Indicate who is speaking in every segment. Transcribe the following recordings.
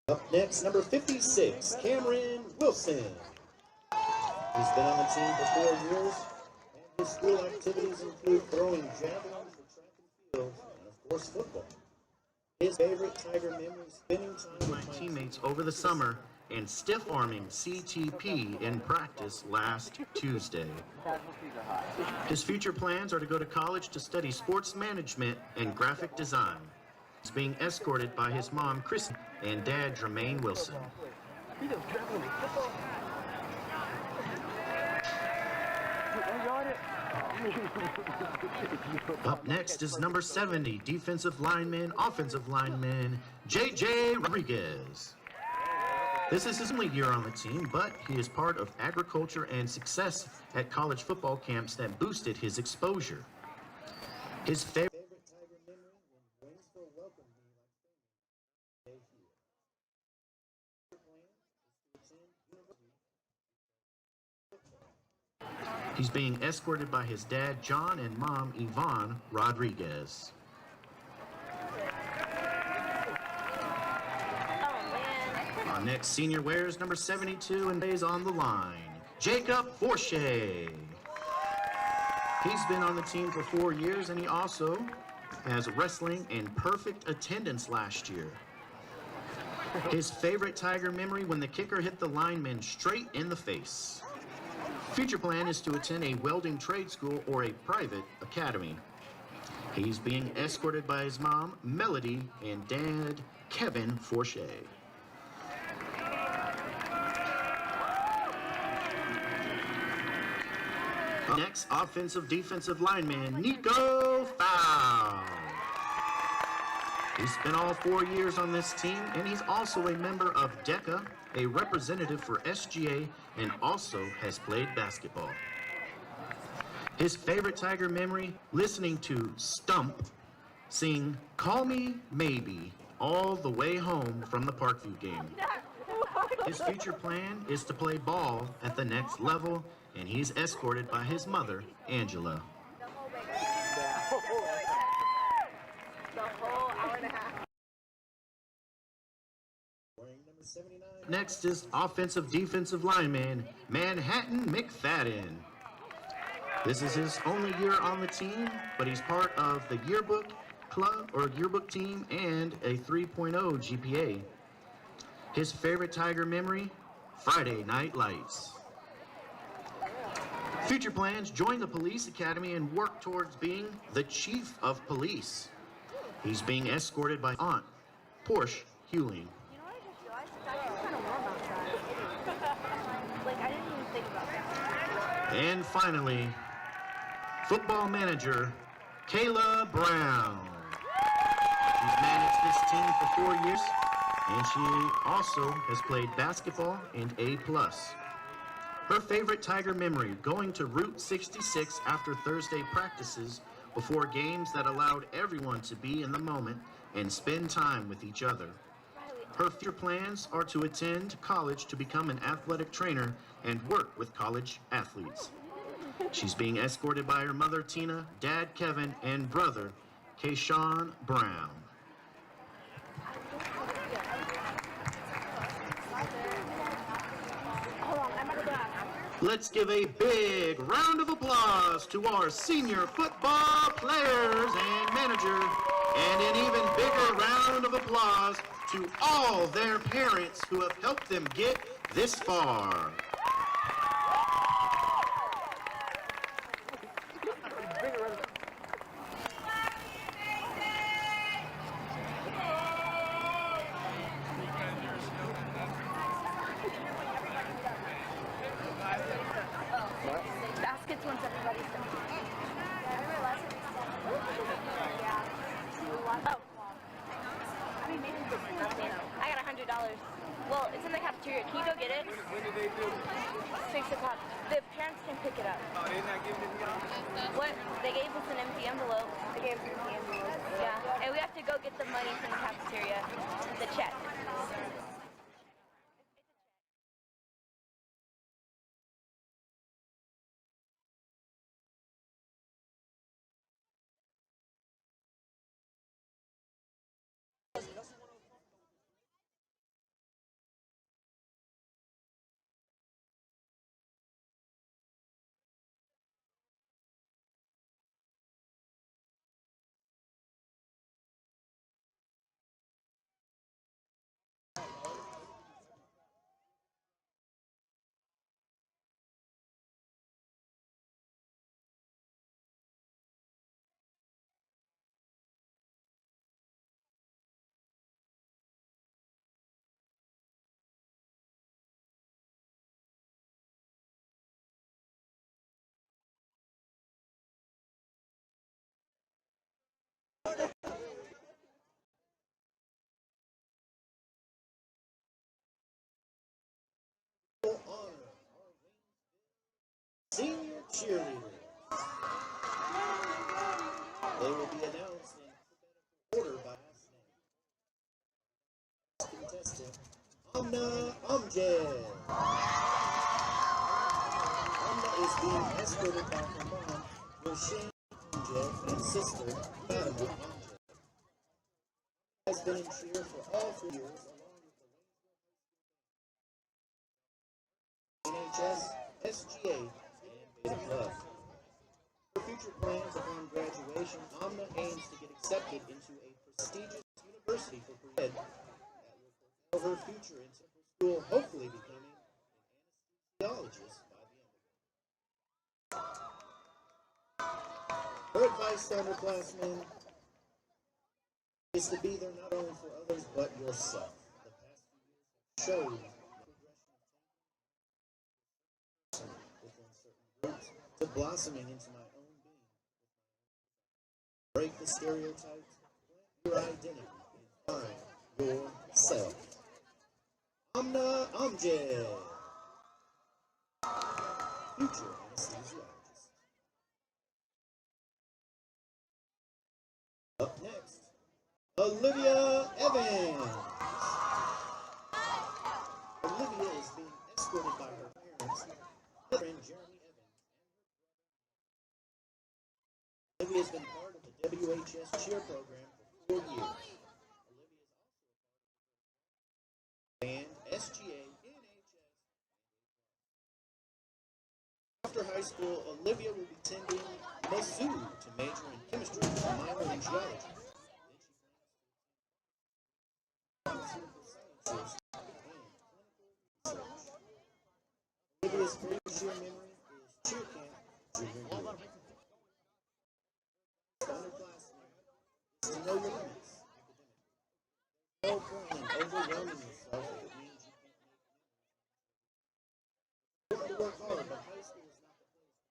Speaker 1: Up next, number 56, Cameron Wilson. He's been on the team for 4 years, and his school activities include throwing javelins for track and field, and of course football. His favorite Tiger memory: spending time with my teammates over the summer and stiff-arming CTP in practice last Tuesday. His future plans are to go to college to study sports management and graphic design. He's being escorted by his mom, Chris, and dad, Jermaine Wilson. Up next is number 70, defensive lineman, offensive lineman, J.J. Rodriguez. This is his only year on the team, but he is part of agriculture and success at college football camps that boosted his exposure. His favorite Tiger memory when Waynesville welcomed me like family. He's being escorted by his dad, John, and mom, Yvonne Rodriguez. Our next senior wears number 72 and plays on the line, Jacob Forche. He's been on the team for 4 years, and he also has wrestling and perfect attendance last year. His favorite Tiger memory: when the kicker hit the lineman straight in the face. Future plan is to attend a welding trade school or a private academy. He's being escorted by his mom, Melody, and dad, Kevin Forche. Next, offensive defensive lineman, Nico Fowl. He's spent all 4 years on this team, and he's also a member of DECA, a representative for SGA, and also has played basketball. His favorite Tiger memory: listening to Stump sing "Call Me Maybe" all the way home from the Parkview game. His future plan is to play ball at the next level, and he's escorted by his mother, Angela. Next is offensive defensive lineman, Manhattan McFadden. This is his only year on the team, but he's part of the yearbook club or yearbook team and a 3.0 GPA. His favorite Tiger memory: Friday Night Lights. Future plans: join the police academy and work towards being the chief of police. He's being escorted by Aunt Porsche Hewling.
Speaker 2: You know what I just realized? It's actually kind of warm outside. Like, I didn't even think about that.
Speaker 1: And finally, football manager, Kayla Brown. She's managed this team for 4 years, and she also has played basketball and A+. Her favorite Tiger memory: going to Route 66 after Thursday practices before games that allowed everyone to be in the moment and spend time with each other. Her future plans are to attend college to become an athletic trainer and work with college athletes. She's being escorted by her mother, Tina, dad, Kevin, and brother, Kayshawn Brown. Let's give a big round of applause to our senior football players and manager, and an even bigger round of applause to all their parents who have helped them get this far.
Speaker 2: Baskets once everybody's done. I got $100. Well, it's in the cafeteria. Can you go get it?
Speaker 3: When did they do it?
Speaker 2: 6 o'clock. The parents can pick it up.
Speaker 3: Oh, they're not giving it to y'all?
Speaker 2: What? They gave us an empty envelope. They gave us an empty envelope. Yeah. And we have to go get the money from the cafeteria. The check.
Speaker 1: senior cheerleaders. They will be announced in order by last name. Contestant Amna Amjad. Amna is being escorted by her mom, Roshane Amjad, and sister, Fatima Amjad. Has been in cheer for all 3 years, along with the NHS, SGA, and Beta Club. For future plans upon graduation, Amna aims to get accepted into a prestigious university for pre-ed that will propel her future in central school, hopefully becoming an anesthesiologist by the end of it. Her advice to underclassmen is to be there not only for others, but yourself. The past few years have showed the progression of within certain groups to blossoming into my own being. Break the stereotypes, plant your identity, and find yourself. Amna Amjad, future anesthesiologist. Up next, Olivia Evans. Olivia is being escorted by her parents, her friend Jeremy Evans. Olivia has been part of the WHS cheer program for 4 years. Olivia is also a part of the band, SGA, NHS. After high school, Olivia will be attending Mizzou to major in chemistry with a minor in geology. Olivia's favorite cheer memory is cheer camp junior year. Underclassmen is to know your limits academically. No point in overwhelming yourself if it means you can't make it. You have to work hard, but high school is not the place.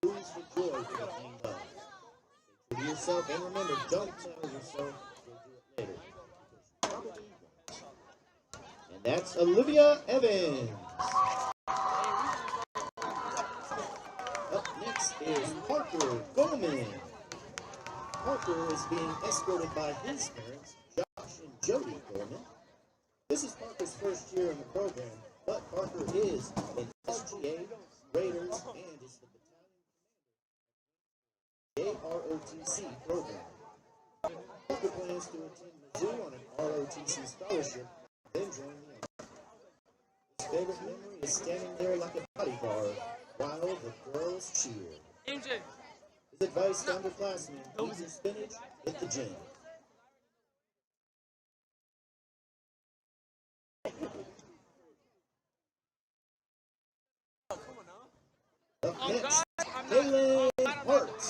Speaker 1: Lose the joy for the thing done. Stay true to yourself, and remember, don't tell yourself you'll do it later, because you probably won't. And that's Olivia Evans. Up next is Parker Goldman. Parker is being escorted by his parents, Josh and Jody Goldman. This is Parker's first year in the program, but Parker is an SGA, Raiders, and is the battalion commander of the ROTC program. Parker plans to attend Mizzou on an ROTC scholarship, then join the Army. His favorite memory is standing there like a bodyguard while the girls cheer. His advice to underclassmen: eat your spinach, hit the gym. Up next, Kaylin Hart.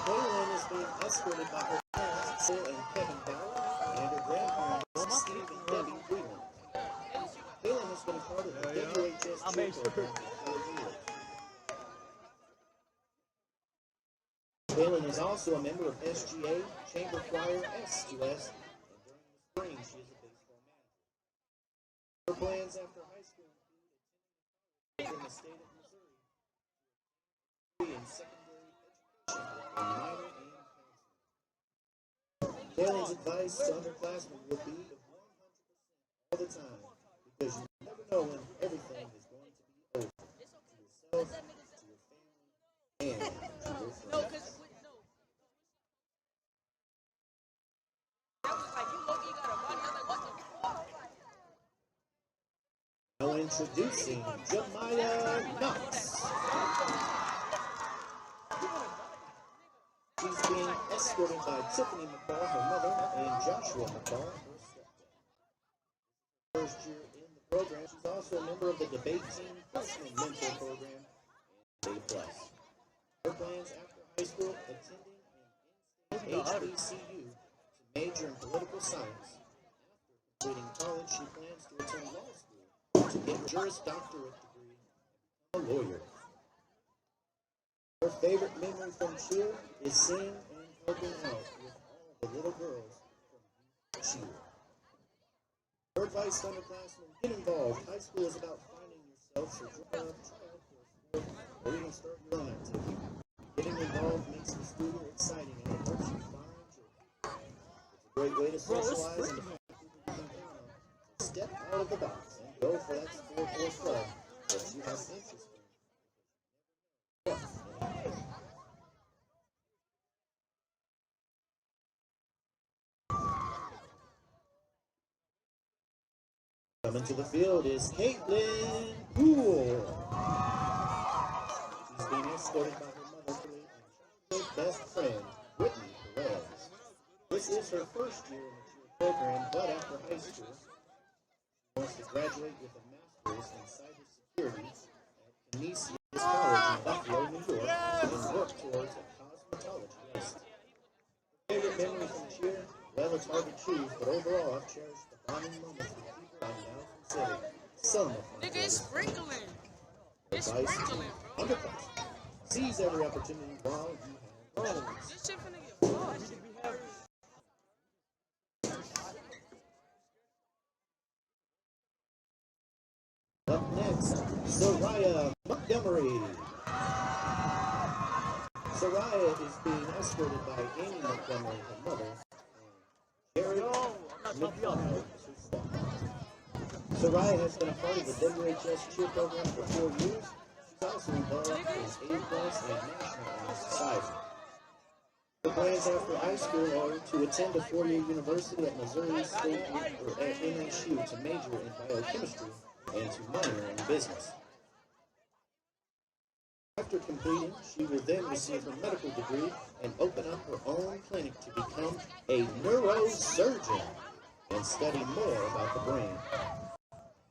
Speaker 1: Kaylin is being escorted by her parents, Phil and Kevin Bauer, and her grandparents, Steve and Debbie Greenland. Kaylin has been a part of the WHS cheer program for 4 years. Kaylin is also a member of SGA, Chamber Choir, S2S, and during the spring she is a baseball manager. Her plans after high school include attending in the state of Missouri in secondary education with a minor in counseling. Kaylin's advice to underclassmen would be to 100% all the time, because you never know when everything is going to be over. To yourself, to your family, and to your friends. Now introducing Jemiah Knox. She's being escorted by Tiffany McCall, her mother, and Joshua McCall, her stepdad. First year in the program, she's also a member of the debate team freshman mentor program and A+. Her plans after high school: attending an HBCU to major in political science. After completing college, she plans to attend law school to get a Juris Doctorate degree and become a lawyer. Her favorite memory from cheer is seeing and helping out with all the little girls from youth cheer. Her advice to underclassmen: get involved. High school is about finding yourself, so join up, try out for a sport, or even start your own activity. Getting involved makes the school exciting and it helps you find joy. It's a great way to socialize and to find people you can count on. So step out of the box and go for that sport or club that you have interest in. Coming to the field is Caitlin Poole. She's being escorted by her mother and her best friend, Whitney Perez. This is her first year in the cheer program, but after high school, she wants to graduate with a master's in cybersecurity at Canisius College in Buffalo, New York, and work towards a cosmetology license. Favorite memory from cheer? Well, it's hard to choose, but overall, I've cherished the bonding moments with people I'm now considered some of my
Speaker 4: Nigga, it's sprinkling. It's
Speaker 1: advice
Speaker 4: sprinkling,
Speaker 1: to
Speaker 4: bro.
Speaker 1: underclassmen. Seize every opportunity while you have loans.
Speaker 4: This shit finna get fucked.
Speaker 1: Up next, Soraya Montgomery. Soraya is being escorted by Amy Montgomery, her mother, and Jared McDonald is her stepmom. Soraya has been a part of the WHS cheer program for 4 years. She's also involved in A Plus and National Honor Society. Her plans after high school are to attend a 4-year university at Missouri State or at MSU to major in biochemistry and to minor in business. After completing, she will then receive her medical degree and open up her own clinic to become a neurosurgeon and study more about the brain.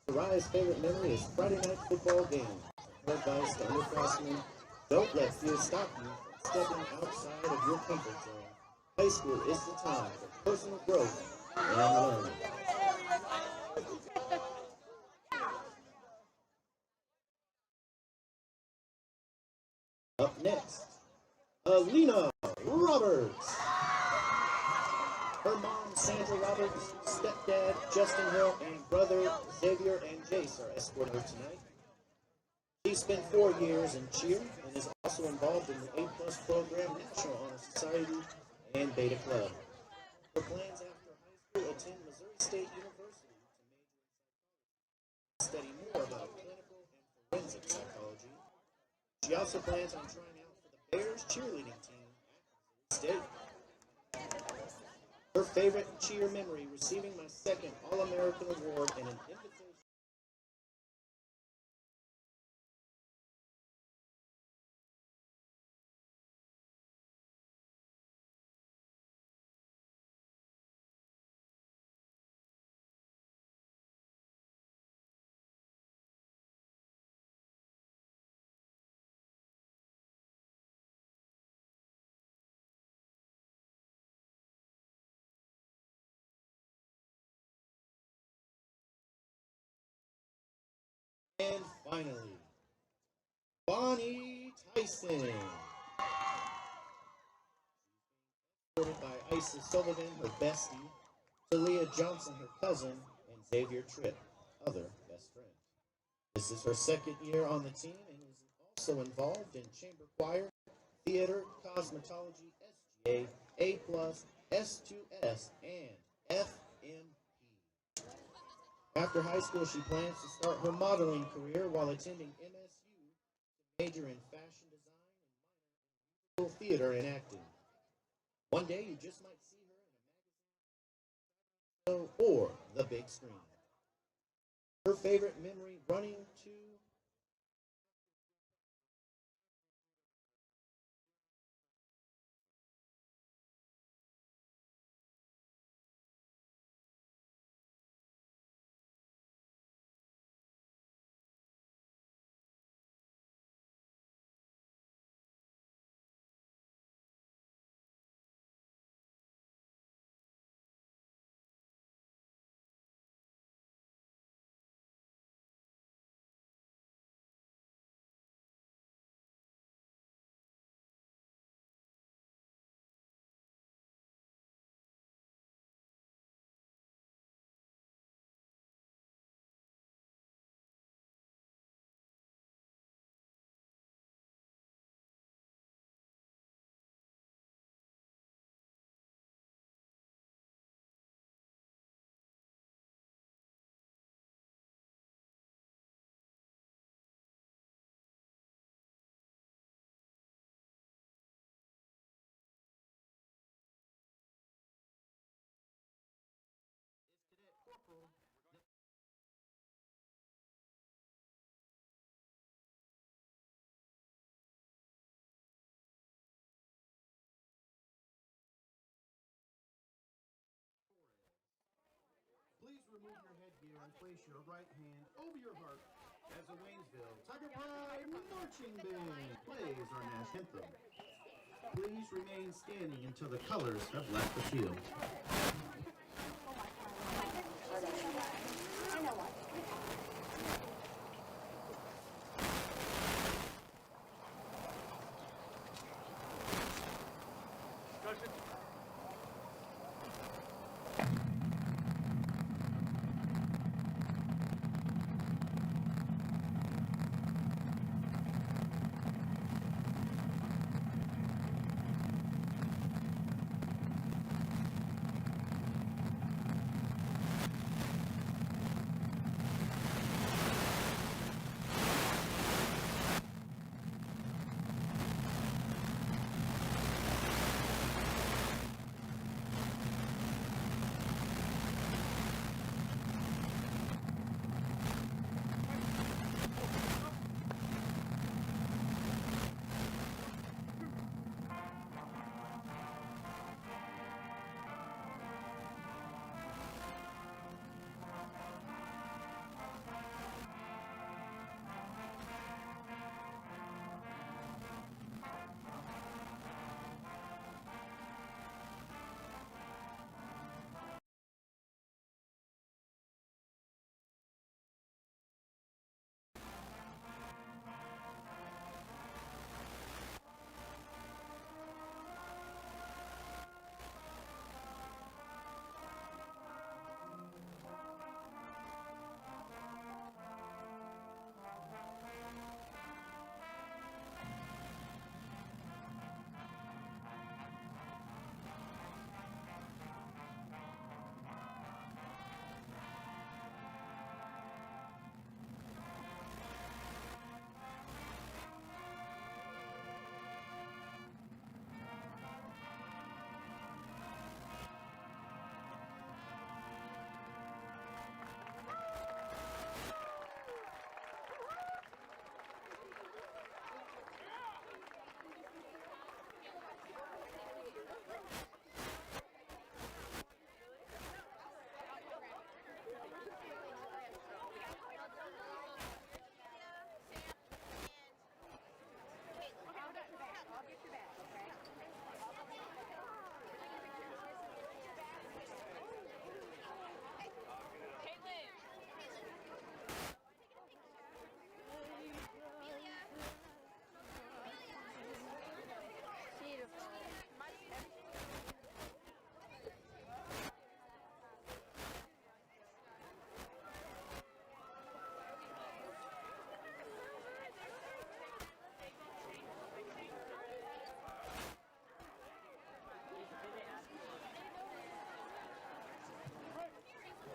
Speaker 1: Soraya's favorite memory is Friday night football games. Her advice to underclassmen: don't let fear stop you from stepping outside of your comfort zone. High school is the time for personal growth and learning. Up next, Alina Roberts. Her mom, Sandra Roberts, stepdad, Justin Hill, and brother, Xavier and Jace are escorting her tonight. She spent 4 years in cheer and is also involved in the A Plus program, National Honor Society, and Beta Club. Her plans after high school: attend Missouri State University to study more about clinical and forensic psychology. She also plans on trying out for the Bears cheerleading team at Missouri State. Her favorite cheer memory: receiving my second All-American award and an invitation and finally, Bonnie Tyson. Supported by Isis Sullivan, her bestie, Talia Johnson, her cousin, and Xavier Tripp, other best friend. This is her second year on the team and is also involved in chamber choir, theater, cosmetology, SGA, A+, S2S, and FMP. After high school, she plans to start her modeling career while attending MSU to major in fashion design and minor in theater and acting. One day, you just might see her in a magazine show or the big screen. Her favorite memory: running to remove your headgear and place your right hand over your heart as the Waynesville Tiger Pride Marching Band plays our national anthem. Please remain standing until the colors have left the field.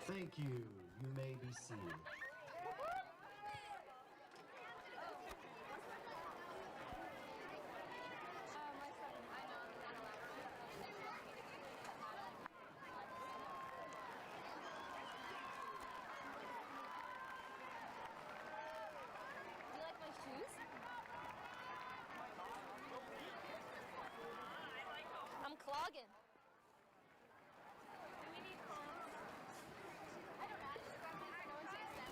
Speaker 1: Thank you. You may be seated.
Speaker 2: You like my shoes? I'm clogging. Do we need combs? I don't know. I just grabbed these. No one takes them.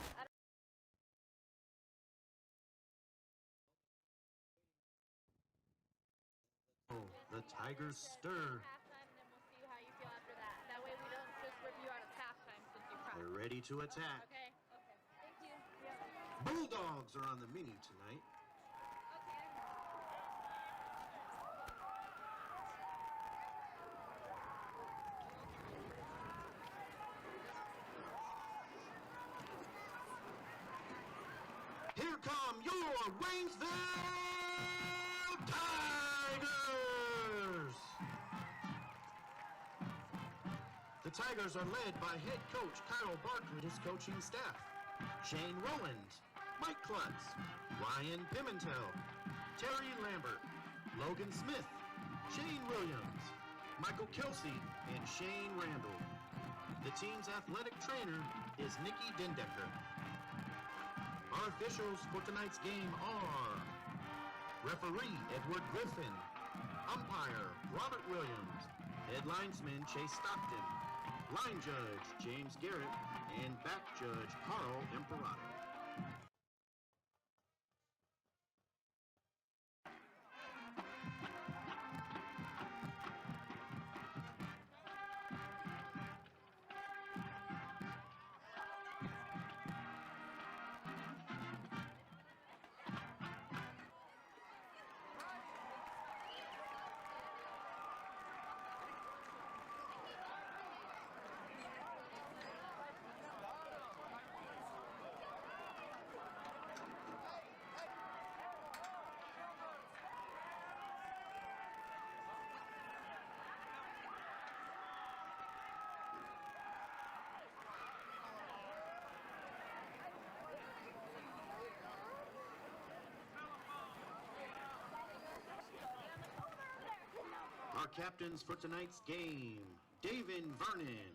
Speaker 1: Oh, the Tigers stir.
Speaker 2: Halftime, and then we'll see how you feel after that. That way we don't just rip you out of halftime since you cried.
Speaker 1: They're ready to attack.
Speaker 2: Okay. Okay. Thank you.
Speaker 1: Bulldogs are on the menu tonight. Here come your Waynesville Tigers! The Tigers are led by head coach Kyle Barkley and his coaching staff. Shane Rowland, Mike Klutz, Ryan Pimentel, Terry Lambert, Logan Smith, Shane Williams, Michael Kelsey, and Shane Randall. The team's athletic trainer is Nikki Dendecker. Our officials for tonight's game are referee Edward Griffin, umpire Robert Williams, head linesman Chase Stockton, line judge James Garrett, and back judge Carl Imperato. Our captains for tonight's game, David Vernon,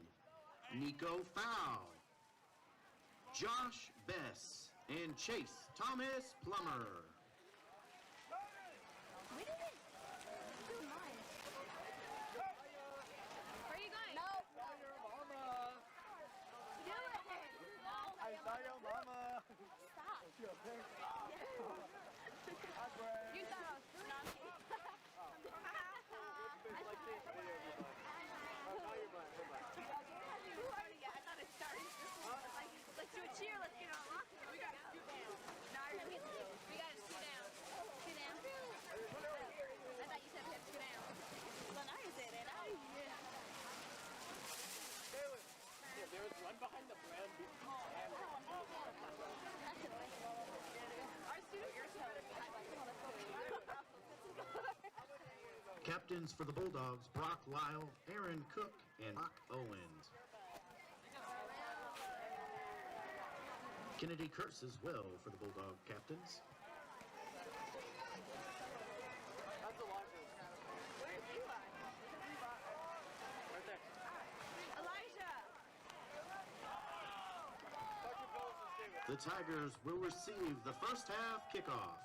Speaker 1: Nico Fowl, Josh Bess, and Chase Thomas Plummer.
Speaker 2: We didn't do mine. Where are you going? No.
Speaker 3: Saw your mama.
Speaker 2: Do it. No.
Speaker 3: I saw your mama.
Speaker 2: Stop.
Speaker 3: Is she okay? Hi, Brad.
Speaker 2: You thought I was doing it.
Speaker 3: Like this video, everybody. Oh, now you're mine. You're mine.
Speaker 2: I thought it started. Let's do a cheer. Let's get on rock. We got to scoot down. No, we got to scoot down. Scoot down. I thought you said we had to scoot down. Well, now you said it.
Speaker 3: Taylor. Yeah, there was one behind the brand.
Speaker 2: Our student ears have it behind us.
Speaker 1: Captains for the Bulldogs, Brock Lyle, Aaron Cook, and Brock Owens. Kennedy Kurtz as well for the Bulldog captains.
Speaker 3: That's Elijah.
Speaker 2: Where's Eli?
Speaker 3: Right there.
Speaker 2: Elijah!
Speaker 3: Tuck your bells and stay with
Speaker 1: The Tigers will receive the first half kickoff.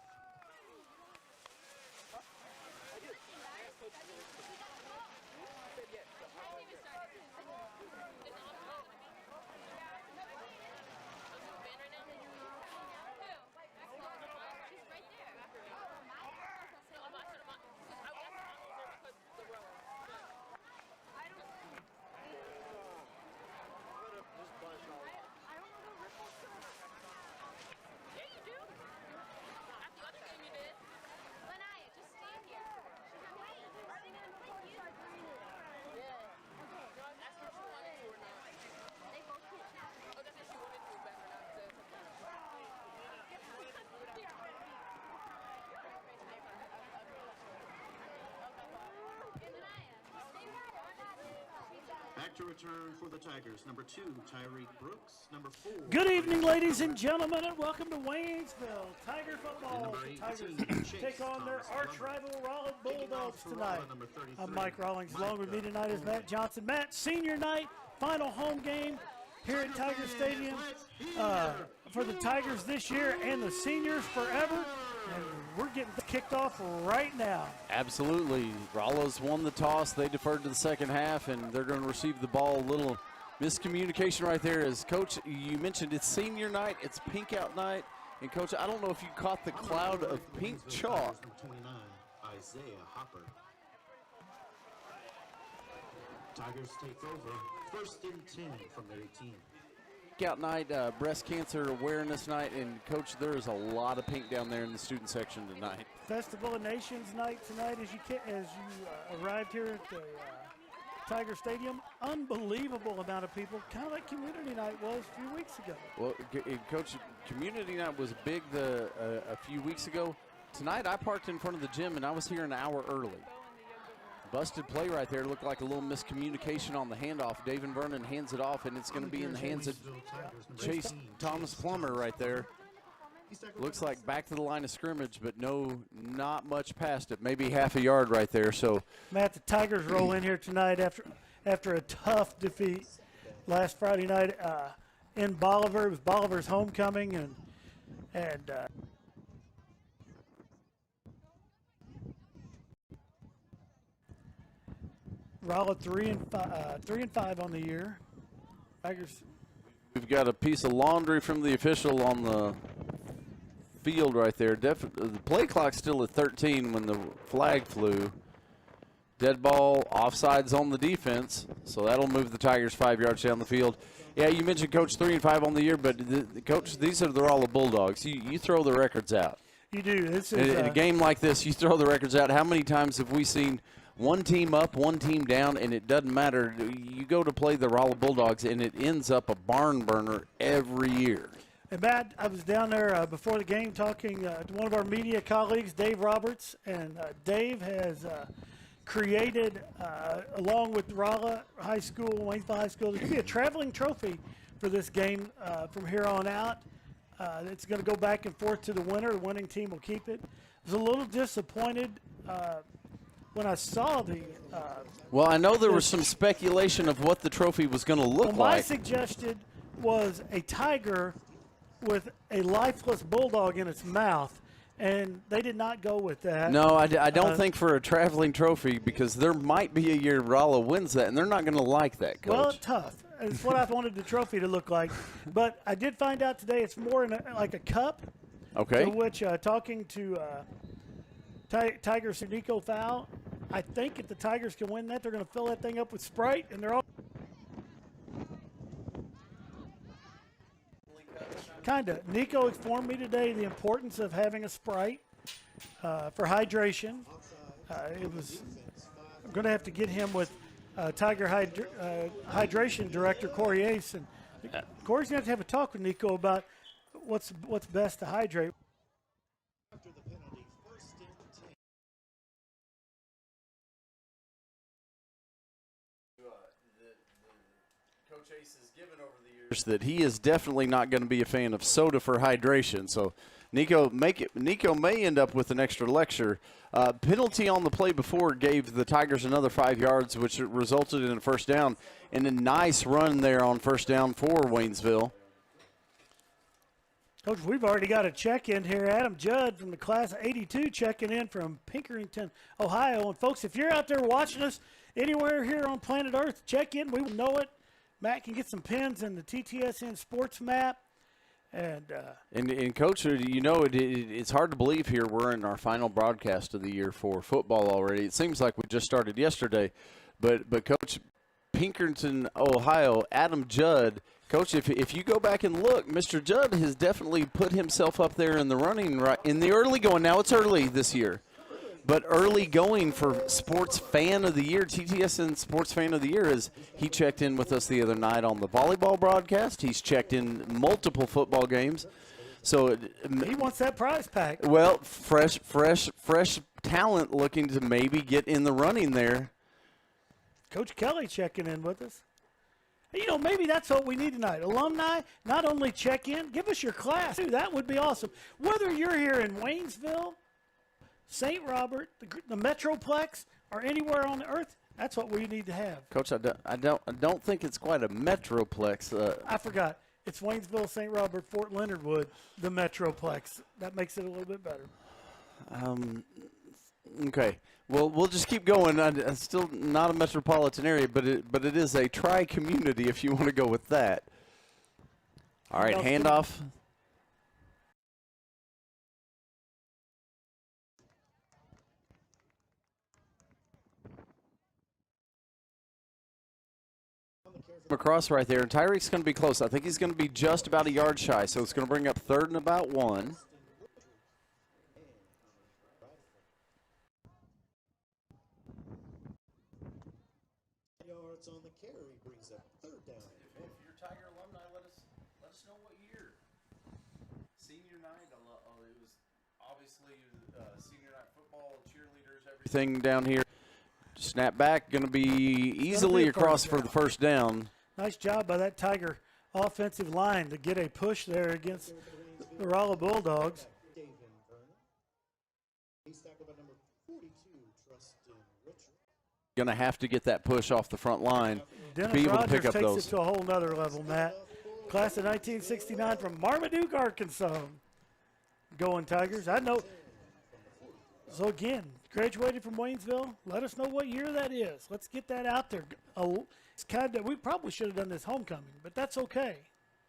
Speaker 1: Back to return for the Tigers. Number 2, Tyreek Brooks. Number 4.
Speaker 5: Good evening, ladies and gentlemen, and welcome to Waynesville. Tiger football.
Speaker 1: number
Speaker 5: The
Speaker 1: 18,
Speaker 5: Tigers
Speaker 1: Chase
Speaker 5: take on their
Speaker 1: Thomas
Speaker 5: arch
Speaker 1: Plummer.
Speaker 5: rival Rolla
Speaker 1: Kicking
Speaker 5: Bulldogs
Speaker 1: off for
Speaker 5: tonight.
Speaker 1: Rolla, number 33,
Speaker 5: I'm Mike Rawlings. Along with me
Speaker 1: Micah
Speaker 5: tonight is Matt Johnson. Matt, senior night, final home game here at Tiger Stadium for the Tigers this year and the seniors forever. And we're getting kicked off right now.
Speaker 6: Absolutely. Rolla's won the toss. They deferred to the second half, and they're going to receive the ball. A little miscommunication right there. As Coach, you mentioned it's senior night. It's pink out night. And, Coach, I don't know if you caught the cloud of pink chalk.
Speaker 1: Number 29, Isaiah Hopper. Tigers take over. First and 10 from their 18.
Speaker 6: Out night, breast cancer awareness night, and Coach, there is a lot of pink down there in the student section tonight.
Speaker 5: Festival of Nations night tonight as you arrived here at the Tiger Stadium. Unbelievable amount of people, kind of like community night was a few weeks ago.
Speaker 6: Well, Coach, community night was big a few weeks ago. Tonight, I parked in front of the gym, and I was here an hour early. Busted play right there. Looked like a little miscommunication on the handoff. David Vernon hands it off, and it's going to be in the hands of Chase Thomas Plummer right there. Looks like back to the line of scrimmage, but not much past it. Maybe half a yard right there. So,
Speaker 5: Matt, the Tigers roll in here tonight after a tough defeat last Friday night in Bolivar. It was Bolivar's homecoming, and Rolla 3-5 on the year. Tigers.
Speaker 6: We've got a piece of laundry from the official on the field right there. The play clock's still at 13 when the flag flew. Dead ball, offsides on the defense, so that'll move the Tigers 5 yards down the field. Yeah, you mentioned, Coach, 3-5 on the year, but Coach, these are the Rolla Bulldogs. You throw the records out.
Speaker 5: You do. This is
Speaker 6: in a game like this, you throw the records out. How many times have we seen one team up, one team down, and it doesn't matter? You go to play the Rolla Bulldogs, and it ends up a barn burner every year.
Speaker 5: And Matt, I was down there before the game talking to one of our media colleagues, Dave Roberts, and Dave has created, along with Rolla High School, Waynesville High School, there's going to be a traveling trophy for this game from here on out. It's going to go back and forth to the winner. The winning team will keep it. I was a little disappointed when I saw the
Speaker 6: well, I know there was some speculation of what the trophy was going to look like.
Speaker 5: My suggestion was a tiger with a lifeless bulldog in its mouth, and they did not go with that.
Speaker 6: No, I don't think for a traveling trophy, because there might be a year Rolla wins that, and they're not going to like that, Coach.
Speaker 5: Well, tough. It's what I wanted the trophy to look like. But I did find out today it's more in like a cup.
Speaker 6: Okay.
Speaker 5: To which, talking to Tigers Nico Fowl, I think if the Tigers can win that, they're going to fill that thing up with Sprite, and they're all kind of. Nico informed me today the importance of having a Sprite for hydration. I'm going to have to get him with Tiger Hydration Director Corey Ace, and Corey's going to have a talk with Nico about what's best to hydrate.
Speaker 6: Coach Ace has given over the years that he is definitely not going to be a fan of soda for hydration. So Nico may end up with an extra lecture. Penalty on the play before gave the Tigers another 5 yards, which resulted in a first down, and a nice run there on first down for Waynesville.
Speaker 5: Coach, we've already got a check-in here. Adam Judd from the class of 82 checking in from Pinkerton, Ohio. And, folks, if you're out there watching us anywhere here on planet Earth, check in. We will know it. Matt can get some pins in the TTSN sports map. And
Speaker 6: Coach, you know, it's hard to believe here we're in our final broadcast of the year for football already. It seems like we just started yesterday. But Coach, Pinkerton, Ohio, Adam Judd, Coach, if you go back and look, Mr. Judd has definitely put himself up there in the running, right in the early going. Now it's early this year, but early going for Sports Fan of the Year, TTSN Sports Fan of the Year, is he checked in with us the other night on the volleyball broadcast. He's checked in multiple football games. So
Speaker 5: he wants that prize pack.
Speaker 6: Well, fresh talent looking to maybe get in the running there.
Speaker 5: Coach Kelly checking in with us. You know, maybe that's what we need tonight. Alumni, not only check in, give us your class. Dude, that would be awesome. Whether you're here in Waynesville, St. Robert, the Metroplex, or anywhere on the earth, that's what we need to have.
Speaker 6: Coach, I don't think it's quite a Metroplex.
Speaker 5: I forgot. It's Waynesville, St. Robert, Fort Leonard Wood, the Metroplex. That makes it a little bit better.
Speaker 6: Okay. Well, we'll just keep going. It's still not a metropolitan area, but it is a tri-community if you want to go with that. All right, handoff. Across right there, and Tyreek's going to be close. I think he's going to be just about a yard shy, so it's going to bring up 3rd and about 1.
Speaker 7: On the carry brings up 3rd down.
Speaker 6: If you're Tiger alumni, let us know what year. Senior night, it was obviously senior night football, cheerleaders, everything down here. Snap back, going to be easily across for the first down.
Speaker 5: Nice job by that Tiger offensive line to get a push there against the Rolla Bulldogs.
Speaker 6: Going to have to get that push off the front line to be able to pick up
Speaker 5: takes
Speaker 6: those.
Speaker 5: It to a whole nother level, Matt. Class of 1969 from Marmaduke, Arkansas. Going Tigers. I know So again, graduated from Waynesville. Let us know what year that is. Let's get that out there. Oh, it's kind of, we probably should have done this homecoming, but that's okay.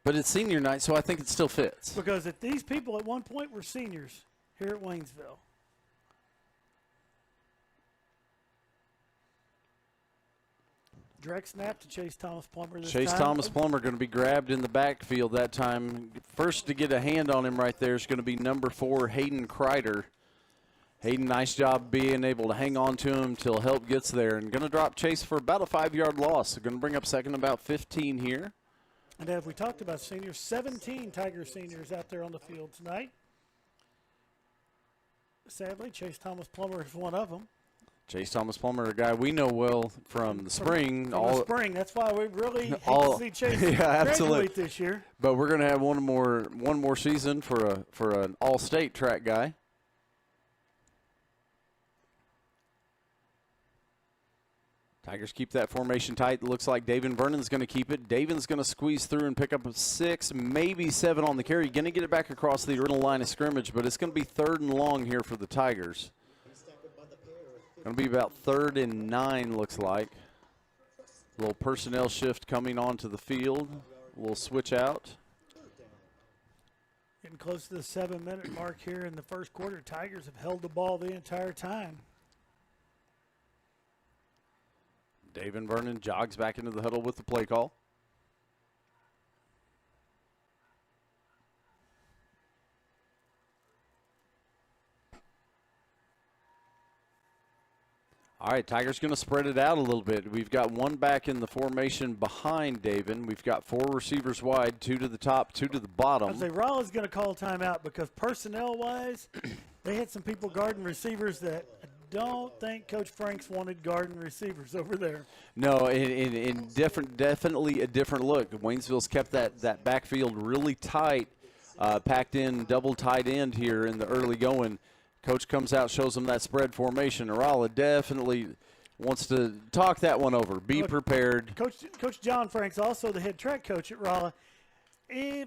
Speaker 6: But it's senior night, so I think it still fits.
Speaker 5: Because if these people at one point were seniors here at Waynesville. Direct snap to Chase Thomas Plummer this time.
Speaker 6: Chase Thomas Plummer going to be grabbed in the backfield that time. First to get a hand on him right there is going to be number 4, Hayden Kreider. Hayden, nice job being able to hang on to him till help gets there. And going to drop Chase for about a 5-yard loss. So going to bring up second about 15 here.
Speaker 5: And as we talked about seniors, 17 Tiger seniors out there on the field tonight. Sadly, Chase Thomas Plummer is one of them.
Speaker 6: Chase Thomas Plummer, a guy we know well from the spring.
Speaker 5: From the spring. That's why we really hate to see Chase graduate this year.
Speaker 6: But we're going to have one more season for an all-state track guy. Tigers keep that formation tight. It looks like David Vernon's going to keep it. David's going to squeeze through and pick up a 6, maybe 7 on the carry. Going to get it back across the original line of scrimmage, but it's going to be 3rd and long here for the Tigers. Going to be about 3rd and 9, looks like. A little personnel shift coming onto the field. A little switch out.
Speaker 5: Getting close to the 7-minute mark here in the first quarter. Tigers have held the ball the entire time.
Speaker 6: David Vernon jogs back into the huddle with the play call. All right, Tigers going to spread it out a little bit. We've got one back in the formation behind David. We've got 4 receivers wide, 2 to the top, 2 to the bottom.
Speaker 5: I'd say Rolla's going to call timeout because personnel-wise, they had some people guarding receivers that I don't think Coach Franks wanted guarding receivers over there.
Speaker 6: No, in definitely a different look. Waynesville's kept that backfield really tight, packed in double tight end here in the early going. Coach comes out, shows them that spread formation. Rolla definitely wants to talk that one over. Be prepared.
Speaker 5: Coach John Franks, also the head track coach at Rolla,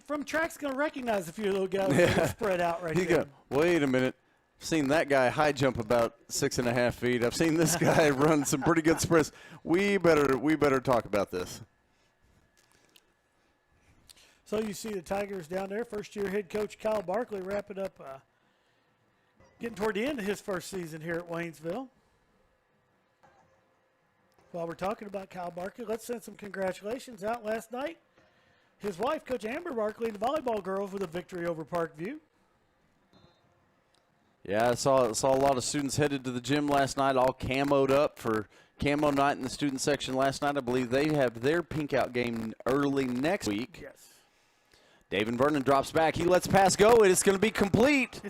Speaker 5: from track's going to recognize a few of those guys that are spread out right there.
Speaker 6: Wait a minute. I've seen that guy high jump about 6.5 feet. I've seen this guy run some pretty good spreads. We better talk about this.
Speaker 5: So you see the Tigers down there. First-year head coach Kyle Barkley wrapping up, getting toward the end of his first season here at Waynesville. While we're talking about Kyle Barkley, let's send some congratulations out last night. His wife, Coach Amber Barkley, the volleyball girls, with a victory over Parkview.
Speaker 6: Yeah, I saw a lot of students headed to the gym last night, all camoed up for camo night in the student section last night. I believe they have their pink out game early next week.
Speaker 5: Yes.
Speaker 6: David Vernon drops back. He lets pass go, and it's going to be complete.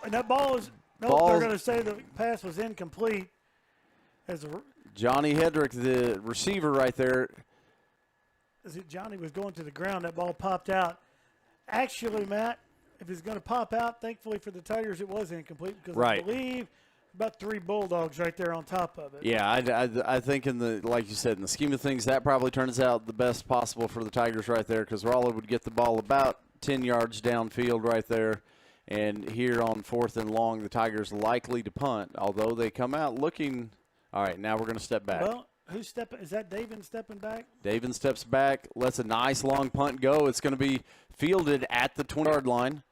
Speaker 5: And that ball is – no, they're going to say the pass was incomplete.
Speaker 6: Johnny Hedrick, the receiver right there.
Speaker 5: As Johnny was going to the ground, that ball popped out. Actually, Matt, if it's going to pop out, thankfully for the Tigers, it was incomplete because I believe about 3 Bulldogs right there on top of it.
Speaker 6: Yeah, I think like you said, in the scheme of things, that probably turns out the best possible for the Tigers right there because Rolla would get the ball about 10 yards downfield right there. And here on 4th and long, the Tigers likely to punt, although they come out looking – all right, now we're going to step back.
Speaker 5: Well, who's stepping? Is that David stepping back?
Speaker 6: David steps back, lets a nice long punt go. It's going to be fielded at the 20-yard line.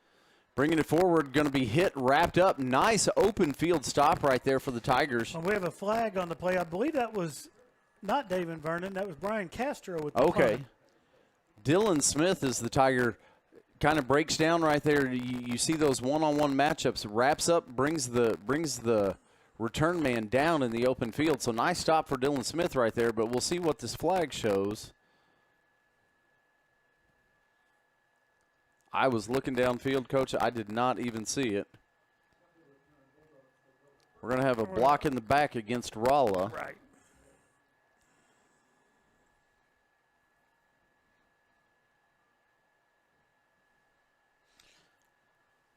Speaker 6: Bringing it forward, going to be hit, wrapped up. Nice open field stop right there for the Tigers.
Speaker 5: Well, we have a flag on the play. I believe that was not David Vernon. That was Brian Castro with the punt.
Speaker 6: Dylan Smith is the Tiger. Kind of breaks down right there. You see those one-on-one matchups. Wraps up, brings the return man down in the open field. So nice stop for Dylan Smith right there, but we'll see what this flag shows. I was looking downfield, Coach. I did not even see it. We're going to have a block in the back against Rolla.
Speaker 5: Right.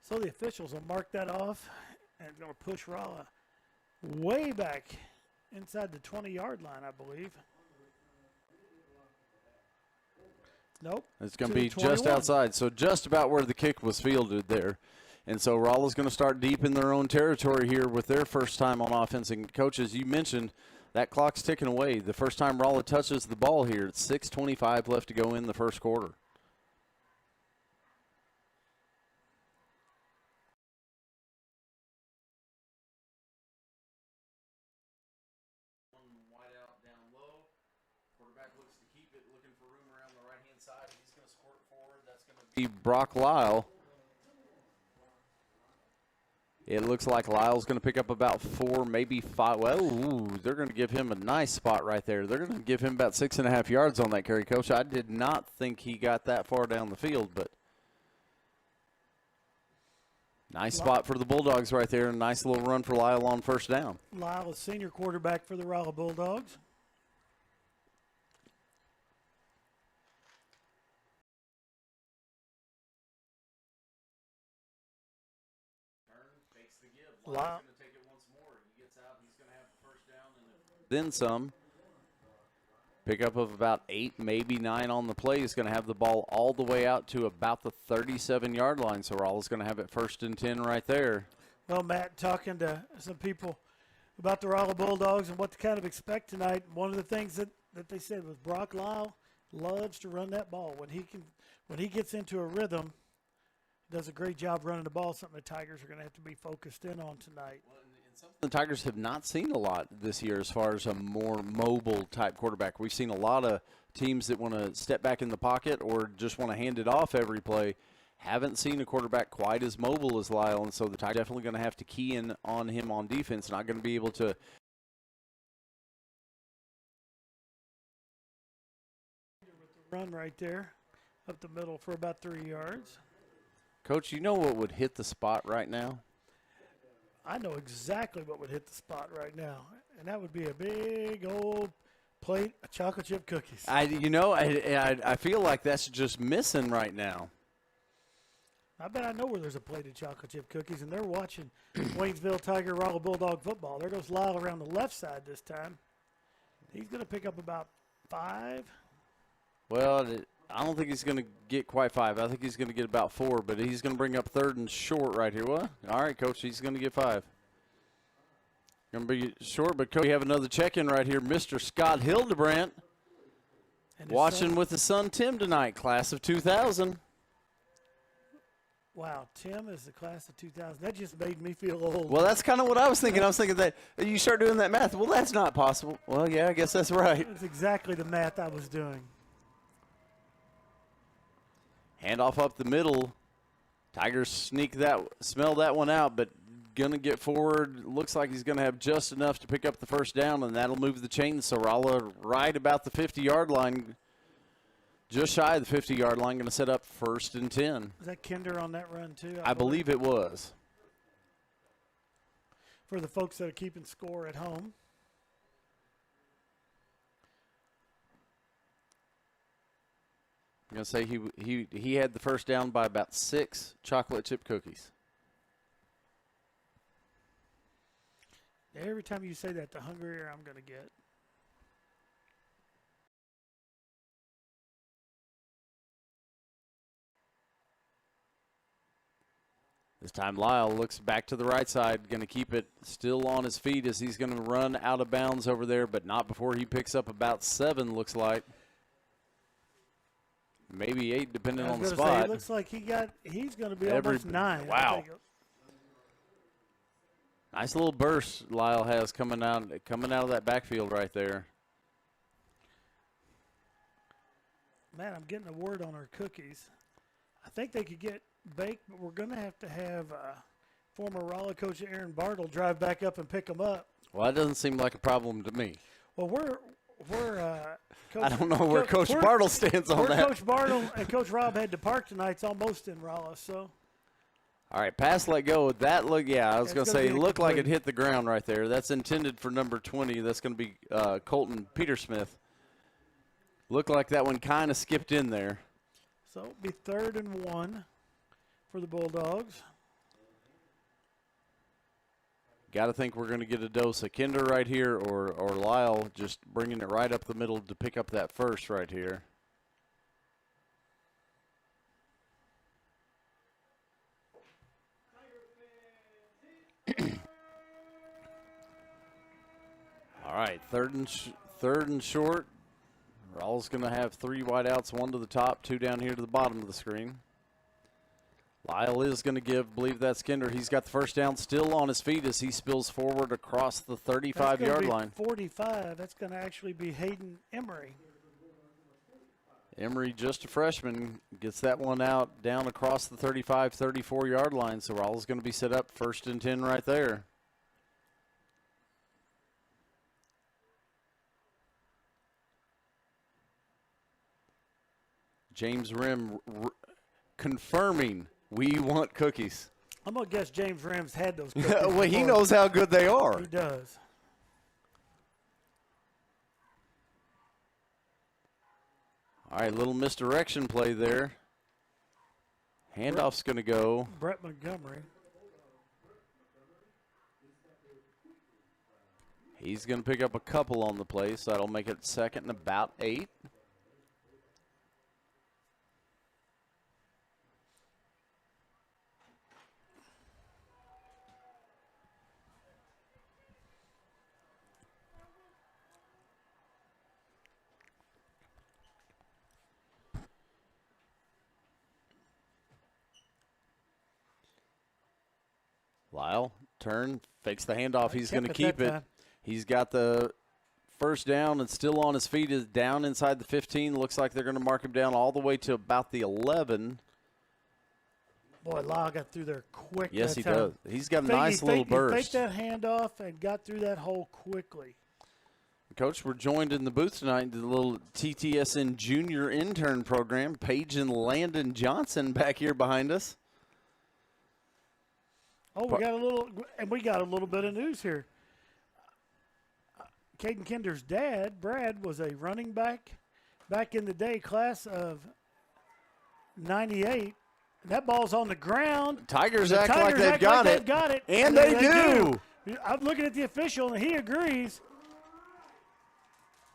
Speaker 5: So the officials will mark that off and going to push Rolla way back inside the 20-yard line, I believe. Nope.
Speaker 6: It's going to be just outside, so just about where the kick was fielded there. And so Rolla's going to start deep in their own territory here with their first time on offense. And, Coach, as you mentioned, that clock's ticking away. The first time Rolla touches the ball here, it's 6:25 left to go in the first quarter. Brock Lyle. It looks like Lyle's going to pick up about 4, maybe 5. Well, ooh, they're going to give him a nice spot right there. They're going to give him about 6.5 yards on that carry, Coach. I did not think he got that far down the field, but nice spot for the Bulldogs right there. Nice little run for Lyle on first down.
Speaker 5: Lyle is senior quarterback for the Rolla Bulldogs.
Speaker 6: Lyle's going to take it once more. He gets out. He's going to have the first down. And then some. Pickup of about 8, maybe 9 on the play. He's going to have the ball all the way out to about the 37-yard line. So Rolla's going to have it 1st and 10 right there.
Speaker 5: Well, Matt, talking to some people about the Rolla Bulldogs and what to kind of expect tonight, one of the things that they said was Brock Lyle loves to run that ball. When he gets into a rhythm, does a great job running the ball, something the Tigers are going to have to be focused in on tonight.
Speaker 6: Well, and something the Tigers have not seen a lot this year as far as a more mobile type quarterback. We've seen a lot of teams that want to step back in the pocket or just want to hand it off every play. Haven't seen a quarterback quite as mobile as Lyle, and so the Tigers are definitely going to have to key in on him on defense. Not going to be able to
Speaker 5: run right there up the middle for about 3 yards.
Speaker 6: Coach, you know what would hit the spot right now?
Speaker 5: I know exactly what would hit the spot right now, and that would be a big old plate of chocolate chip cookies.
Speaker 6: I feel like that's just missing right now.
Speaker 5: I bet I know where there's a plate of chocolate chip cookies, and they're watching Waynesville Tiger Rolla Bulldog football. There goes Lyle around the left side this time. He's going to pick up about 5.
Speaker 6: Well, I don't think he's going to get quite 5. I think he's going to get about 4, but he's going to bring up 3rd and short right here. Well, all right, Coach, he's going to get 5. Going to be short, but Coach, we have another check-in right here. Mr. Scott Hildebrandt watching with his son Tim tonight, class of 2000.
Speaker 5: Wow, Tim is the class of 2000. That just made me feel old.
Speaker 6: Well, that's kind of what I was thinking. I was thinking that you start doing that math. Well, that's not possible. Well, yeah, I guess that's right.
Speaker 5: That's exactly the math I was doing.
Speaker 6: Handoff up the middle. Tigers smell that one out, but going to get forward. Looks like he's going to have just enough to pick up the first down, and that'll move the chains. So Rolla right about the 50-yard line, just shy of the 50-yard line, going to set up 1st and 10.
Speaker 5: Was that Kinder on that run too?
Speaker 6: I believe it was.
Speaker 5: For the folks that are keeping score at home.
Speaker 6: I'm going to say he had the first down by about 6 chocolate chip cookies.
Speaker 5: Every time you say that, the hungrier I'm going to get.
Speaker 6: This time Lyle looks back to the right side, going to keep it still on his feet as he's going to run out of bounds over there, but not before he picks up about 7, looks like. Maybe 8, depending on the spot.
Speaker 5: Say, it looks like he's going to be almost 9.
Speaker 6: Wow. Nice little burst Lyle has coming out of that backfield right there.
Speaker 5: Man, I'm getting a word on our cookies. I think they could get baked, but we're going to have former Rolla coach Aaron Bartle drive back up and pick them up.
Speaker 6: Well, that doesn't seem like a problem to me.
Speaker 5: Well, we're Coach,
Speaker 6: I don't know where Coach Bartle stands on that.
Speaker 5: Coach Bartle and Coach Rob had to park tonight. It's almost in Rolla, so.
Speaker 6: All right, pass, let go. That look, yeah, I was going to say, looked like it hit the ground right there. That's intended for number 20. That's going to be Colton Petersmith. Looked like that one kind of skipped in there.
Speaker 5: So it'll be 3rd and 1 for the Bulldogs.
Speaker 6: Got to think we're going to get a dose of Kinder right here or Lyle just bringing it right up the middle to pick up that first right here. All right, third and short. Rolla's going to have 3 wideouts, 1 to the top, 2 down here to the bottom of the screen. Lyle is going to believe that's Kinder. He's got the first down still on his feet as he spills forward across the 35-yard line.
Speaker 5: 45. That's going to actually be Hayden Emery.
Speaker 6: Emery, just a freshman, gets that one out down across the 35, 34-yard line. So Rolla's going to be set up 1st and 10 right there. James Rim confirming we want cookies.
Speaker 5: I'm going to guess James Rim's had those cookies.
Speaker 6: Well, he
Speaker 5: before.
Speaker 6: knows how good they are.
Speaker 5: He does.
Speaker 6: All right, little misdirection play there. Handoff's going to go.
Speaker 5: Brett Montgomery.
Speaker 6: He's going to pick up a couple on the play, so that'll make it 2nd and about 8. Lyle, turn, fakes the handoff. He's going to keep it. He's got the first down and still on his feet, is down inside the 15. Looks like they're going to mark him down all the way to about the 11.
Speaker 5: Boy, Lyle got through there quick.
Speaker 6: Yes, he does. He's got a nice little burst.
Speaker 5: He faked that handoff and got through that hole quickly.
Speaker 6: Coach, we're joined in the booth tonight, the little TTSN junior intern program. Paige and Landon Johnson back here behind us.
Speaker 5: Oh, we got a little bit of news here. Caden Kinder's dad, Brad, was a running back in the day, class of 98. That ball's on the ground.
Speaker 6: Tigers act like they've got it. And they do.
Speaker 5: I'm looking at the official, and he agrees.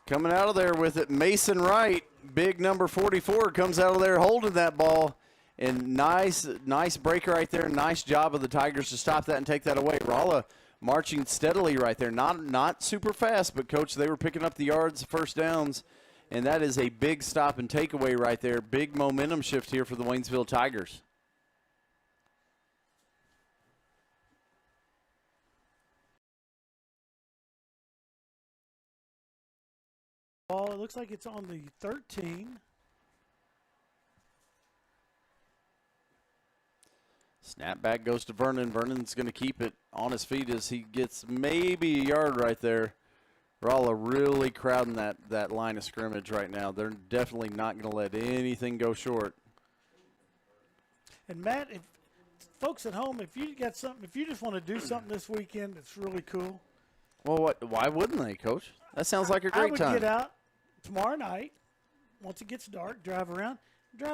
Speaker 6: Coming out of there with it, Mason Wright, big number 44, comes out of there holding that ball. And nice break right there. Nice job of the Tigers to stop that and take that away. Rolla marching steadily right there. Not super fast, but, Coach, they were picking up the yards, first downs, and that is a big stop and takeaway right there. Big momentum shift here for the Waynesville Tigers.
Speaker 5: Ball, it looks like it's on the 13.
Speaker 6: Snap back goes to Vernon. Vernon's going to keep it on his feet as he gets maybe a yard right there. Rolla really crowding that line of scrimmage right now. They're definitely not going to let anything go short.
Speaker 5: And, Matt, if folks at home, if you got something, if you just want to do something this weekend that's really cool.
Speaker 6: Well, why wouldn't they, Coach? That sounds like a great time.
Speaker 5: I would get out tomorrow night, once it gets dark, drive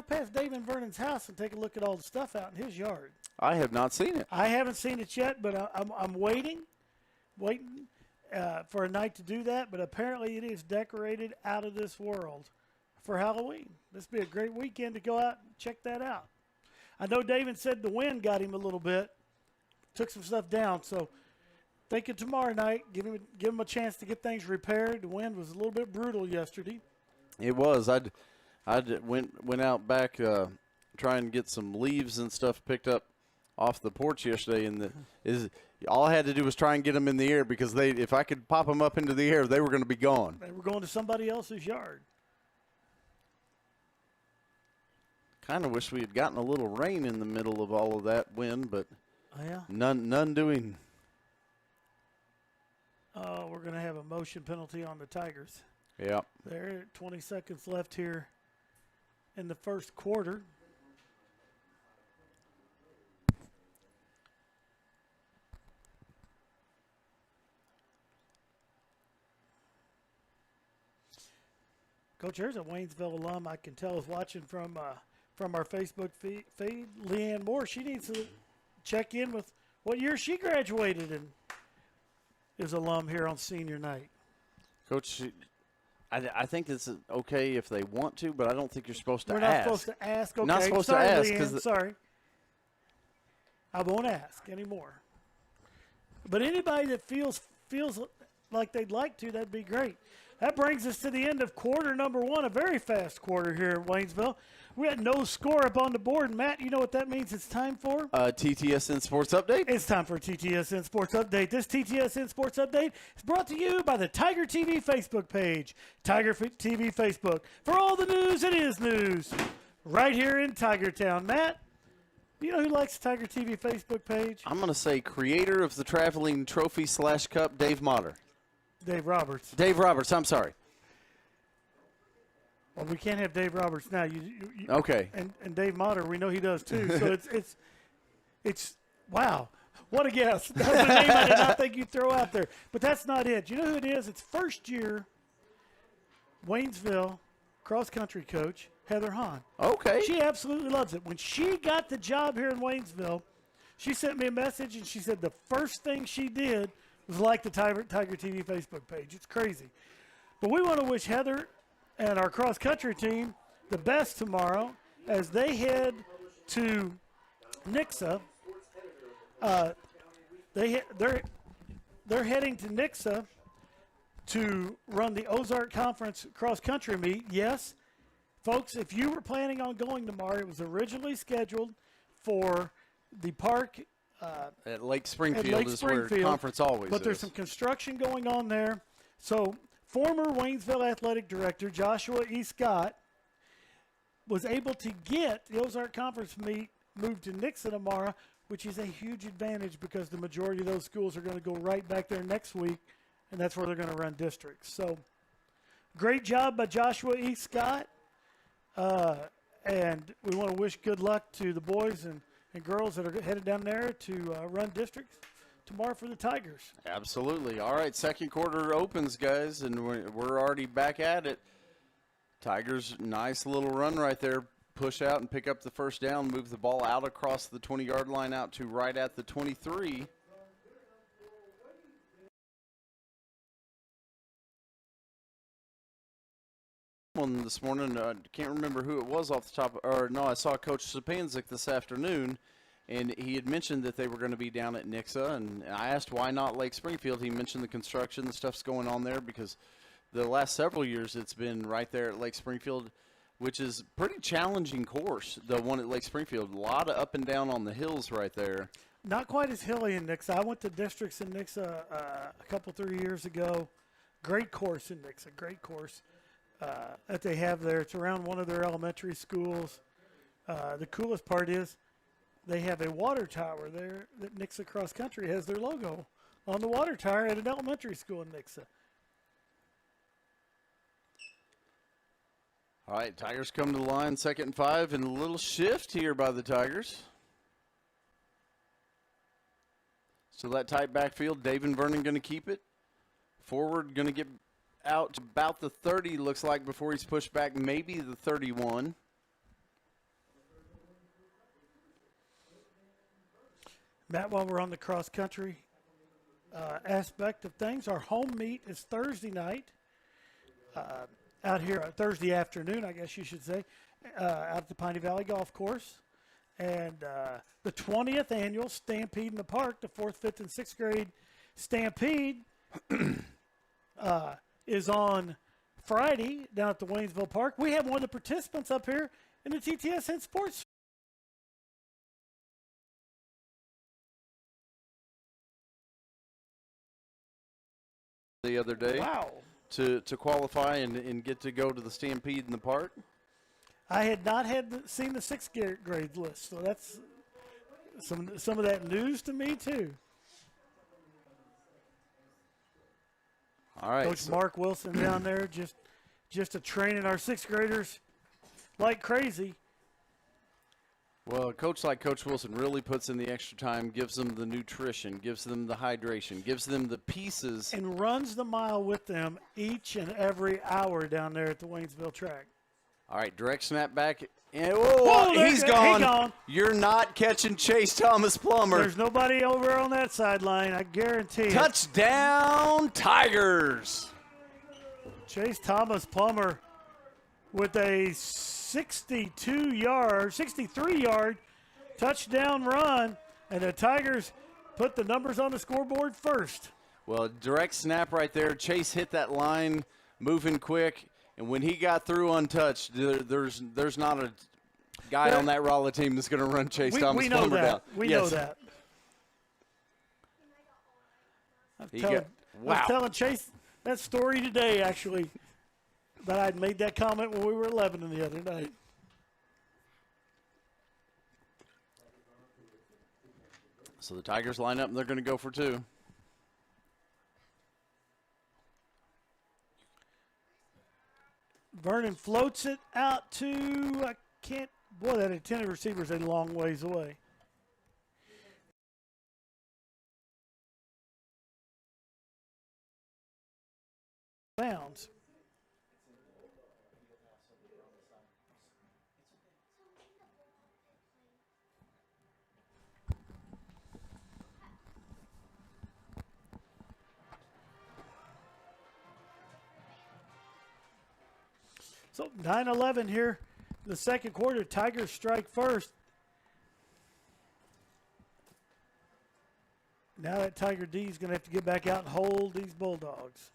Speaker 5: past Dave and Vernon's house and take a look at all the stuff out in his yard.
Speaker 6: I have not seen it.
Speaker 5: I haven't seen it yet, but I'm waiting for a night to do that. But apparently it is decorated out of this world for Halloween. This will be a great weekend to go out and check that out. I know David said the wind got him a little bit, took some stuff down. So think of tomorrow night, give him a chance to get things repaired. The wind was a little bit brutal yesterday.
Speaker 6: It was. I went out back trying to get some leaves and stuff picked up off the porch yesterday, and all I had to do was try and get them in the air because if I could pop them up into the air, they were going to be gone.
Speaker 5: They were going to somebody else's yard.
Speaker 6: Kind of wish we had gotten a little rain in the middle of all of that wind, but
Speaker 5: yeah,
Speaker 6: none doing.
Speaker 5: Oh, we're going to have a motion penalty on the Tigers.
Speaker 6: Yeah.
Speaker 5: There, 20 seconds left here in the first quarter. Coach, here's a Waynesville alum I can tell is watching from our Facebook feed. Leanne Moore, she needs to check in with what year she graduated and is alum here on senior night.
Speaker 6: Coach, I think it's okay if they want to, but I don't think you're supposed to ask.
Speaker 5: We're not supposed to ask. Okay,
Speaker 6: not supposed
Speaker 5: sorry,
Speaker 6: to ask.
Speaker 5: Leanne, sorry. I won't ask anymore. But anybody that feels like they'd like to, that'd be great. That brings us to the end of quarter number 1, a very fast quarter here at Waynesville. We had no score up on the board. Matt, you know what that means it's time for?
Speaker 6: TTSN Sports Update.
Speaker 5: It's time for a TTSN Sports Update. This TTSN Sports Update is brought to you by the Tiger TV Facebook page. Tiger TV Facebook. For all the news, it is news. Right here in Tiger Town. Matt, you know who likes the Tiger TV Facebook page?
Speaker 6: I'm going to say creator of the traveling trophy / cup, Dave Motter.
Speaker 5: Dave Roberts.
Speaker 6: Dave Roberts, I'm sorry.
Speaker 5: Well, we can't have Dave Roberts now.
Speaker 6: Okay.
Speaker 5: And Dave Motter, we know he does too. So it's wow, what a guess. That was a name I did not think you'd throw out there. But that's not it. You know who it is? It's first year Waynesville cross country coach Heather Hahn.
Speaker 6: Okay.
Speaker 5: She absolutely loves it. When she got the job here in Waynesville, she sent me a message and she said the first thing she did was like the Tiger TV Facebook page. It's crazy. But we want to wish Heather and our cross-country team the best tomorrow as they head to Nixa. They're heading to Nixa to run the Ozark Conference cross-country meet. Yes, folks, if you were planning on going tomorrow, it was originally scheduled for the park
Speaker 6: at Lake Springfield where conference always
Speaker 5: but there's some construction going on there. So former Waynesville Athletic Director Joshua E. Scott was able to get the Ozark Conference meet moved to Nixa tomorrow, which is a huge advantage because the majority of those schools are going to go right back there next week, and that's where they're going to run districts. So great job by Joshua E. Scott, and we want to wish good luck to the boys and girls that are headed down there to run districts tomorrow for the Tigers.
Speaker 6: Absolutely. All right, second quarter opens, guys, and we're already back at it. Tigers, nice little run right there. Push out and pick up the first down, move the ball out across the 20-yard line out to right at the 23. One this morning, can't remember who it was off the top, or no, I saw Coach Sapanzik this afternoon, and he had mentioned that they were going to be down at Nixa, and I asked why not Lake Springfield. He mentioned the construction, the stuff's going on there because the last several years it's been right there at Lake Springfield, which is a pretty challenging course, the one at Lake Springfield. A lot of up and down on the hills right there.
Speaker 5: Not quite as hilly in Nixa. I went to districts in Nixa a 3 years ago. Great course in Nixa, great course that they have there. It's around one of their elementary schools. The coolest part is they have a water tower there that Nixa Cross Country has their logo on the water tower at an elementary school in Nixa.
Speaker 6: All right, Tigers come to the line, 2nd and 5, and a little shift here by the Tigers. So that tight backfield, Dave and Vernon going to keep it. Forward going to get out to about the 30, looks like, before he's pushed back, maybe the 31.
Speaker 5: Matt, while we're on the cross-country aspect of things, our home meet is Thursday night. Out here Thursday afternoon, I guess you should say, out at the Piney Valley Golf Course. And the 20th annual Stampede in the Park, the 4th, 5th, and 6th grade Stampede is on Friday down at the Waynesville Park. We have one of the participants up here in the TTSN Sports.
Speaker 6: The other day.
Speaker 5: Wow.
Speaker 6: To qualify and get to go to the Stampede in the park?
Speaker 5: I had not seen the 6th grade list, so that's some of that news to me too.
Speaker 6: All right,
Speaker 5: Coach Mark Wilson down there just a training our 6th graders like crazy.
Speaker 6: Well, a coach like Coach Wilson really puts in the extra time, gives them the nutrition, gives them the hydration, gives them the pieces.
Speaker 5: And runs the mile with them each and every hour down there at the Waynesville track.
Speaker 6: All right, direct snap back. And, he's gone. You're not catching Chase Thomas Plummer.
Speaker 5: There's nobody over on that sideline, I guarantee it.
Speaker 6: Touchdown, Tigers.
Speaker 5: Chase Thomas Plummer with a 63-yard touchdown run, and the Tigers put the numbers on the scoreboard first.
Speaker 6: Well, direct snap right there. Chase hit that line, moving quick, and when he got through untouched, there's not a guy on that Rolla team that's going to run Chase Thomas Plummer down.
Speaker 5: We know that. I was telling Chase that story today, actually, that I'd made that comment when we were 11 the other night.
Speaker 6: So the Tigers line up, and they're going to go for 2.
Speaker 5: Vernon floats it out to, that intended receiver's a long ways away. Bounds. So 9-11 here, the second quarter. Tigers strike first. Now that Tiger D is going to have to get back out and hold these Bulldogs.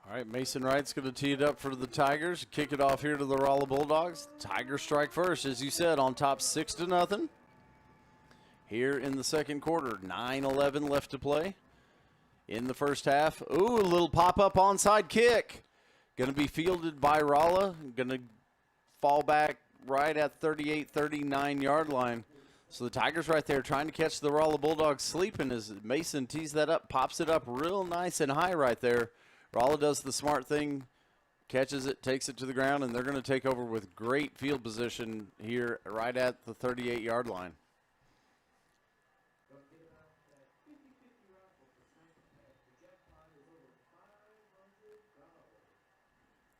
Speaker 6: All right, Mason Wright's going to tee it up for the Tigers. Kick it off here to the Rolla Bulldogs. Tigers strike first, as you said, on top 6-0. Here in the second quarter, 9-11 left to play. In the first half, ooh, a little pop-up onside kick. Going to be fielded by Rolla. Going to fall back right at 38-39 yard line. So the Tigers right there trying to catch the Rolla Bulldogs sleeping as Mason tees that up, pops it up real nice and high right there. Rolla does the smart thing, catches it, takes it to the ground, and they're going to take over with great field position here right at the 38-yard line.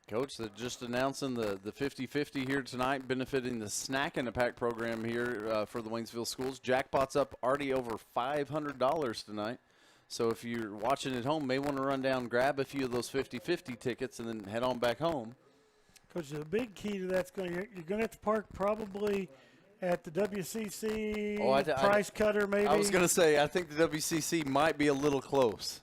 Speaker 6: Coach, they're just announcing the 50-50 here tonight, benefiting the Snack in a Pack program here for the Waynesville schools. Jackpot's up already over $500 tonight. So if you're watching at home, may want to run down, grab a few of those 50-50 tickets, and then head on back home.
Speaker 5: Coach, the big key to that's you're going to have to park probably at the WCC, Price Cutter maybe.
Speaker 6: I was going to say, I think the WCC might be a little close.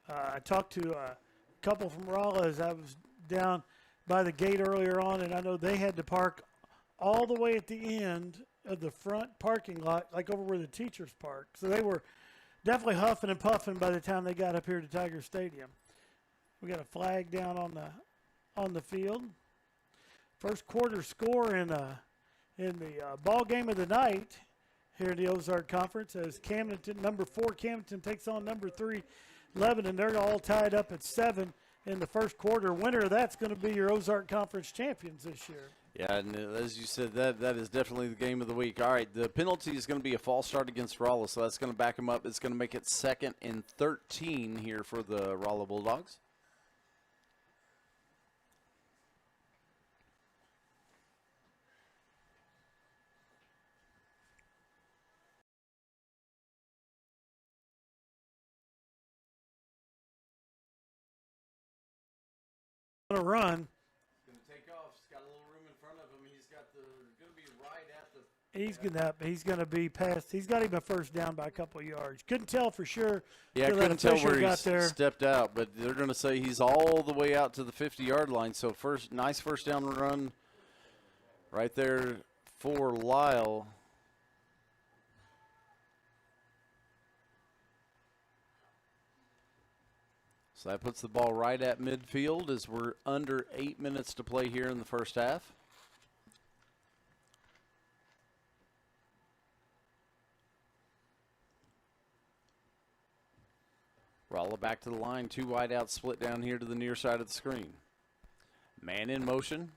Speaker 5: I talked to a couple from Rolla as I was down by the gate earlier on, and I know they had to park all the way at the end of the front parking lot, like over where the teachers park. So they were definitely huffing and puffing by the time they got up here to Tiger Stadium. We got a flag down on the field. First quarter score in the ball game of the night here in the Ozark Conference as number 4 Camden takes on number 3 Lebanon. They're all tied up at 7 in the first quarter. Winner of that's going to be your Ozark Conference champions this year.
Speaker 6: Yeah, and as you said, that is definitely the game of the week. All right, the penalty is going to be a false start against Rolla, so that's going to back them up. It's going to make it 2nd and 13 here for the Rolla Bulldogs.
Speaker 5: Going to run.
Speaker 6: He's going to take off. He's got a little room in front of him. He's got going to be right at the.
Speaker 5: He's going to be past. He's got him a first down by a couple of yards. Couldn't tell for sure.
Speaker 6: Yeah, I couldn't tell where he stepped out, but they're going to say he's all the way out to the 50-yard line. So nice first down run right there for Lyle. So that puts the ball right at midfield as we're under 8 minutes to play here in the first half. Rolla back to the line, 2 wide out, split down here to the near side of the screen. Man in motion.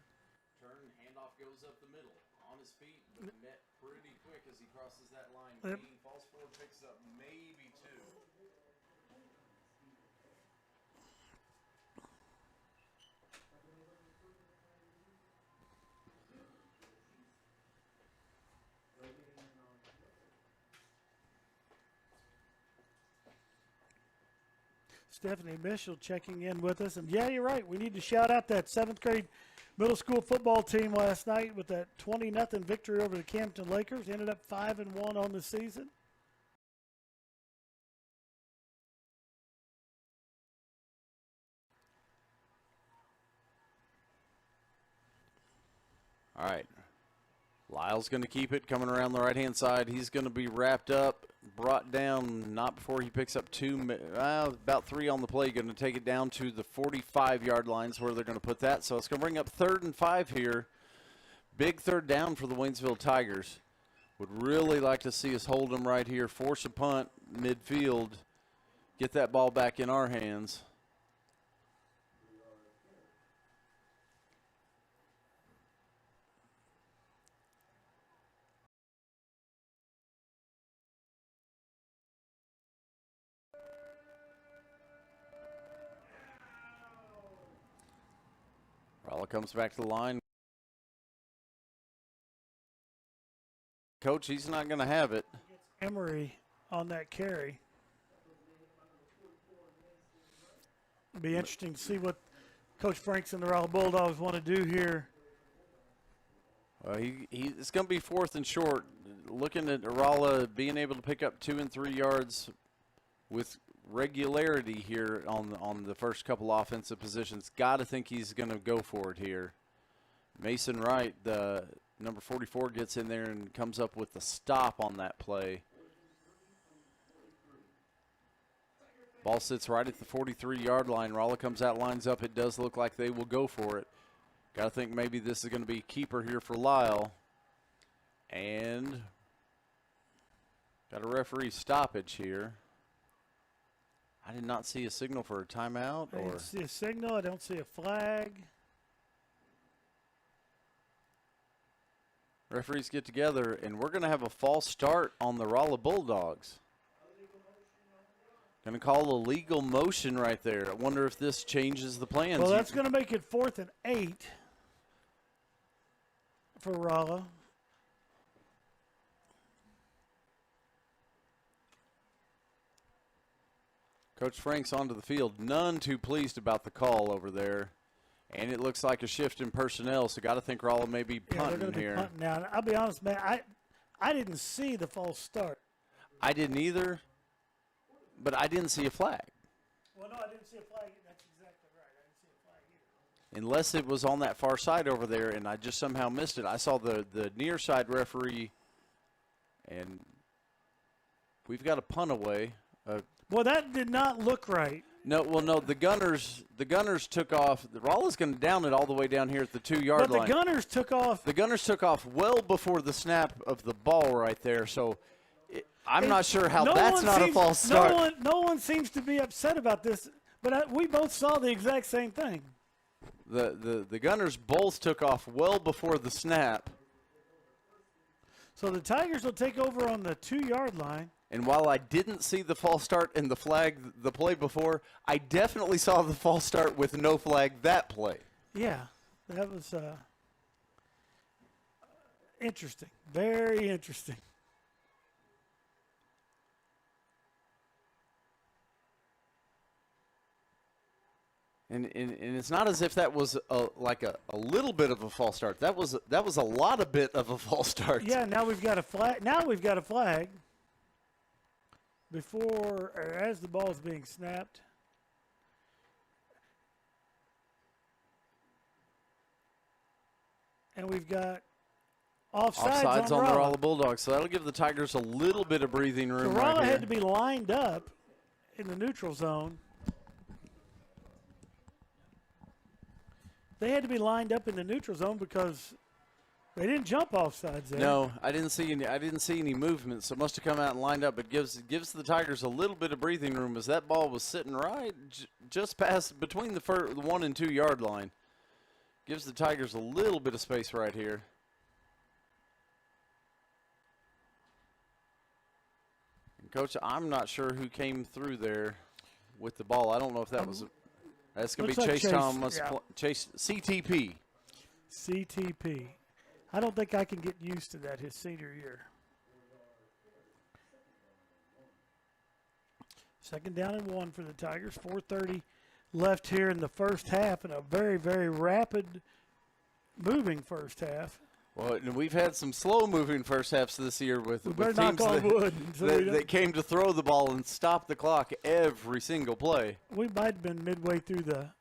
Speaker 6: Turn, handoff goes up the middle. On his feet, but met pretty quick as he crosses that line. Falls forward, picks up maybe 2.
Speaker 5: Stephanie Mitchell checking in with us. And, yeah, you're right. We need to shout out that 7th grade middle school football team last night with that 20-0 victory over the Campton Lakers. Ended up 5-1 on the season.
Speaker 6: All right. Lyle's going to keep it coming around the right-hand side. He's going to be wrapped up, brought down, not before he picks up about 3 on the play. Going to take it down to the 45-yard lines where they're going to put that. So it's going to bring up 3rd and 5 here. Big 3rd down for the Waynesville Tigers. Would really like to see us hold them right here, force a punt midfield, get that ball back in our hands. Rolla comes back to the line. Coach, he's not going to have it.
Speaker 5: Emery on that carry. It'll be interesting to see what Coach Franks and the Rolla Bulldogs want to do here.
Speaker 6: Well, it's going to be 4th and short. Looking at Rolla being able to pick up 2 and 3 yards with regularity here on the first couple offensive positions. Got to think he's going to go for it here. Mason Wright, the number 44, gets in there and comes up with the stop on that play. Ball sits right at the 43-yard line. Rolla comes out, lines up. It does look like they will go for it. Got to think maybe this is going to be keeper here for Lyle. And got a referee stoppage here. I did not see a signal for a timeout.
Speaker 5: I didn't see a signal. I don't see a flag.
Speaker 6: Referees get together, and we're going to have a false start on the Rolla Bulldogs. Going to call a legal motion right there. I wonder if this changes the plans.
Speaker 5: Well, that's going to make it 4th and 8 for Rolla.
Speaker 6: Coach Franks onto the field. None too pleased about the call over there. And it looks like a shift in personnel, so got to think Rolla may be punting
Speaker 5: they're
Speaker 6: here.
Speaker 5: Be punting now. I'll be honest, man, I didn't see the false start.
Speaker 6: I didn't either, but I didn't see a flag.
Speaker 5: Well, no, I didn't see a flag. That's exactly right. I didn't see a flag either.
Speaker 6: Unless it was on that far side over there, and I just somehow missed it. I saw the near side referee, and we've got a punt away.
Speaker 5: Well, that did not look right.
Speaker 6: No, well, no, the Gunners took off. Rolla's going to down it all the way down here at the 2-yard line.
Speaker 5: But the Gunners took off.
Speaker 6: The Gunners took off well before the snap of the ball right there, so I'm not sure how that's not a false start.
Speaker 5: No one seems to be upset about this, but we both saw the exact same thing.
Speaker 6: The Gunners both took off well before the snap.
Speaker 5: So the Tigers will take over on the 2-yard line.
Speaker 6: And while I didn't see the false start and the flag the play before, I definitely saw the false start with no flag that play.
Speaker 5: Yeah, that was interesting. Very interesting.
Speaker 6: And it's not as if that was like a little bit of a false start. That was a lot of bit of a false start.
Speaker 5: Yeah, now we've got a flag. Now we've got a flag. Before or as the ball is being snapped. And we've got offsides
Speaker 6: on the Rolla Bulldogs. So that'll give the Tigers a little bit of breathing room.
Speaker 5: So Rolla
Speaker 6: right
Speaker 5: had to be lined up in the neutral zone. They had to be lined up in the neutral zone because they didn't jump offsides there.
Speaker 6: No, I didn't see any movement, so it must have come out and lined up. It gives the Tigers a little bit of breathing room as that ball was sitting right just past between the 1 and 2 yard line. Gives the Tigers a little bit of space right here. And Coach, I'm not sure who came through there with the ball. I don't know if that was that's going to be
Speaker 5: like
Speaker 6: Chase Thomas,
Speaker 5: yeah.
Speaker 6: Chase CTP.
Speaker 5: CTP. I don't think I can get used to that his senior year. Second down and 1 for the Tigers. 4:30 left here in the first half, and a very, very rapid moving first half.
Speaker 6: Well, and we've had some slow-moving first halves this year with
Speaker 5: better
Speaker 6: teams
Speaker 5: knock on wood so
Speaker 6: that came to throw the ball and stop the clock every single play.
Speaker 5: We might have been midway through the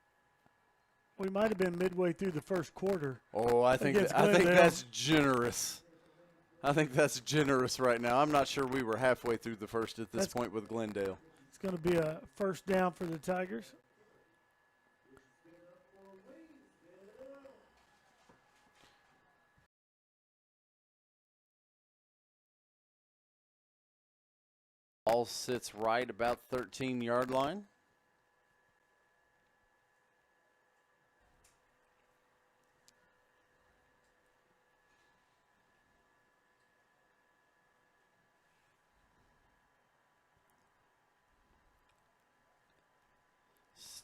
Speaker 5: first quarter.
Speaker 6: Oh, I think that's generous. I think that's generous right now. I'm not sure we were halfway through the first at this point with Glendale.
Speaker 5: It's going to be a first down for the Tigers.
Speaker 6: Ball sits right about 13-yard line.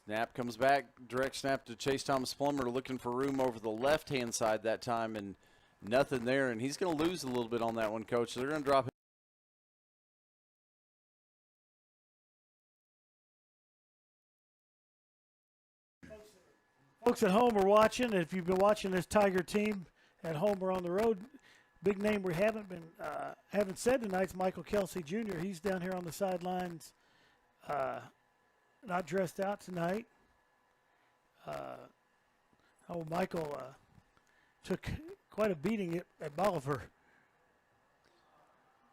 Speaker 6: Snap comes back, direct snap to Chase Thomas Plummer, looking for room over the left-hand side that time, and nothing there. And he's going to lose a little bit on that one, Coach. They're going to drop him.
Speaker 5: Folks at home are watching. If you've been watching this Tiger team at home or on the road, big name we haven't said tonight's Michael Kelsey Jr. He's down here on the sidelines, not dressed out tonight. Michael took quite a beating at Bolivar.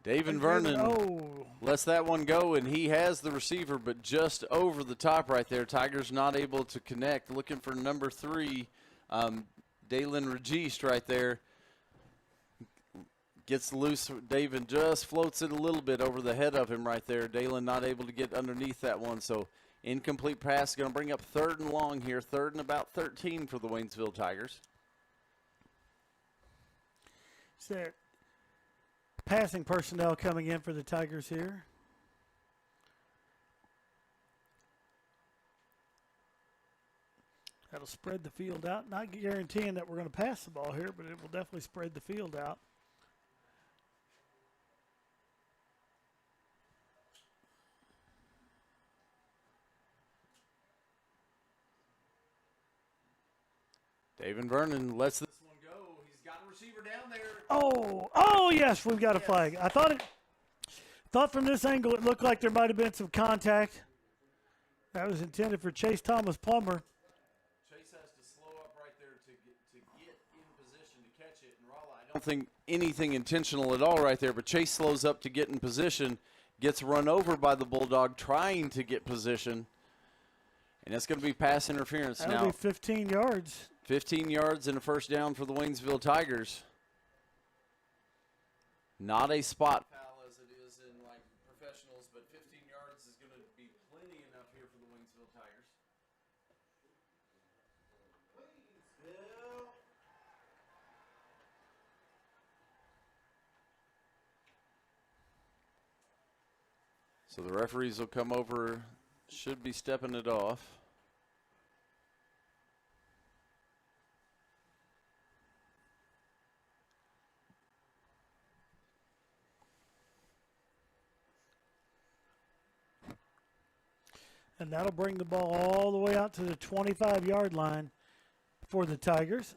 Speaker 6: David Vernon lets that one go, and he has the receiver, but just over the top right there. Tigers not able to connect. Looking for number 3, Dalen Registe right there. Gets loose. David just floats it a little bit over the head of him right there. Dalen not able to get underneath that one, so incomplete pass. Going to bring up 3rd and long here. 3rd and about 13 for the Waynesville Tigers.
Speaker 5: Set. Passing personnel coming in for the Tigers here. That'll spread the field out. Not guaranteeing that we're going to pass the ball here, but it will definitely spread the field out.
Speaker 6: David Vernon lets this one go. He's got a receiver down there.
Speaker 5: Oh yes, we've got a flag. I thought from this angle it looked like there might have been some contact. That was intended for Chase Thomas Plummer.
Speaker 6: Chase has to slow up right there to get in position to catch it. And Rolla, I don't think anything intentional at all right there, but Chase slows up to get in position, gets run over by the Bulldog trying to get position, and it's going to be pass interference now.
Speaker 5: That'll be 15 yards.
Speaker 6: 15 yards and a first down for the Waynesville Tigers. Not a spot foul as it is in like professionals, but 15 yards is going to be plenty enough here for the Waynesville Tigers. So the referees will come over, should be stepping it off.
Speaker 5: And that'll bring the ball all the way out to the 25-yard line for the Tigers.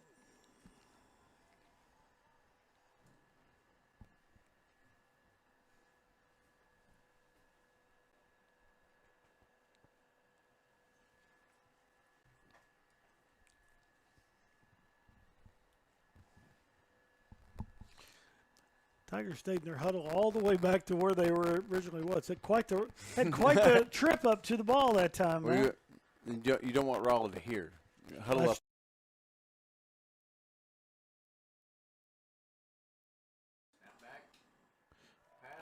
Speaker 5: Tigers stayed in their huddle all the way back to where they were originally was. Had quite the trip up to the ball that time.
Speaker 6: Well, you don't want Rolla to hear. Huddle up.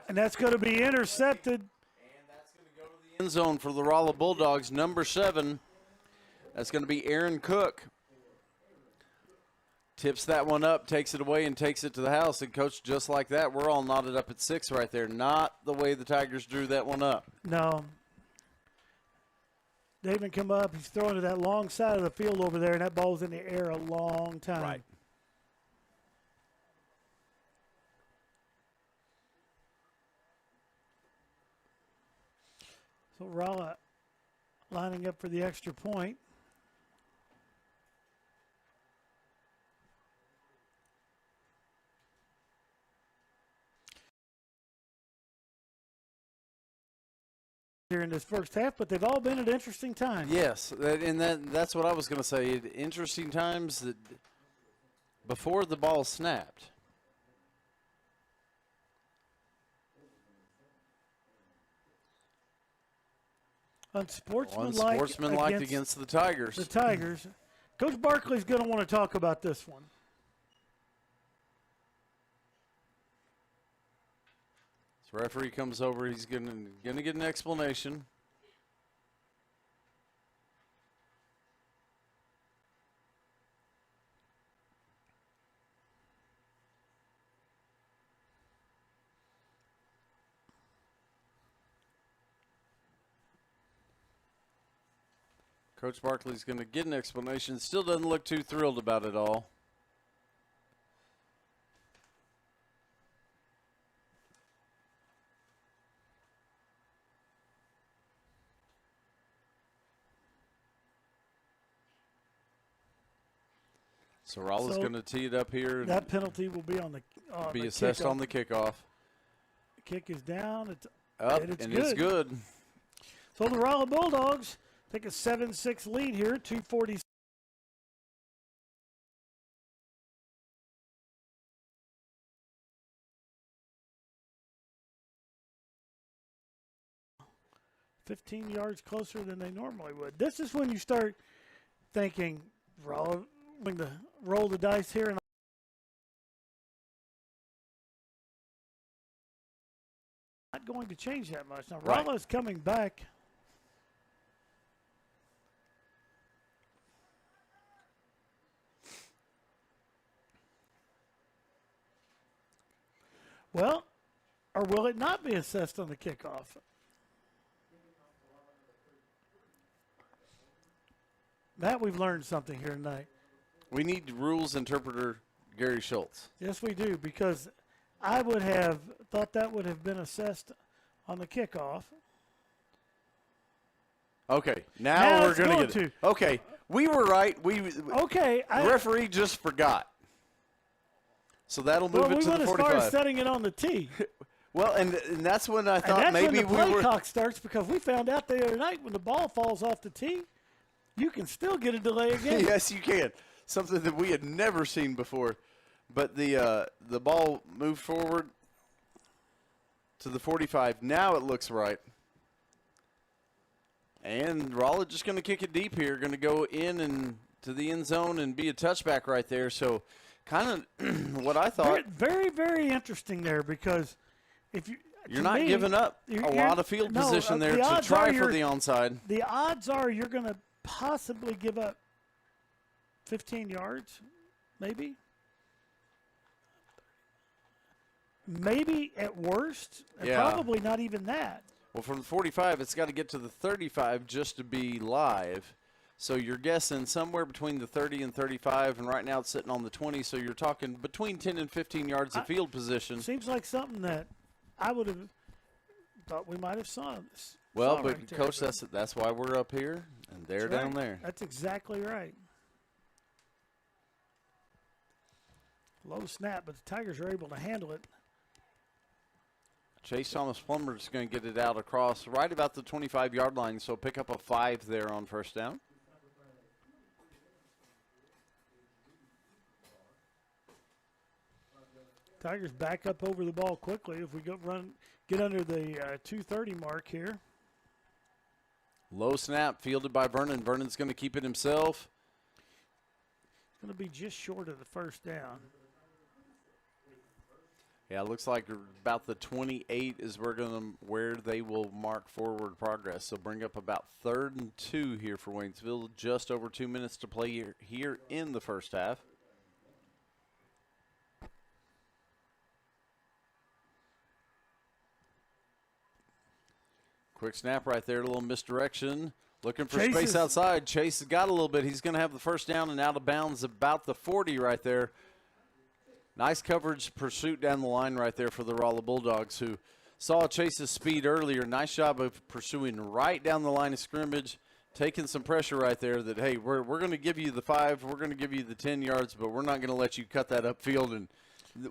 Speaker 5: And that's going to be intercepted.
Speaker 6: And that's going to go to the end zone for the Rolla Bulldogs. Number 7. That's going to be Aaron Cook. Tips that one up, takes it away, and takes it to the house. And, Coach, just like that, we're all knotted up at 6 right there. Not the way the Tigers drew that one up.
Speaker 5: No. David come up. He's throwing to that long side of the field over there, and that ball's in the air a long time.
Speaker 6: Right.
Speaker 5: So Rolla lining up for the extra point. Here in this first half, but they've all been at interesting times.
Speaker 6: Yes, that's what I was going to say. Interesting times that before the ball snapped.
Speaker 5: Unsportsmanlike
Speaker 6: against the Tigers.
Speaker 5: The Tigers. Coach Barkley's going to want to talk about this one.
Speaker 6: So referee comes over. He's going to get an explanation. Coach Barkley's going to get an explanation. Still doesn't look too thrilled about it all. So Rolla's going to tee it up here.
Speaker 5: That penalty will be on the
Speaker 6: assessed
Speaker 5: kickoff.
Speaker 6: on the kickoff.
Speaker 5: The kick is down. It's
Speaker 6: up,
Speaker 5: and
Speaker 6: and it's good.
Speaker 5: So the Rolla Bulldogs take a 7-6 lead here, 2:40. $15 yards closer than they normally would. This is when you start thinking, Rolla, when to roll the dice here, and not going to change that much. Now
Speaker 6: Right.
Speaker 5: Rolla is coming back. Well, or will it not be assessed on the kickoff? Matt, we've learned something here tonight.
Speaker 6: We need rules interpreter Gary Schultz.
Speaker 5: Yes, we do, because I would have thought that would have been assessed on the kickoff.
Speaker 6: Okay, now we're
Speaker 5: it's
Speaker 6: going
Speaker 5: going
Speaker 6: to get it. Okay, we were right.
Speaker 5: Okay.
Speaker 6: The referee just forgot. So that'll move it to the 45.
Speaker 5: We went as far as setting it on the tee.
Speaker 6: Well, and that's when I thought
Speaker 5: and that's
Speaker 6: maybe
Speaker 5: when the
Speaker 6: we were.
Speaker 5: clock starts, because we found out the other night when the ball falls off the tee, you can still get a delay again.
Speaker 6: Yes, you can. Something that we had never seen before. But the ball moved forward to the 45. Now it looks right. And Rolla just going to kick it deep here. Going to go in and to the end zone and be a touchback right there. So kind of what I thought.
Speaker 5: Very, very interesting there, because if
Speaker 6: you're not giving up a lot of field position there to try for the onside.
Speaker 5: The odds are you're going to possibly give up 15 yards, maybe. Maybe at worst, and probably not even that.
Speaker 6: Well, from the 45, it's got to get to the 35 just to be live. So you're guessing somewhere between the 30 and 35, and right now it's sitting on the 20, so you're talking between 10 and 15 yards of field position.
Speaker 5: Seems like something that I would have thought we might have saw.
Speaker 6: Well, but, Coach, that's why we're up here, and they're down there.
Speaker 5: That's exactly right. Low snap, but the Tigers are able to handle it.
Speaker 6: Chase Thomas Plummer is going to get it out across right about the 25-yard line, so pick up a 5 there on first down.
Speaker 5: Tigers back up over the ball quickly if we get under the 230 mark here.
Speaker 6: Low snap fielded by Vernon. Vernon's going to keep it himself.
Speaker 5: It's going to be just short of the first down.
Speaker 6: Yeah, it looks like about the 28 is where they will mark forward progress. So bring up about 3rd and 2 here for Waynesville. Just over 2 minutes to play here in the first half. Quick snap right there, a little misdirection. Looking for space outside. Chase has got a little bit. He's going to have the first down and out of bounds about the 40 right there. Nice coverage pursuit down the line right there for the Rolla Bulldogs, who saw Chase's speed earlier. Nice job of pursuing right down the line of scrimmage, taking some pressure right there that, hey, we're going to give you the 5, we're going to give you the 10 yards, but we're not going to let you cut that upfield and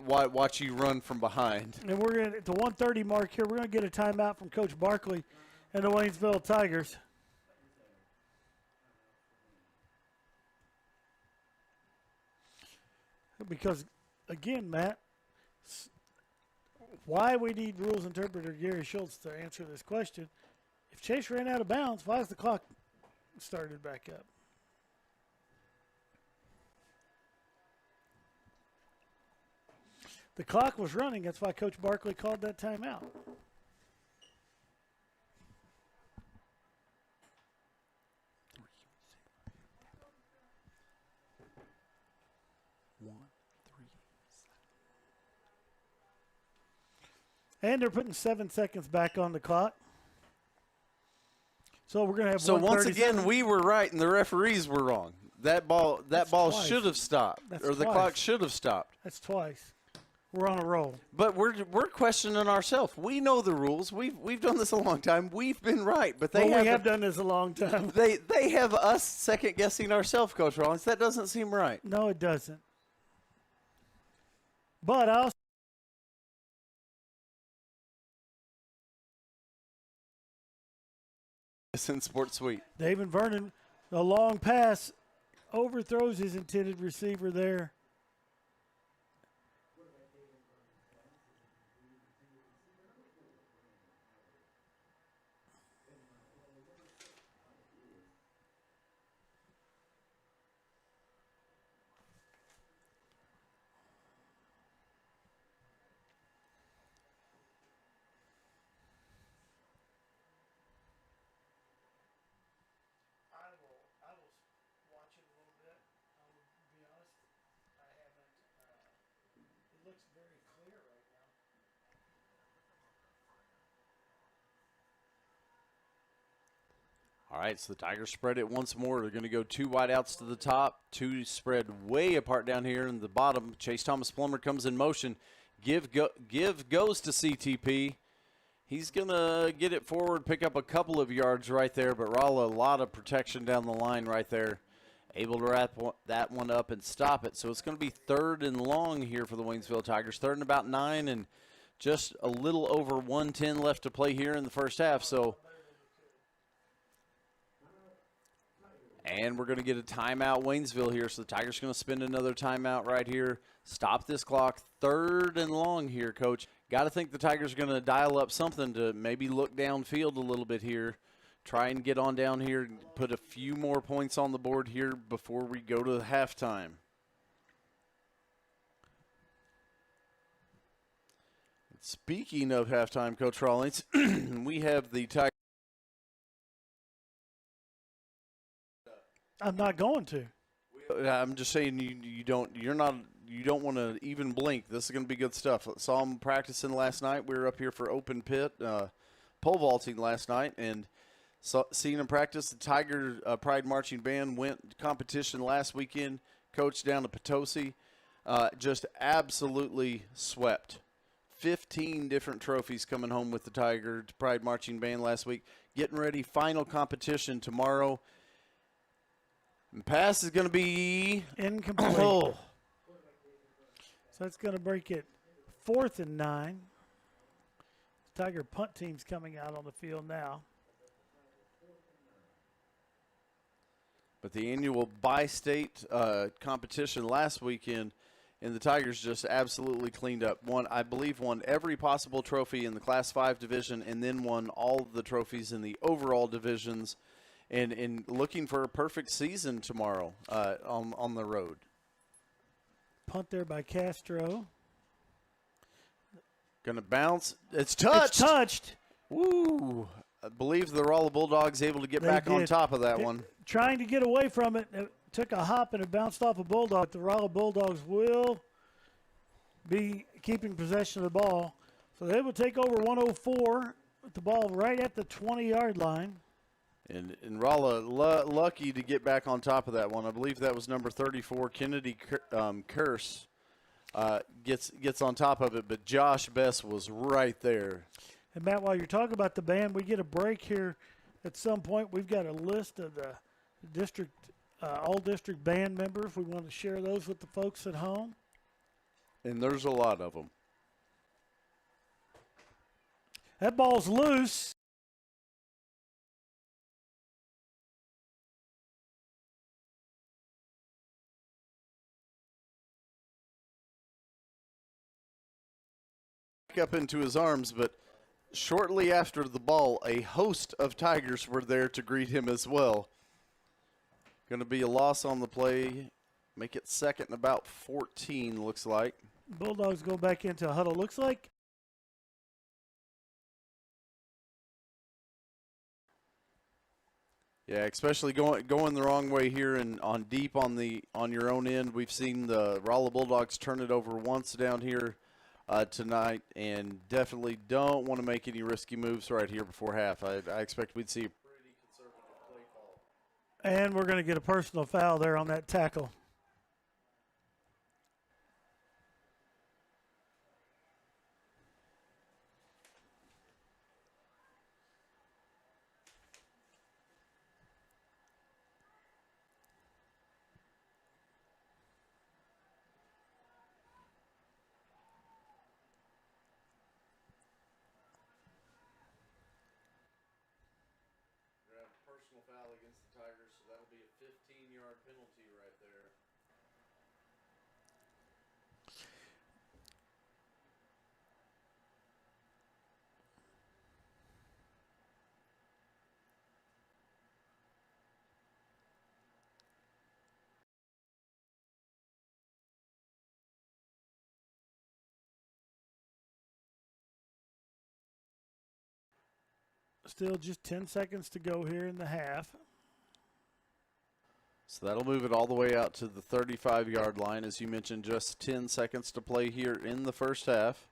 Speaker 6: watch you run from behind.
Speaker 5: And we're going to, at the 1:30 mark here, we're going to get a timeout from Coach Barkley and the Waynesville Tigers. Because, again, Matt, why we need rules interpreter Gary Schultz to answer this question. If Chase ran out of bounds, why is the clock started back up? The clock was running. That's why Coach Barkley called that timeout. And they're putting 7 seconds back on the clock. So we're going to have.
Speaker 6: So once again, we were right and the referees were wrong. That ball
Speaker 5: twice.
Speaker 6: should have stopped,
Speaker 5: That's
Speaker 6: or the
Speaker 5: twice.
Speaker 6: clock should have stopped.
Speaker 5: That's twice. We're on a roll.
Speaker 6: But we're questioning ourselves. We know the rules. We've done this a long time. We've been right, but
Speaker 5: We have done this a long time.
Speaker 6: They have us second guessing ourselves, Coach Rollins. That doesn't seem right.
Speaker 5: No, it doesn't. But I also.
Speaker 6: It's in Sports Suite.
Speaker 5: David Vernon, a long pass, overthrows his intended receiver there.
Speaker 6: All right, so the Tigers spread it once more. They're going to go 2 wideouts to the top, 2 spread way apart down here in the bottom. Chase Thomas Plummer comes in motion. Give goes to CTP. He's going to get it forward, pick up a couple of yards right there, but Rolla, a lot of protection down the line right there. Able to wrap that one up and stop it. So it's going to be 3rd and long here for the Waynesville Tigers. 3rd and about 9 and just a little over 1:10 left to play here in the first half. So. And we're going to get a timeout, Waynesville here. So the Tigers are going to spend another timeout right here. Stop this clock. 3rd and long here, Coach. Got to think the Tigers are going to dial up something to maybe look downfield a little bit here. Try and get on down here and put a few more points on the board here before we go to halftime. Speaking of halftime, Coach Rawlings, we have the Tigers.
Speaker 5: I'm not going to.
Speaker 6: I'm just saying you don't want to even blink. This is going to be good stuff. Saw them practicing last night. We were up here for open pit pole vaulting last night, and seeing them practice. The Tiger Pride Marching Band went competition last weekend. Coach down to Potosi, just absolutely swept. 15 different trophies coming home with the Tiger Pride Marching Band last week. Getting ready, final competition tomorrow. And pass is going to be
Speaker 5: incomplete.
Speaker 6: Oh.
Speaker 5: So that's going to break it 4th and 9. Tiger punt team's coming out on the field now.
Speaker 6: But the annual bi-state competition last weekend, and the Tigers just absolutely cleaned up. I believe won every possible trophy in the Class 5 division, and then won all the trophies in the overall divisions. And looking for a perfect season tomorrow on the road.
Speaker 5: Punt there by Castro.
Speaker 6: Going to bounce. It's touched.
Speaker 5: It's touched.
Speaker 6: Woo. I believe the Rolla Bulldogs able to get back on top of that one.
Speaker 5: Trying to get away from it. It took a hop and it bounced off a Bulldog. The Rolla Bulldogs will be keeping possession of the ball. So they will take over 104 with the ball right at the 20-yard line.
Speaker 6: And Rolla lucky to get back on top of that one. I believe that was number 34, Kennedy Curse, gets on top of it. But Josh Best was right there.
Speaker 5: And Matt, while you're talking about the band, we get a break here at some point. We've got a list of the district, all district band members. We want to share those with the folks at home.
Speaker 6: And there's a lot of them.
Speaker 5: That ball's loose.
Speaker 6: Up into his arms, but shortly after the ball, a host of Tigers were there to greet him as well. Going to be a loss on the play. Make it second and about 14, looks like.
Speaker 5: Bulldogs go back into a huddle. Looks like
Speaker 6: yeah, especially going the wrong way here and on deep on your own end. We've seen the Rolla Bulldogs turn it over once down here tonight, and definitely don't want to make any risky moves right here before half. I expect we'd see a pretty conservative play call.
Speaker 5: and we're going to get a personal foul there on that tackle.
Speaker 6: Personal foul against the Tigers, so that'll be a 15-yard penalty right there.
Speaker 5: Still just 10 seconds to go here in the half.
Speaker 6: So that'll move it all the way out to the 35-yard line. As you mentioned, just 10 seconds to play here in the first half.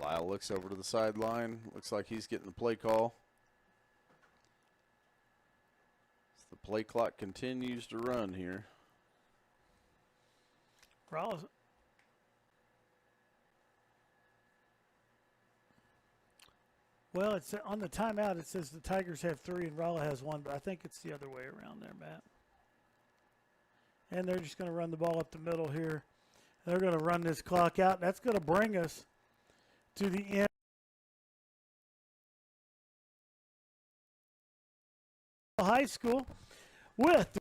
Speaker 6: Lyle looks over to the sideline. Looks like he's getting the play call. As the play clock continues to run here.
Speaker 5: Rolla. Well, it's on the timeout. It says the Tigers have 3 and Rolla has 1, but I think it's the other way around there, Matt. And they're just going to run the ball up the middle here. They're going to run this clock out. That's going to bring us to the end. High school with,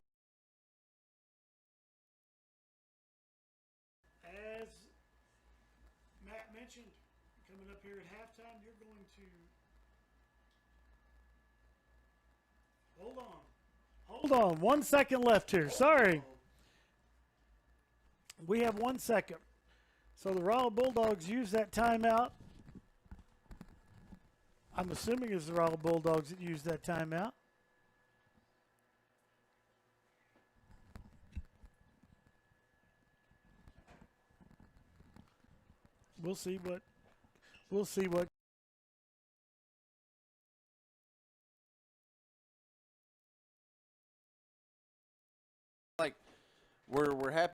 Speaker 5: as Matt mentioned, coming up here at halftime, you're going to hold on 1 second left here. Sorry, we have 1 second. So the Rolla Bulldogs use that timeout. I'm assuming it's the Rolla Bulldogs that use that timeout. We'll see what
Speaker 6: Like, we're happy.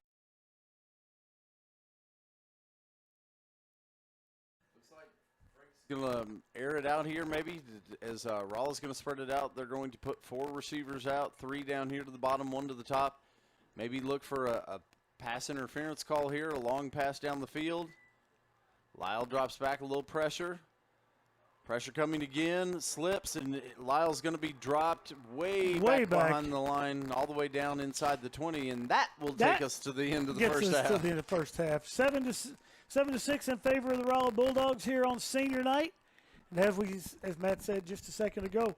Speaker 6: Looks like Frank's going to air it out here maybe as Rolla's going to spread it out. They're going to put 4 receivers out, 3 down here to the bottom, 1 to the top. Maybe look for a pass interference call here, a long pass down the field. Lyle drops back, a little pressure. Pressure coming again, slips, and Lyle's going to be dropped way back behind the line, all the way down inside the 20, and that will take us to the end of the first half.
Speaker 5: Gets us to the end of the first half. 7-6 in favor of the Rolla Bulldogs here on senior night. And as Matt said just a second ago,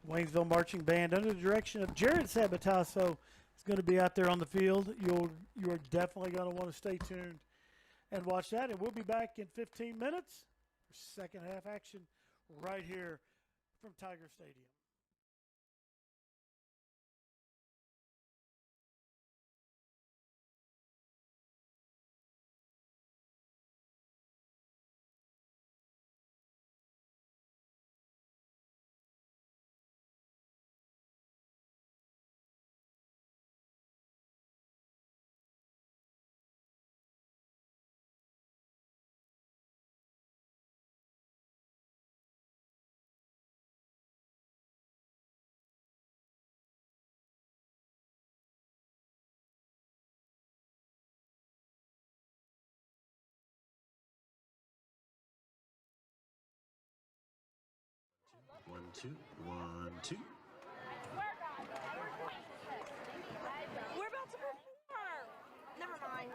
Speaker 5: Waynesville Marching Band under the direction of Jared Sabatasso is going to be out there on the field. You're definitely going to want to stay tuned and watch that. And we'll be back in 15 minutes for second half action right here from Tiger Stadium.
Speaker 1: 2, 1, 2.
Speaker 2: We're about to perform. Never mind.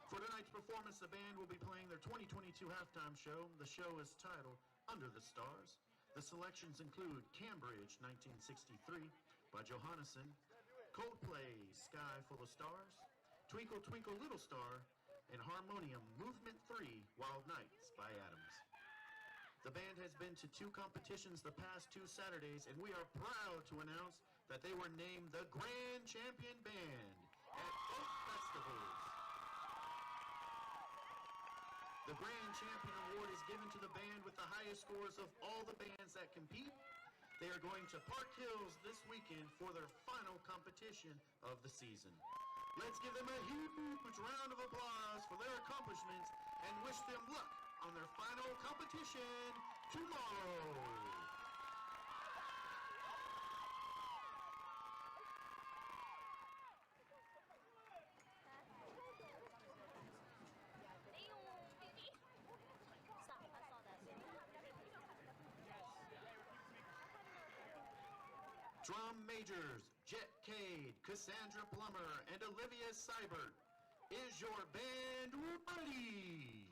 Speaker 1: For tonight's performance, the band will be playing their 2022 halftime show. The show is titled Under the Stars. The selections include Cambridge 1963 by Johannesson, Coldplay Sky Full of Stars, Twinkle Twinkle Little Star, and Harmonium Movement 3 Wild Nights by Adams. The band has been to 2 competitions the past 2 Saturdays, and we are proud to announce that they were named the Grand Champion Band at both festivals. The Grand Champion Award is given to the band with the highest scores of all the bands that compete. They are going to Park Hills this weekend for their final competition of the season. Let's give them a huge round of applause for their accomplishments and wish them luck on their final competition tomorrow. Drum majors, Jet Cade, Cassandra Plummer, and Olivia Seibert. Is your band ready?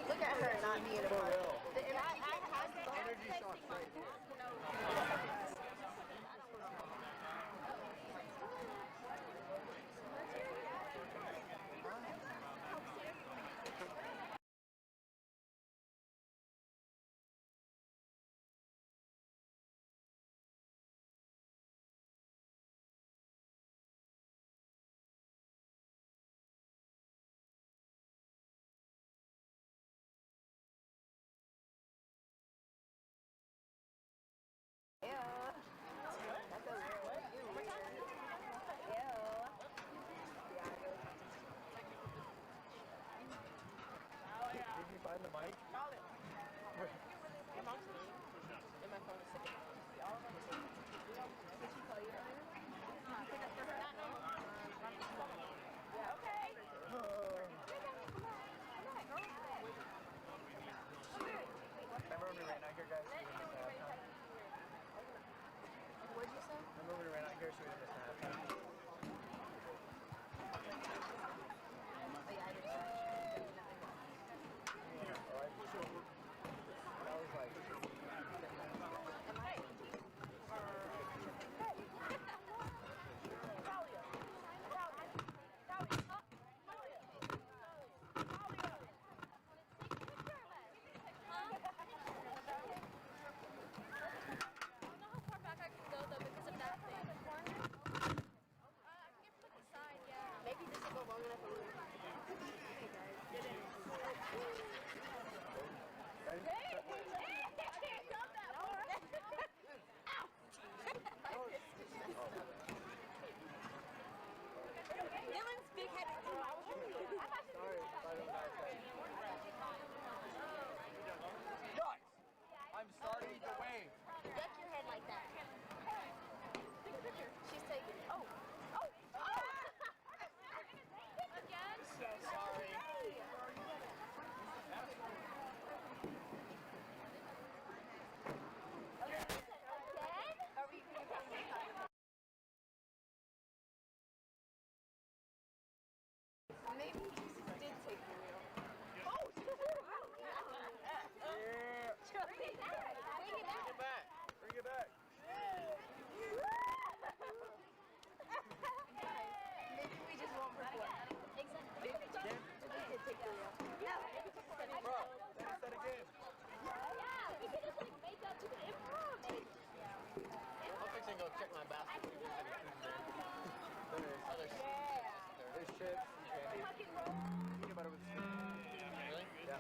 Speaker 2: Look at her not being a part. And I
Speaker 3: Energy shots right here. chips and candy. Peanut butter with really? Yeah.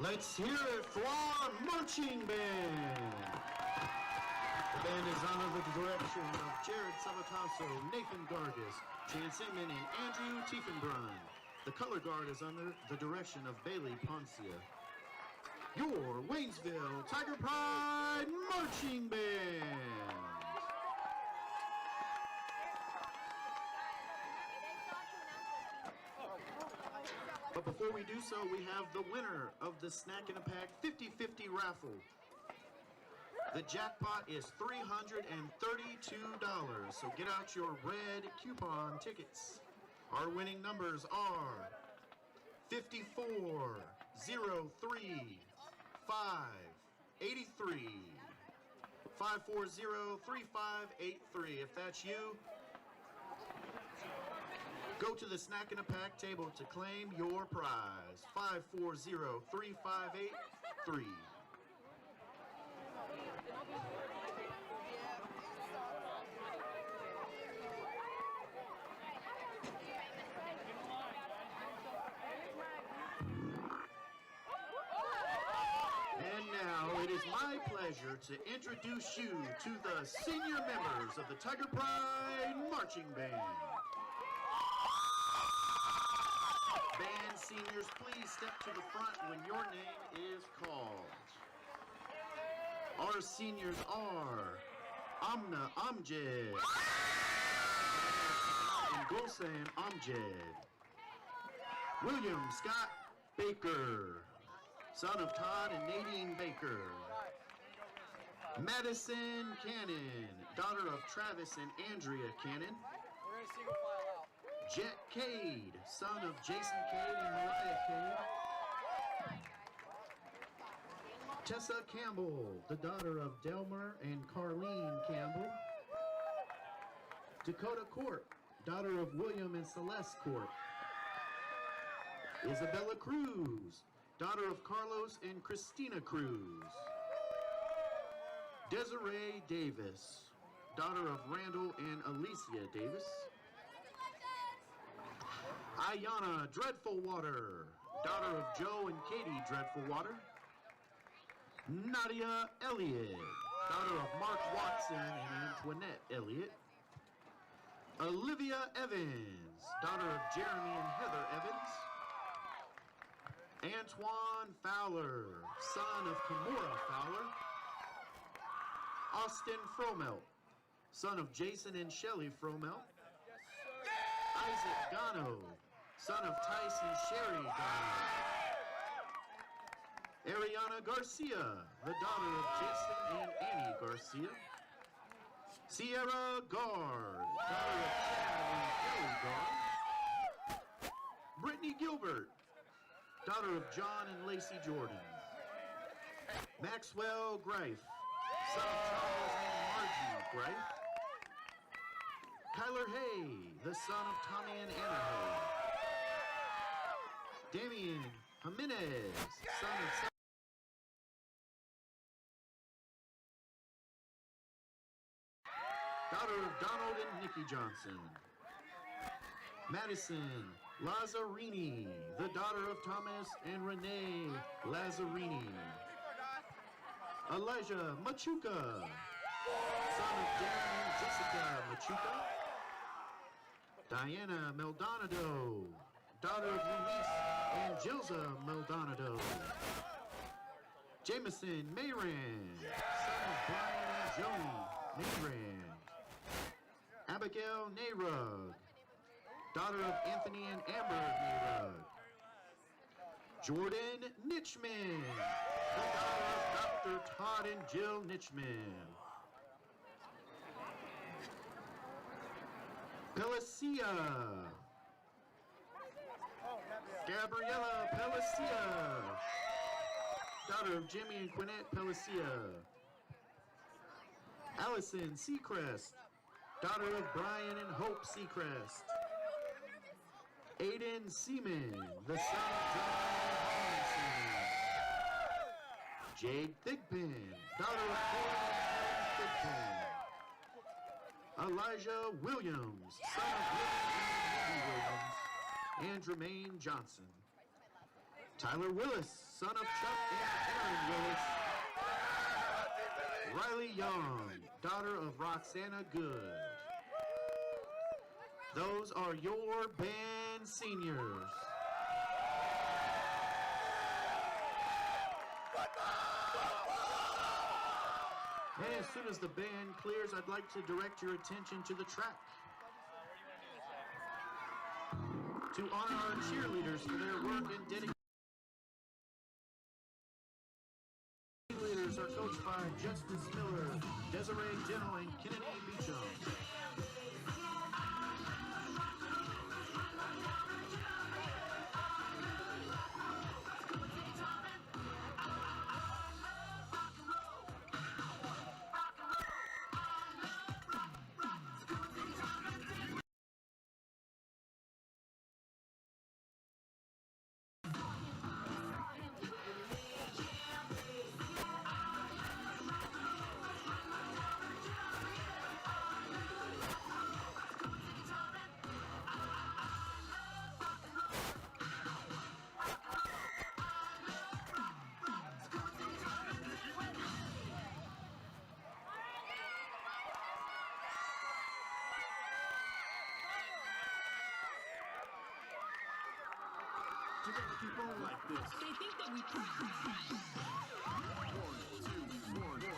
Speaker 1: Let's hear it for our marching band. The band is under the direction of Jared Savatasso, Nathan Gargis, Chance Inman, and Andrew Tiefenbrunn. The color guard is under the direction of Bailey Poncia. Your Waynesville Tiger Pride Marching Band. But before we do so, we have the winner of the Snack in a Pack 50-50 raffle. The jackpot is $332, so get out your red coupon tickets. Our winning numbers are 54, 03, 5, 83, 540, 3583. If that's you, go to the Snack in a Pack table to claim your prize. 540, 3583. And now it is my pleasure to introduce you to the senior members of the Tiger Pride Marching Band. Band seniors, please step to the front when your name is called. Our seniors are Amna Amjad and Gulsan Amjad. William Scott Baker, son of Todd and Nadine Baker. Madison Cannon, daughter of Travis and Andrea Cannon. Jet Cade, son of Jason Cade and Mariah Cade. Tessa Campbell, the daughter of Delmer and Carlene Campbell. Dakota Court, daughter of William and Celeste Court. Isabella Cruz, daughter of Carlos and Christina Cruz. Desiree Davis, daughter of Randall and Alicia Davis. Ayana Dreadful Water, daughter of Joe and Katie Dreadful Water. Nadia Elliott, daughter of Mark Watson and Antoinette Elliott. Olivia Evans, daughter of Jeremy and Heather Evans. Antoine Fowler, son of Kimura Fowler. Austin Fromelt, son of Jason and Shelley Fromelt. Isaac Gano, son of Tyson Sherry Gano. Ariana Garcia, the daughter of Jason and Annie Garcia. Sierra Gard, daughter of Chad and Kelly Gard. Brittany Gilbert, daughter of John and Lacey Jordan. Maxwell Greif, son of Charles and Margie Greif. Kyler Hay, the son of Tommy and Anna Hay. Damian Jimenez, son of daughter of Donald and Nikki Johnson. Madison Lazzarini, the daughter of Thomas and Renee Lazzarini. Elijah Machuca, son of Darren and Jessica Machuca. Diana Maldonado, daughter of Luis and Jilza Maldonado. Jameson Mayran, son of Brian and Joni Mayran. Abigail Nayrug, daughter of Anthony and Amber Nayrug. Jordan Nitchman, the daughter of Dr. Todd and Jill Nitchman. Pelicia, Gabriella Pelicia, daughter of Jimmy and Quinette Pelicia. Allison Seacrest, daughter of Brian and Hope Seacrest. Aiden Seaman, the son of John and Seaman. Jade Thigpen, daughter of Corey and Thigpen. Elijah Williams, son of William and Wendy Williams, and Jermaine Johnson. Tyler Willis, son of Chuck and Aaron Willis. Riley Young, daughter of Roxana Good. Those are your band seniors. And as soon as the band clears, I'd like to direct your attention to the track. To honor our cheerleaders for their work and dedication. Cheerleaders are coached by Justice Miller, Desiree Gentle, and Kennedy Beecham. You gotta keep on like this.
Speaker 8: They think that we can.
Speaker 1: 1, 2, 1, 2. 1, 1.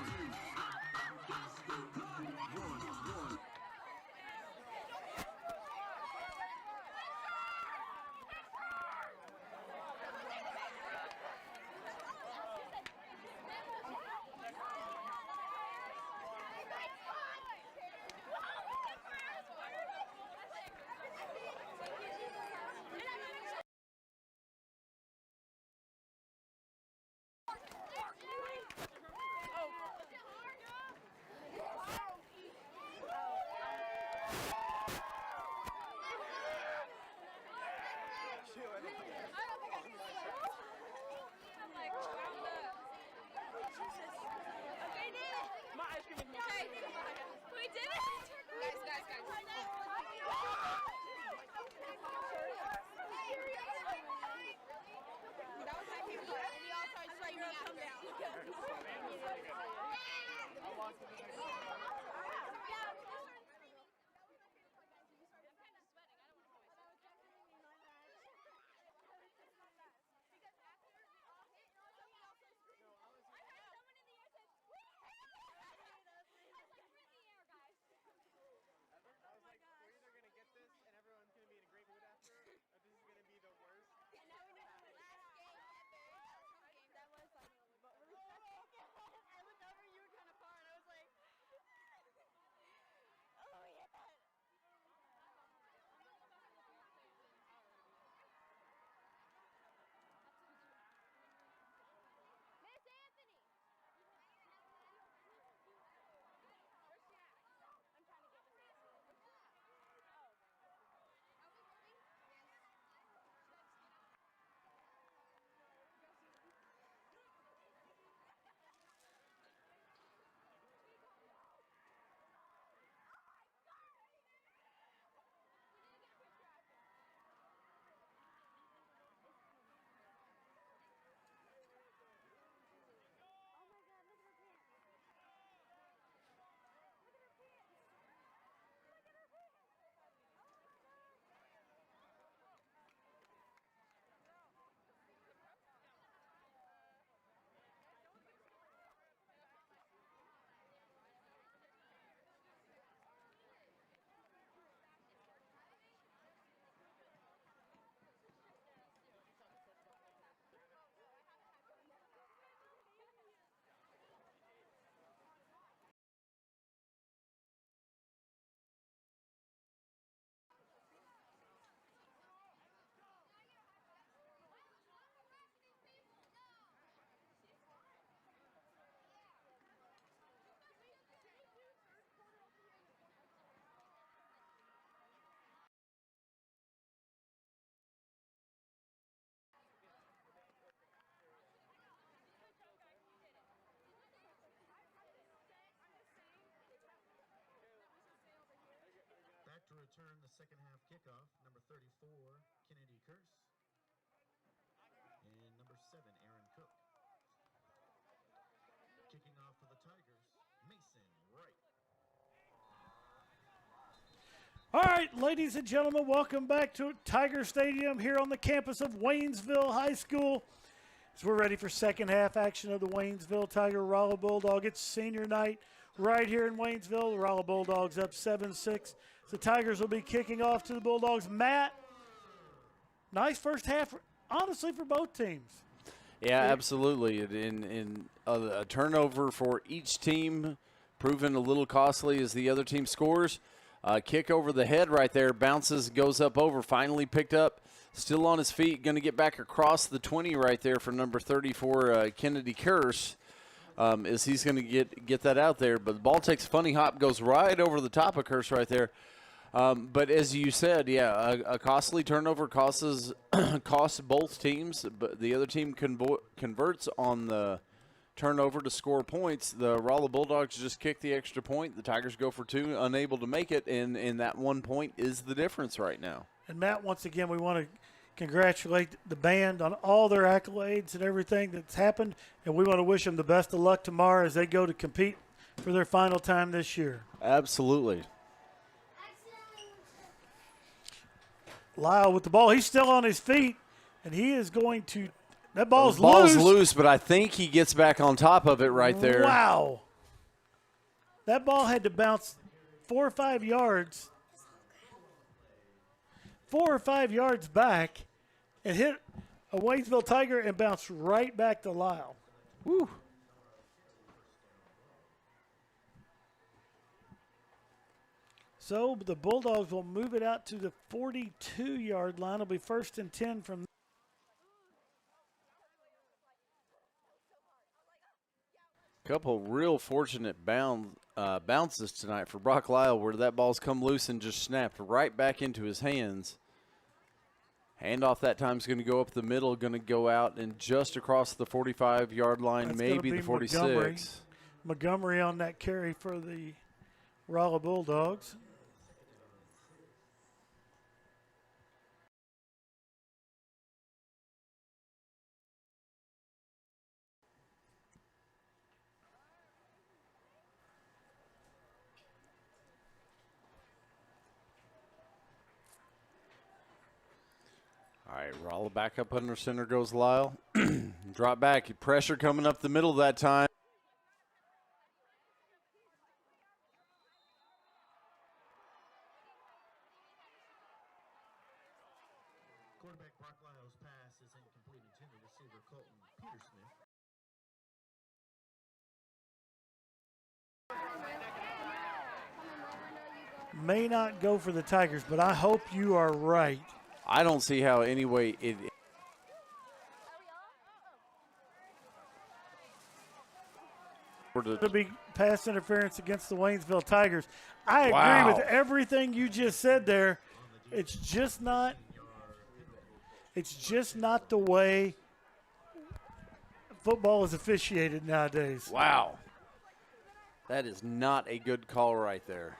Speaker 1: Back to return the second half kickoff, number 34, Kennedy Curse. And
Speaker 5: All right, ladies and gentlemen, welcome back to Tiger Stadium here on the campus of Waynesville High School. So we're ready for second half action of the Waynesville Tiger Rolla Bulldog. It's senior night right here in Waynesville. The Rolla Bulldogs up 7-6. The Tigers will be kicking off to the Bulldogs. Matt, nice first half, honestly, for both teams.
Speaker 6: Yeah, absolutely. In a turnover for each team, proven a little costly as the other team scores. Kick over the head right there, bounces, goes up over, finally picked up, still on his feet, going to get back across the 20 right there for number 34, Kennedy Kearse, as he's going to get that out there. But the ball takes a funny hop, goes right over the top of Kearse right there. But as you said, yeah, a costly turnover costs both teams, but the other team converts on the turnover to score points. The Rolla Bulldogs just kick the extra point. The Tigers go for two, unable to make it, and that 1 point is the difference right now.
Speaker 5: And Matt, once again, we want to congratulate the band on all their accolades and everything that's happened, and we want to wish them the best of luck tomorrow as they go to compete for their final time this year.
Speaker 6: Absolutely.
Speaker 5: Lyle with the ball. He's still on his feet, and he is going to – that ball's
Speaker 6: loose, but I think he gets back on top of it right there.
Speaker 5: Wow. That ball had to bounce 4 or 5 yards. 4 or 5 yards back and hit a Waynesville Tiger and bounced right back to Lyle.
Speaker 6: Woo.
Speaker 5: So the Bulldogs will move it out to the 42-yard line. It'll be 1st and 10 from there.
Speaker 6: Couple real fortunate bounces tonight for Brock Lyle, where that ball's come loose and just snapped right back into his hands. Handoff that time is going to go up the middle, going to go out and just across the 45-yard line,
Speaker 5: That's
Speaker 6: maybe the 46.
Speaker 5: Montgomery on that carry for the Rolla Bulldogs.
Speaker 6: All right, Rolla back up under center goes Lyle. Drop back, pressure coming up the middle that time.
Speaker 1: Quarterback Brock Lyle's pass is incomplete intended receiver Colton Petersmith.
Speaker 5: May not go for the Tigers, but I hope you are right.
Speaker 6: I don't see how anyway it.
Speaker 5: To be pass interference against the Waynesville Tigers. I agree with everything you just said there. It's just not the way football is officiated nowadays.
Speaker 6: Wow. That is not a good call right there.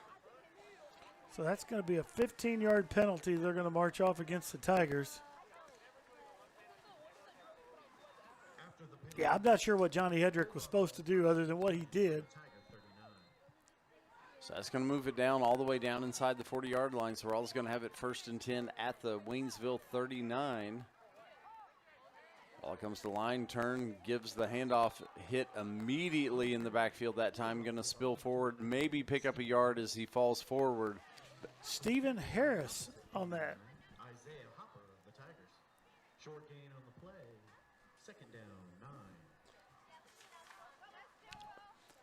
Speaker 5: So that's going to be a 15-yard penalty they're going to march off against the Tigers. Yeah, I'm not sure what Johnny Hedrick was supposed to do other than what he did.
Speaker 6: So that's going to move it down all the way down inside the 40-yard line. So Rolla's going to have it 1st and 10 at the Waynesville 39. Ball comes to line, turn, gives the handoff, hit immediately in the backfield that time. Going to spill forward, maybe pick up a yard as he falls forward.
Speaker 5: Stephen Harris on that.
Speaker 1: Isaiah Hopper of the Tigers. Short gain on the play. 2nd down, 9.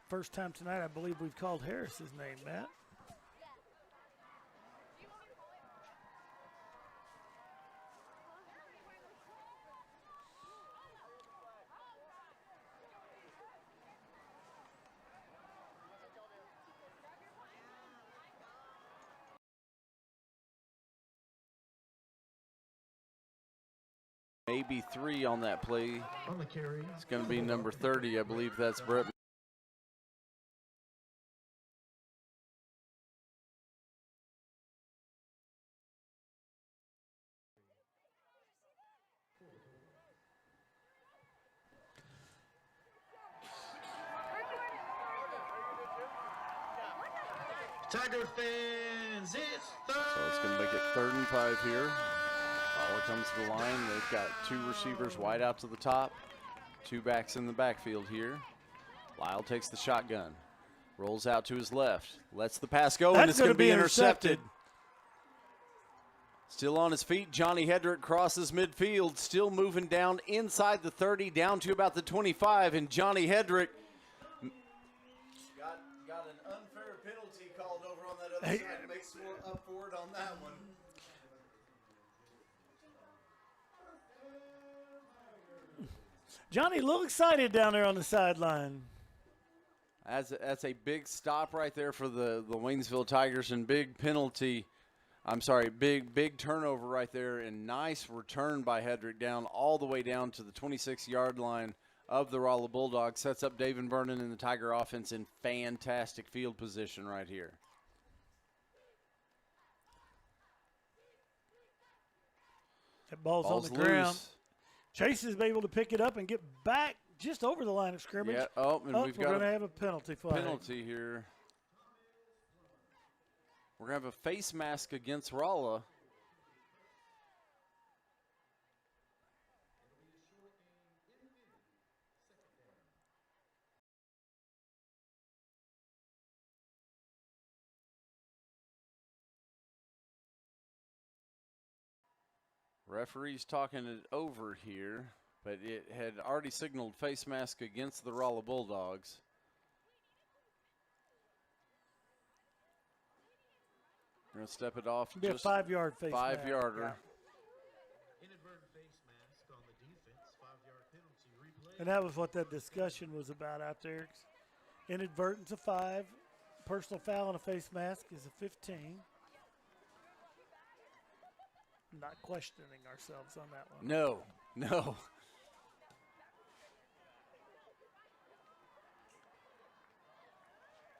Speaker 5: First time tonight I believe we've called Harris's name, Matt.
Speaker 6: Maybe 3 on that play.
Speaker 1: On the carry.
Speaker 6: It's going to be number 30. I believe that's Brett.
Speaker 1: Tiger fans, It's third.
Speaker 6: So it's going to make it 3rd and 5 here. Rolla comes to the line. They've got 2 receivers wide out to the top, 2 backs in the backfield here. Lyle takes the shotgun, rolls out to his left, lets the pass go, and it's going to be intercepted. Still on his feet, Johnny Hedrick crosses midfield, still moving down inside the 30, down to about the 25, and Johnny Hedrick got an unfair penalty called over on that other side. Makes up for it on that one.
Speaker 5: Johnny, a little excited down there on the sideline.
Speaker 6: That's a big stop right there for the Waynesville Tigers, and big penalty. I'm sorry, big turnover right there, and nice return by Hedrick down all the way down to the 26-yard line of the Rolla Bulldogs. Sets up David Vernon and the Tiger offense in fantastic field position right here.
Speaker 5: That ball's on the ground. Chase is able to pick it up and get back just over the line of scrimmage.
Speaker 6: Yeah. Oh, and we're
Speaker 5: going to have a penalty flag.
Speaker 6: Penalty here. We're going to have a face mask against Rolla. Referee's talking it over here, but it had already signaled face mask against the Rolla Bulldogs. We're going to step it off.
Speaker 5: It'll be
Speaker 6: just
Speaker 5: a 5-yard face mask.
Speaker 6: 5-yarder.
Speaker 1: Inadvertent face mask on the defense. 5-yard penalty replay.
Speaker 5: And that was what that discussion was about out there. Inadvertence a 5. Personal foul on a face mask is a 15. Not questioning ourselves on that one.
Speaker 6: No.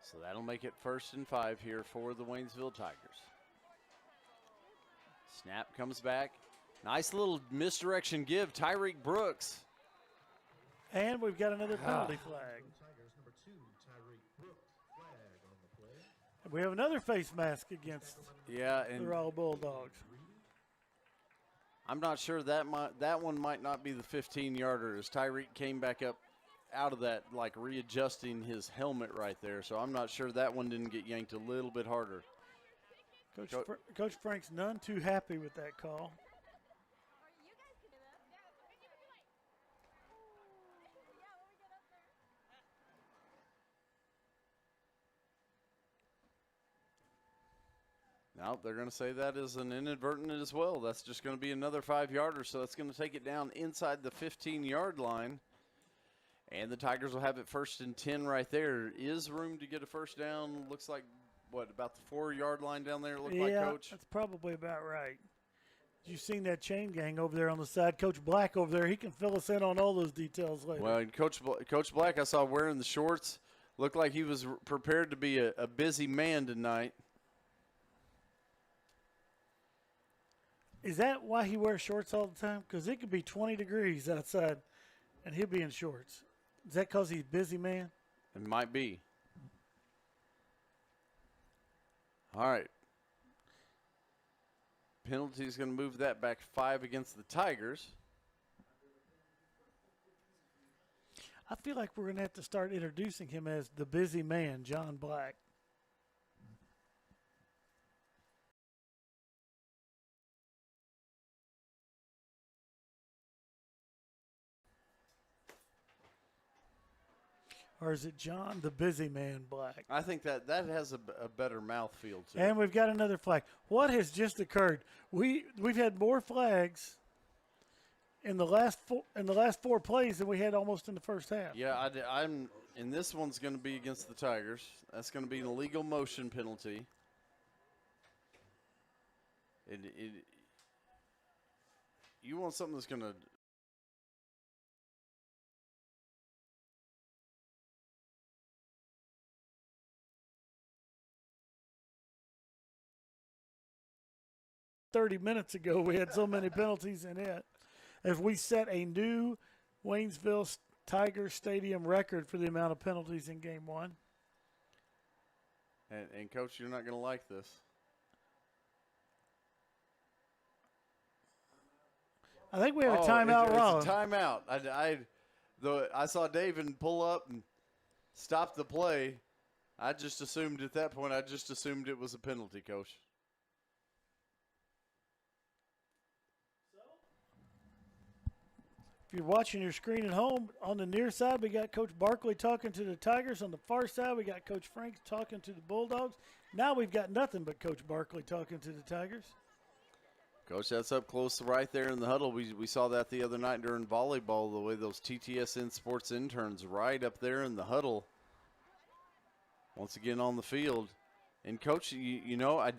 Speaker 6: So that'll make it 1st and 5 here for the Waynesville Tigers. Snap comes back. Nice little misdirection give. Tyreek Brooks.
Speaker 5: And we've got another penalty flag.
Speaker 1: Tigers number 2, Tyreek Brooks, flag on the play.
Speaker 5: We have another face mask against the Rolla Bulldogs.
Speaker 6: I'm not sure that one might not be the 15-yarder, as Tyreek came back up out of that, like readjusting his helmet right there. So I'm not sure that one didn't get yanked a little bit harder.
Speaker 5: Coach Frank's none too happy with that call.
Speaker 6: Now they're going to say that is an inadvertent as well. That's just going to be another 5-yarder, so that's going to take it down inside the 15-yard line. And the Tigers will have it 1st and 10 right there. Is room to get a first down? Looks like, what, about the 4-yard line down there, like, Coach?
Speaker 5: That's probably about right. You've seen that chain gang over there on the side. Coach Black over there, he can fill us in on all those details later.
Speaker 6: Well, and Coach Black, I saw wearing the shorts. Looked like he was prepared to be a busy man tonight.
Speaker 5: Is that why he wears shorts all the time? Because it could be 20 degrees outside, and he'll be in shorts. Is that because he's a busy man?
Speaker 6: It might be. All right. Penalty is going to move that back 5 against the Tigers.
Speaker 5: I feel like we're going to have to start introducing him as the busy man, John Black. Or is it John the Busy Man Black?
Speaker 6: I think that has a better mouthfeel to it.
Speaker 5: And we've got another flag. What has just occurred? We've had more flags in the last 4 plays than we had almost in the first half.
Speaker 6: Yeah, and this one's going to be against the Tigers. That's going to be an illegal motion penalty. You want something that's going to –
Speaker 5: minutes ago, we had so many penalties in it. If we set a new Waynesville Tiger Stadium record for the amount of penalties in Game 1.
Speaker 6: And Coach, you're not going to like this.
Speaker 5: I think we have a
Speaker 6: Oh,
Speaker 5: timeout, Rolla.
Speaker 6: It's a timeout. I saw David pull up and stop the play. I just assumed at that point, it was a penalty, Coach.
Speaker 5: If you're watching your screen at home, on the near side, we got Coach Barkley talking to the Tigers. On the far side, we got Coach Frank talking to the Bulldogs. Now we've got nothing but Coach Barkley talking to the Tigers.
Speaker 6: Coach, that's up close right there in the huddle. We saw that the other night during volleyball, the way those TTSN sports interns right up there in the huddle. Once again on the field. And, Coach, you know, I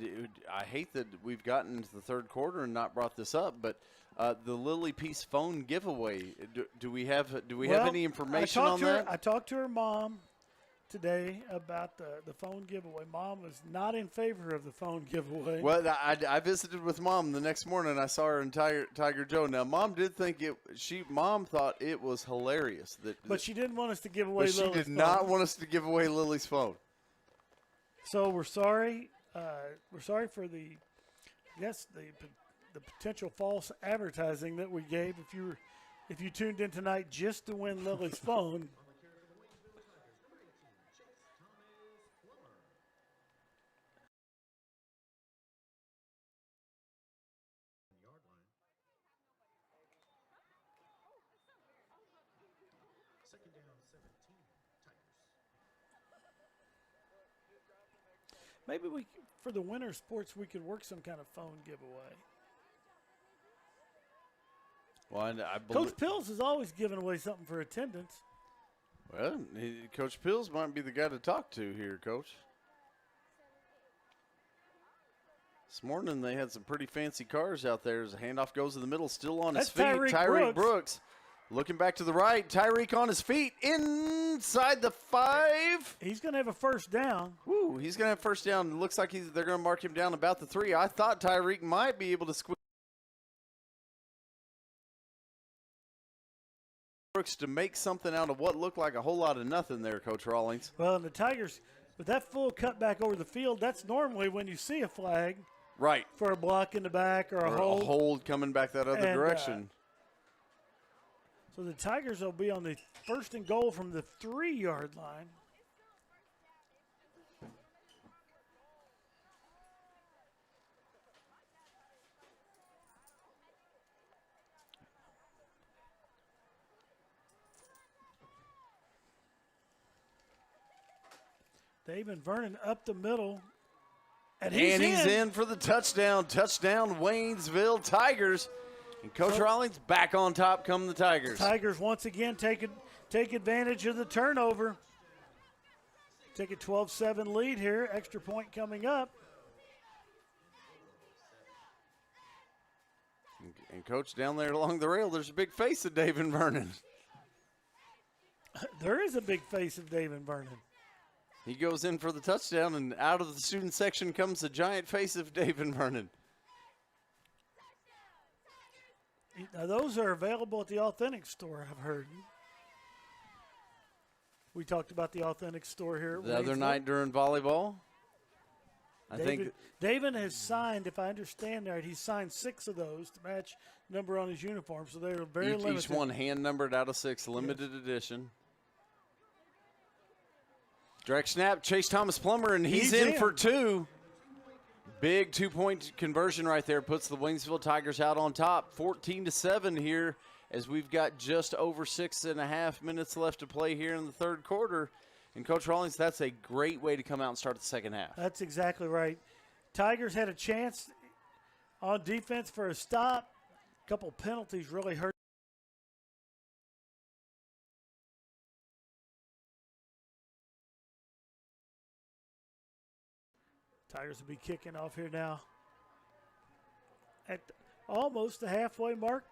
Speaker 6: hate that we've gotten into the third quarter and not brought this up, but the Lily Peace phone giveaway, do we have any information on that?
Speaker 5: I talked to her mom today about the phone giveaway. Mom was not in favor of the phone giveaway.
Speaker 6: Well, I visited with Mom the next morning. I saw her in Tiger Joe. Now, Mom did think Mom thought it was hilarious.
Speaker 5: But she didn't want us to give away
Speaker 6: Lily's phone. She did not want us to give away Lily's phone.
Speaker 5: So we're sorry. We're sorry for the potential false advertising that we gave. If you tuned in tonight just to win Lily's phone.
Speaker 7: Second down, 17, Tigers.
Speaker 5: Maybe for the winter sports, we could work some kind of phone giveaway.
Speaker 6: Well,
Speaker 5: Coach Pills is always giving away something for attendance.
Speaker 6: Well, Coach Pills might be the guy to talk to here, Coach. This morning they had some pretty fancy cars out there as the handoff goes in the middle, still on his feet.
Speaker 5: Tyreek
Speaker 6: Brooks. Looking back to the right, Tyreek on his feet, inside the 5.
Speaker 5: He's going to have a first down.
Speaker 6: Woo, he's going to have first down. It looks like they're going to mark him down about the 3. I thought Tyreek might be able to squeeze Brooks to make something out of what looked like a whole lot of nothing there, Coach Rawlings.
Speaker 5: Well, and the Tigers, with that full cut back over the field, that's normally when you see a flag.
Speaker 6: Right.
Speaker 5: For a block in the back or a hold.
Speaker 6: A hold coming back that other direction.
Speaker 5: So the Tigers will be on the first and goal from the 3-yard line. David Vernon up the middle. And he's
Speaker 6: in for the touchdown. Touchdown, Waynesville Tigers. And Coach Rawlings back on top come the Tigers.
Speaker 5: Tigers once again take advantage of the turnover. Take a 12-7 lead here. Extra point coming up.
Speaker 6: And Coach, down there along the rail, there's a big face of David Vernon.
Speaker 5: There is a big face of David Vernon.
Speaker 6: He goes in for the touchdown, and out of the student section comes the giant face of David Vernon.
Speaker 5: Now, those are available at the Authentic store, I've heard. We talked about the Authentic store here at
Speaker 6: the other night during volleyball.
Speaker 5: David has signed, if I understand right, he's signed 6 of those to match number on his uniform, so they're very limited.
Speaker 6: Each one hand numbered out of 6, limited edition. Direct snap, Chase Thomas Plummer, and he's in for 2. Big 2-point conversion right there puts the Waynesville Tigers out on top, 14-7 here, as we've got just over 6.5 minutes left to play here in the third quarter. And Coach Rawlings, that's a great way to come out and start the second half.
Speaker 5: That's exactly right. Tigers had a chance on defense for a stop. A couple penalties really hurt. Tigers will be kicking off here now at almost the halfway mark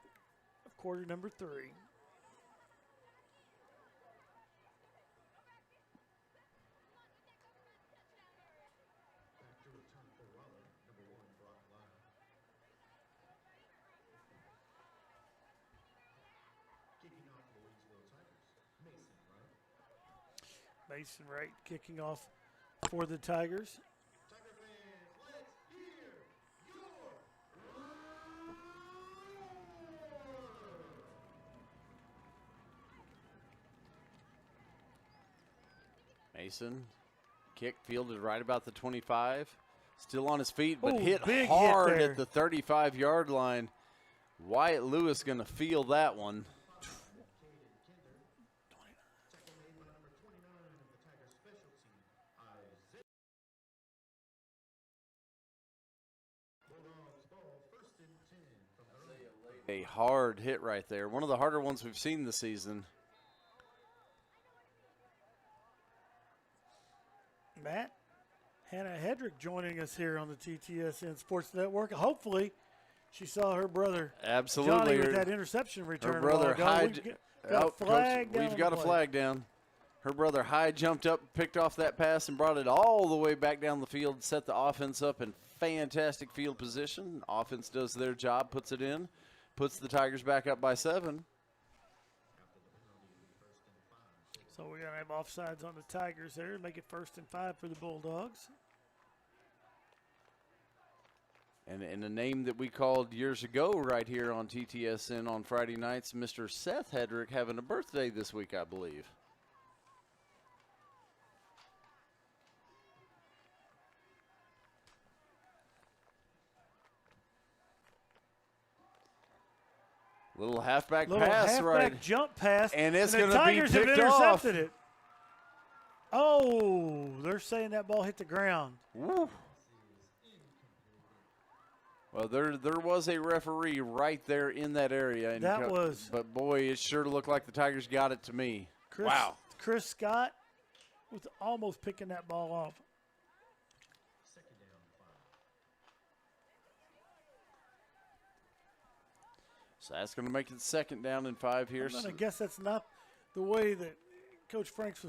Speaker 5: of quarter number 3. Mason Wright kicking off for the Tigers.
Speaker 6: Mason, kick fielded right about the 25. Still on his feet, but
Speaker 5: Ooh,
Speaker 6: hit
Speaker 5: big
Speaker 6: hard
Speaker 5: hit
Speaker 6: at the 35-yard line. Wyatt Lewis going to feel that one. A hard hit right there. One of the harder ones we've seen this season.
Speaker 5: Matt, Hannah Hedrick joining us here on the TTSN Sports Network. Hopefully, she saw her brother
Speaker 6: Absolutely.
Speaker 5: Johnny with that interception return.
Speaker 6: Her brother
Speaker 5: We've
Speaker 6: got a flag down. Her brother Hyde jumped up, picked off that pass, and brought it all the way back down the field, set the offense up in fantastic field position. Offense does their job, puts it in, puts the Tigers back up by 7.
Speaker 5: So we're going to have offsides on the Tigers there, make it 1st and 5 for the Bulldogs.
Speaker 6: And a name that we called years ago right here on TTSN on Friday nights, Mr. Seth Hedrick, having a birthday this week, I believe. Little halfback pass, right?
Speaker 5: Jump pass,
Speaker 6: and it's going
Speaker 5: to
Speaker 6: be
Speaker 5: Tigers have
Speaker 6: picked
Speaker 5: intercepted
Speaker 6: off.
Speaker 5: it. Oh, they're saying that ball hit the ground.
Speaker 6: Woo. Well, there was a referee right there in that area. And but boy, it sure looked like the Tigers got it to me. Wow.
Speaker 5: Chris Scott was almost picking that ball off.
Speaker 6: So that's going to make it 2nd down and 5 here.
Speaker 5: I guess that's not the way that Coach Franks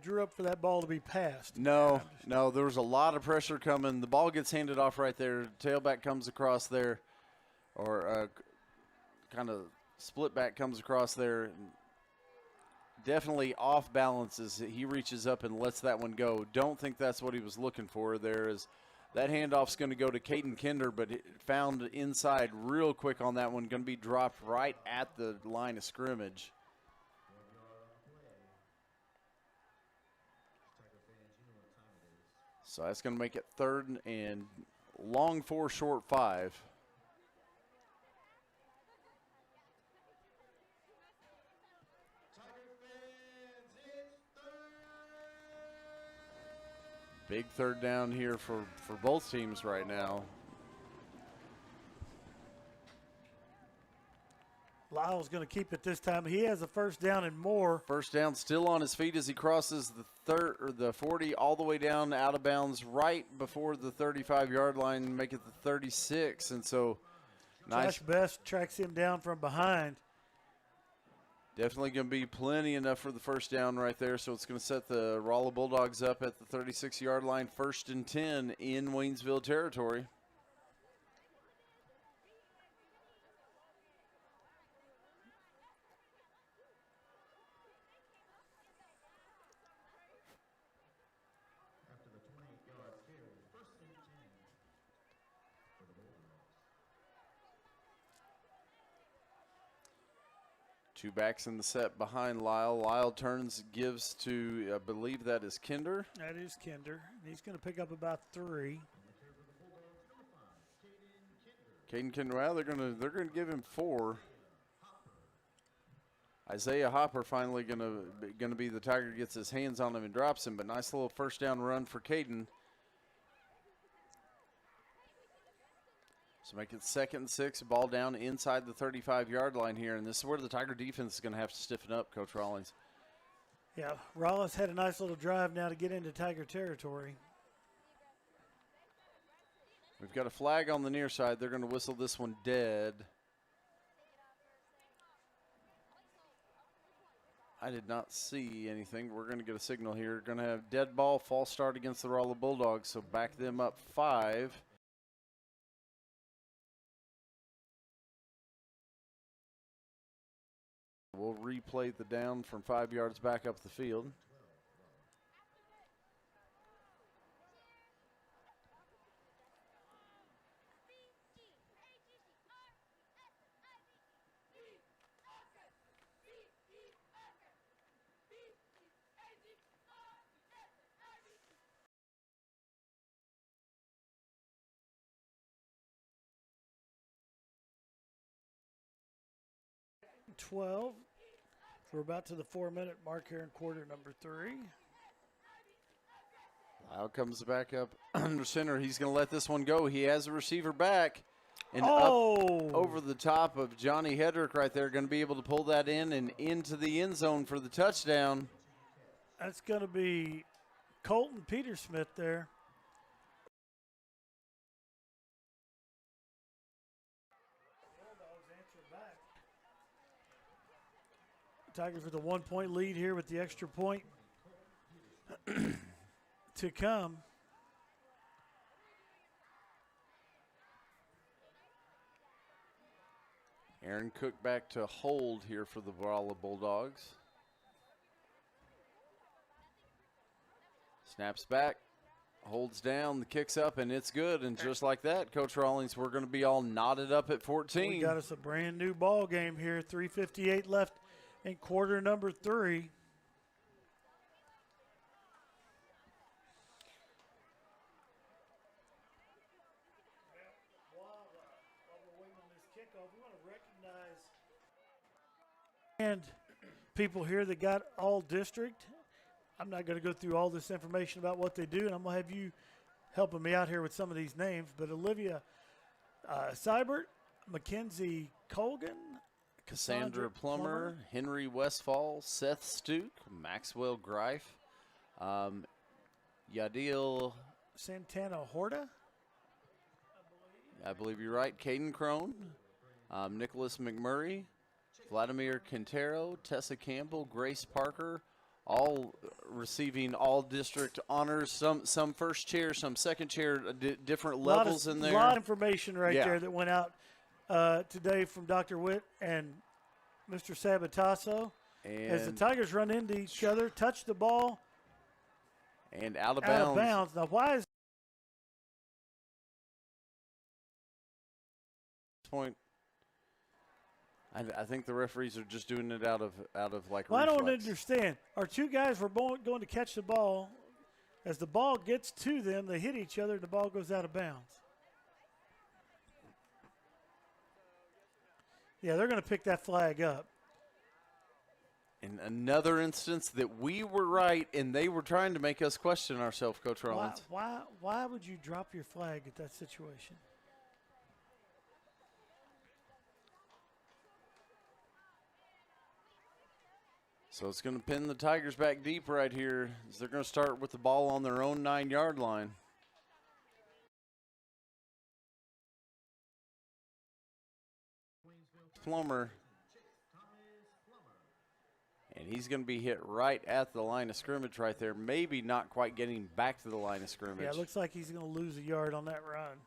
Speaker 5: drew up for that ball to be passed.
Speaker 6: No, there was a lot of pressure coming. The ball gets handed off right there. Tailback comes across there, or kind of split back comes across there. Definitely off balance as he reaches up and lets that one go. Don't think that's what he was looking for there. Is that handoff's going to go to Caden Kinder, but found inside real quick on that one. Going to be dropped right at the line of scrimmage. So that's going to make it 3rd and long 4, short 5. Big 3rd down here for both teams right now.
Speaker 5: Lyle's going to keep it this time. He has a 1st down and more.
Speaker 6: 1st down, still on his feet as he crosses the 40 all the way down out of bounds right before the 35-yard line, make it the 36. And so nice.
Speaker 5: Josh Best tracks him down from behind.
Speaker 6: Definitely going to be plenty enough for the 1st down right there. So it's going to set the Rolla Bulldogs up at the 36-yard line, 1st and 10 in Waynesville territory.
Speaker 7: After the 28-yard carry, 1st and 10 for the Bulldogs.
Speaker 6: 2 backs in the set behind Lyle. Lyle turns, gives to, I believe that is Kinder.
Speaker 5: That is Kinder. He's going to pick up about 3.
Speaker 6: Caden Kinder, well, they're going to give him 4. Isaiah Hopper finally going to be the Tiger, gets his hands on him and drops him, but nice little 1st down run for Caden. So make it 2nd and 6, ball down inside the 35-yard line here, and this is where the Tiger defense is going to have to stiffen up, Coach Rawlings.
Speaker 5: Yeah, Rolla's had a nice little drive now to get into Tiger territory.
Speaker 6: We've got a flag on the near side. They're going to whistle this one dead. I did not see anything. We're going to get a signal here. Going to have dead ball, false start against the Rolla Bulldogs, so back them up 5. We'll replay the down from 5 yards back up the field.
Speaker 5: 12. We're about to the 4-minute mark here in quarter number 3.
Speaker 6: Lyle comes back up under center. He's going to let this one go. He has a receiver back. And up over the top of Johnny Hedrick right there. Going to be able to pull that in and into the end zone for the touchdown.
Speaker 5: That's going to be Colton Petersmith there. Tigers with a 1-point lead here with the extra point to come.
Speaker 6: Aaron Cook back to hold here for the Rolla Bulldogs. Snaps back, holds down, the kick's up, and it's good. And just like that, Coach Rawlings, we're going to be all knotted up at 14.
Speaker 5: We got us a brand new ball game here. 3:58 left in quarter number 3. And people here that got all district. I'm not going to go through all this information about what they do, and I'm going to have you helping me out here with some of these names. But Olivia Seibert, Mackenzie Colgan,
Speaker 6: Cassandra Plummer, Henry Westfall, Seth Stuke, Maxwell Greif, Yadil
Speaker 5: Santana Horta.
Speaker 6: I believe you're right, Caden Crone, Nicholas McMurray, Vladimir Quintero, Tessa Campbell, Grace Parker, all receiving all district honors, some first chair, some second chair, different levels in there.
Speaker 5: A lot of information there that went out today from Dr. Witt and Mr. Sabatasso. As the Tigers run into each other, touch the ball.
Speaker 6: And out of bounds.
Speaker 5: Now, why is
Speaker 6: point? I think the referees are just doing it out of like.
Speaker 5: Well,
Speaker 6: reflex.
Speaker 5: I don't understand. Our two guys were going to catch the ball. As the ball gets to them, they hit each other, and the ball goes out of bounds. Yeah, they're going to pick that flag up.
Speaker 6: In another instance that we were right, and they were trying to make us question ourselves, Coach Rollins.
Speaker 5: Why would you drop your flag at that situation?
Speaker 6: So it's going to pin the Tigers back deep right here. As they're going to start with the ball on their own 9-yard line. Plummer. And he's going to be hit right at the line of scrimmage right there. Maybe not quite getting back to the line of scrimmage.
Speaker 5: Yeah, it looks like he's going to lose a yard on that run.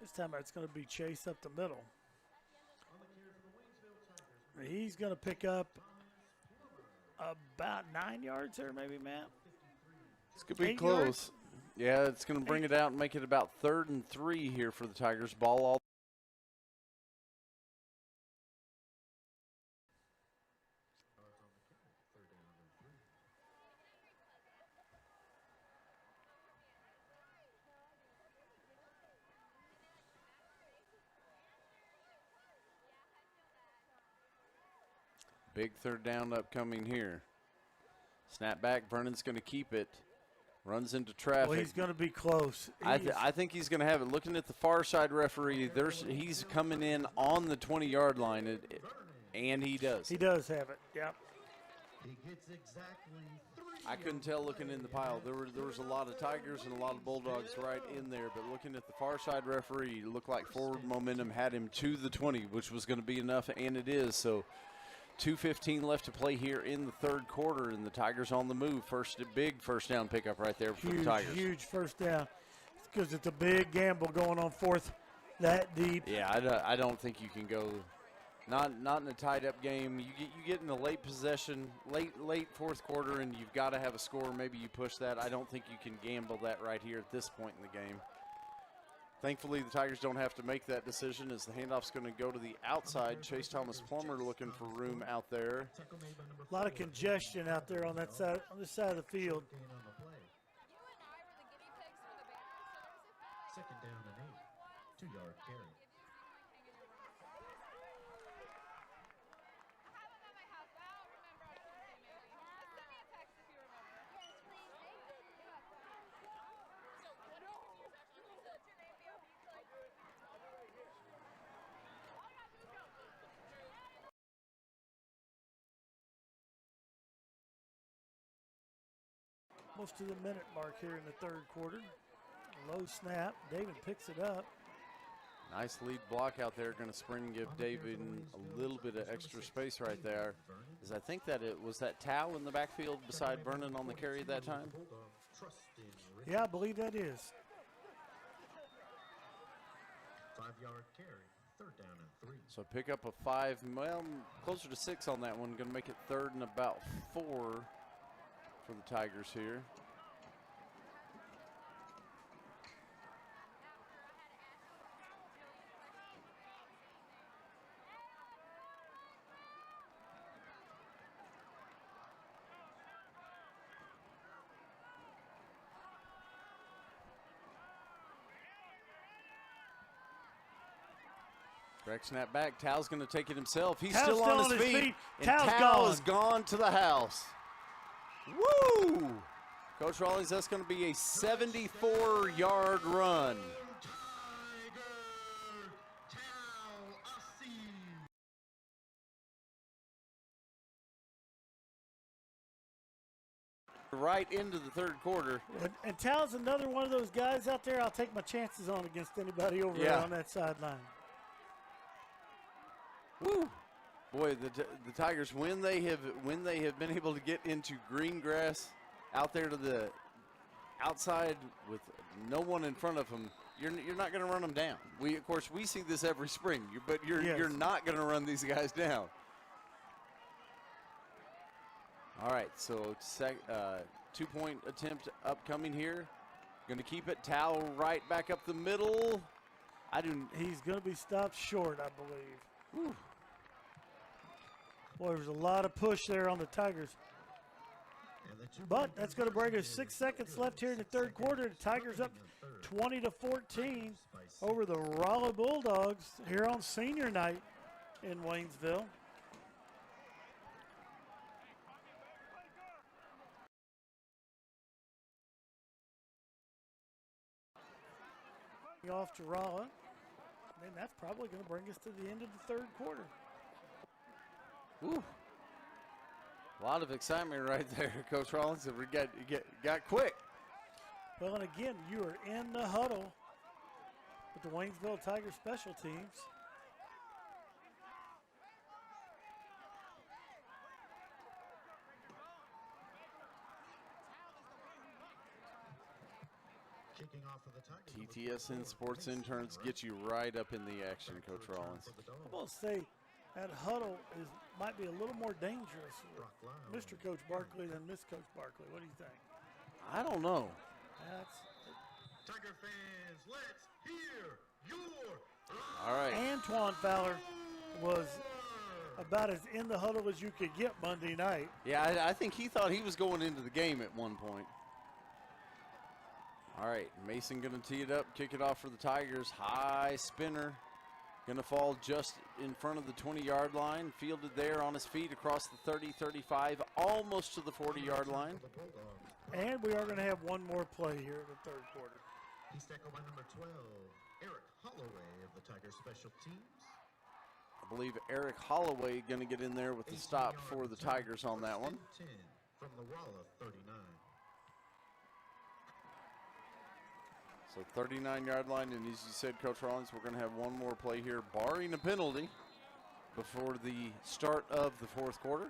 Speaker 5: This time it's going to be Chase up the middle. He's going to pick up about 9 yards there, maybe, Matt?
Speaker 6: It's going to be close. Yeah, it's going to bring it out and make it about 3rd and 3 here for the Tigers. Ball all. Big 3rd down upcoming here. Snap back. Vernon's going to keep it. Runs into traffic.
Speaker 5: Well, he's going to be close.
Speaker 6: I think he's going to have it. Looking at the far side referee, he's coming in on the 20-yard line, and he does.
Speaker 5: He does have it, yep.
Speaker 7: He gets exactly 3.
Speaker 6: I couldn't tell looking in the pile. There was a lot of Tigers and a lot of Bulldogs right in there, but looking at the far side referee, it looked like forward momentum had him to the 20, which was going to be enough, and it is. So 2:15 left to play here in the 3rd quarter, and the Tigers on the move. Big first down pickup right there for the Tigers.
Speaker 5: Huge first down, because it's a big gamble going on 4th that deep.
Speaker 6: Yeah, I don't think you can go Not in a tied-up game. You get in a late possession, late fourth quarter, and you've got to have a score. Maybe you push that. I don't think you can gamble that right here at this point in the game. Thankfully, the Tigers don't have to make that decision as the handoff's going to go to the outside. Chase Thomas Plummer looking for room out there.
Speaker 5: A lot of congestion out there on that side, on this side of the field.
Speaker 2: You and I were the guinea pigs for the Bears, so there was a few, like,
Speaker 7: Second down and 8. 2-yard carry.
Speaker 2: I have them at my house, but I'll remember on Tuesday maybe. Just send me a text if you remember. Yes, please. Thank you. You're welcome. So what else is your best one? What's your name?
Speaker 5: Almost to the minute mark here in the third quarter. Low snap. David picks it up.
Speaker 6: Nice lead block out there. Going to spring and give David a little bit of extra space right there. As I think that it was that Tao in the backfield beside Vernon on the carry that time.
Speaker 5: Yeah, I believe that is.
Speaker 7: 5-yard carry. Third down and 3.
Speaker 6: So pick up a 5, well, closer to 6 on that one. Going to make it 3rd and about 4 for the Tigers here. Correct snap back. Tao's going to take it himself. He's
Speaker 5: Tao's
Speaker 6: still on his feet. And
Speaker 5: Tao's
Speaker 6: Tao
Speaker 5: gone.
Speaker 6: is gone to the house. Woo! Coach Rawlings, that's going to be a 74-yard run. Right into the third quarter.
Speaker 5: And Tao's another one of those guys out there I'll take my chances on against anybody over there on that sideline.
Speaker 6: Woo! Boy, the Tigers, when they have been able to get into green grass out there to the outside with no one in front of them, you're not going to run them down. Of course we see this every spring, but you're not going to run these guys down. All right, so 2-point attempt upcoming here. Going to keep it. Tao right back up the middle.
Speaker 5: He's going to be stopped short, I believe.
Speaker 6: Whew.
Speaker 5: Boy, there's a lot of push there on the Tigers. But that's going to bring us 6 seconds left here in the third quarter. The Tigers up 20-14 over the Rolla Bulldogs here on senior night in Waynesville. Off to Rolla. And that's probably going to bring us to the end of the third quarter.
Speaker 6: Woo. A lot of excitement right there, Coach Rawlings. We got quick.
Speaker 5: Well, and again, you are in the huddle with the Waynesville Tigers special teams.
Speaker 7: Kicking off for the Tigers.
Speaker 6: TTSN Sports Interns get you right up in the action, Coach Rawlings.
Speaker 5: I'm going to say that huddle might be a little more dangerous with Mr. Coach Barkley than Miss Coach Barkley. What do you think?
Speaker 6: I don't know.
Speaker 7: Tiger fans, let's hear your
Speaker 6: All right.
Speaker 5: Antoine Fowler was about as in the huddle as you could get Monday night.
Speaker 6: Yeah, I think he thought he was going into the game at one point. All right, Mason going to tee it up, kick it off for the Tigers. High spinner. Going to fall just in front of the 20-yard line. Fielded there on his feet across the 30, 35, almost to the 40-yard line.
Speaker 5: And we are going to have one more play here in the third quarter.
Speaker 7: He's tackled by number 12, Eric Holloway of the Tigers special teams.
Speaker 6: I believe Eric Holloway going to get in there with the stop for the Tigers on that one.
Speaker 7: 10 from the Rolla 39.
Speaker 6: So 39-yard line, and as you said, Coach Rawlings, we're going to have one more play here, barring a penalty, before the start of the fourth quarter.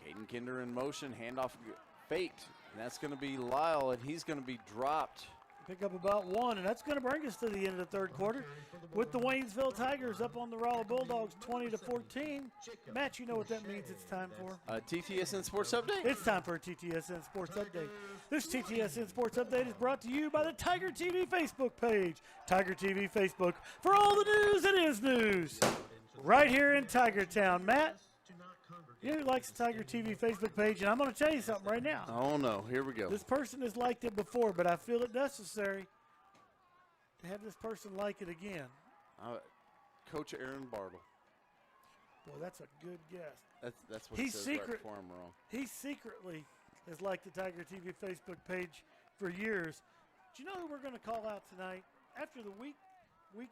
Speaker 6: Caden Kinder in motion, handoff faked, and that's going to be Lyle, and he's going to be dropped
Speaker 5: pick up about one, and that's going to bring us to the end of the third quarter with the Waynesville Tigers up on the Rolla Bulldogs 20-14. Matt, you know what that means it's time for?
Speaker 6: TTSN Sports Update.
Speaker 5: It's time for a TTSN Sports Update. This TTSN Sports Update is brought to you by the TigerTV Facebook page. TigerTV Facebook for all the news that is news. Right here in Tigertown. Matt, you know who likes the TigerTV Facebook page? And I'm going to tell you something right now.
Speaker 6: Oh, no. Here we go.
Speaker 5: This person has liked it before, but I feel it necessary to have this person like it again.
Speaker 6: Coach Aaron Bartle.
Speaker 5: Boy, that's a good guess.
Speaker 6: That's what he says right before I'm wrong.
Speaker 5: He secretly has liked the Tiger TV Facebook page for years. Do you know who we're going to call out tonight? After the week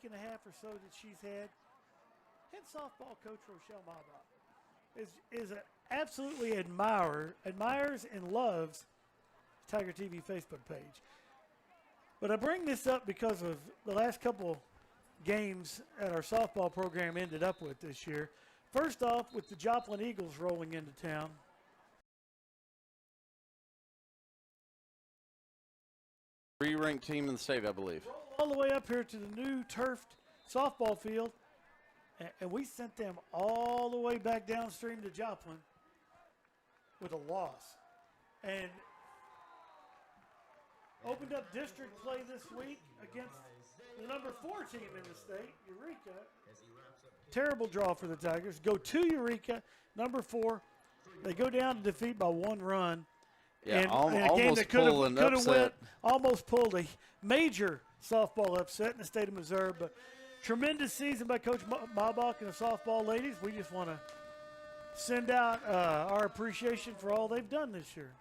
Speaker 5: and a half or so that she's had, head softball coach Rochelle Mabach is absolutely admires and loves Tiger TV Facebook page. But I bring this up because of the last couple games that our softball program ended up with this year. First off, with the Joplin Eagles rolling into town.
Speaker 6: Three-ranked team in the state, I believe.
Speaker 5: All the way up here to the new turfed softball field. And we sent them all the way back downstream to Joplin with a loss. And opened up district play this week against the number 4 team in the state, Eureka. Terrible draw for the Tigers. Go to Eureka, number 4. They go down to defeat by 1 run.
Speaker 6: Yeah,
Speaker 5: and
Speaker 6: almost
Speaker 5: a game that
Speaker 6: pull an upset.
Speaker 5: Almost pulled a major softball upset in the state of Missouri. But tremendous season by Coach Mabach and the softball ladies. We just want to send out our appreciation for all they've done this year.